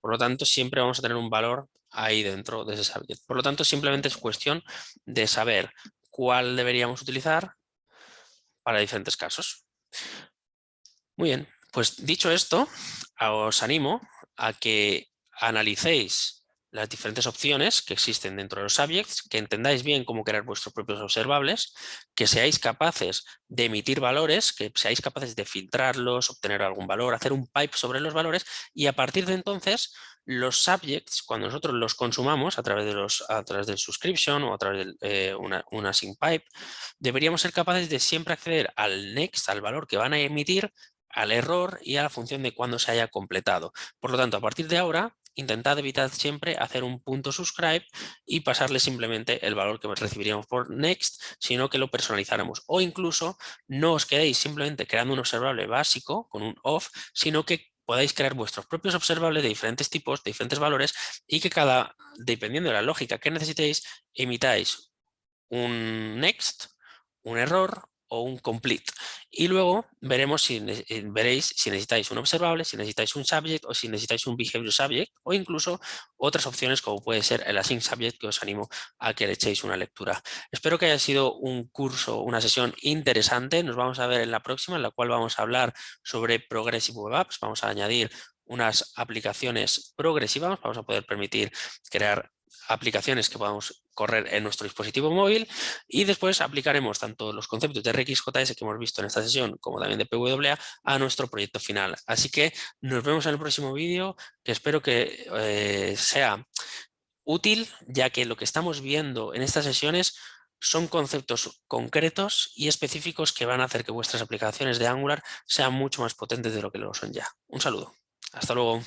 [SPEAKER 1] Por lo tanto, siempre vamos a tener un valor ahí dentro de ese subject. Por lo tanto, simplemente es cuestión de saber cuál deberíamos utilizar para diferentes casos. Muy bien, pues dicho esto, os animo a que analicéis las diferentes opciones que existen dentro de los subjects, que entendáis bien cómo crear vuestros propios observables, que seáis capaces de emitir valores, que seáis capaces de filtrarlos, obtener algún valor, hacer un pipe sobre los valores y a partir de entonces los subjects, cuando nosotros los consumamos a través del subscription o a través de una sync pipe, deberíamos ser capaces de siempre acceder al next, al valor que van a emitir, al error y a la función de cuando se haya completado. Por lo tanto, a partir de ahora, intentad evitar siempre hacer un punto subscribe y pasarle simplemente el valor que recibiríamos por next, sino que lo personalizáramos. O incluso no os quedéis simplemente creando un observable básico con un off, sino que podáis crear vuestros propios observables de diferentes tipos, de diferentes valores y que dependiendo de la lógica que necesitéis, emitáis un next, un error o un complete. Y luego veréis si necesitáis un observable, si necesitáis un subject o si necesitáis un behavior subject o incluso otras opciones como puede ser el async subject, que os animo a que le echéis una lectura. Espero que haya sido un curso, una sesión interesante. Nos vamos a ver en la próxima, en la cual vamos a hablar sobre Progressive Web Apps. Vamos a añadir unas aplicaciones progresivas, vamos a poder permitir crear aplicaciones que podamos correr en nuestro dispositivo móvil y después aplicaremos tanto los conceptos de RxJS que hemos visto en esta sesión como también de PWA a nuestro proyecto final. Así que nos vemos en el próximo vídeo, que espero que sea útil, ya que lo que estamos viendo en estas sesiones son conceptos concretos y específicos que van a hacer que vuestras aplicaciones de Angular sean mucho más potentes de lo que lo son ya. Un saludo. Hasta luego.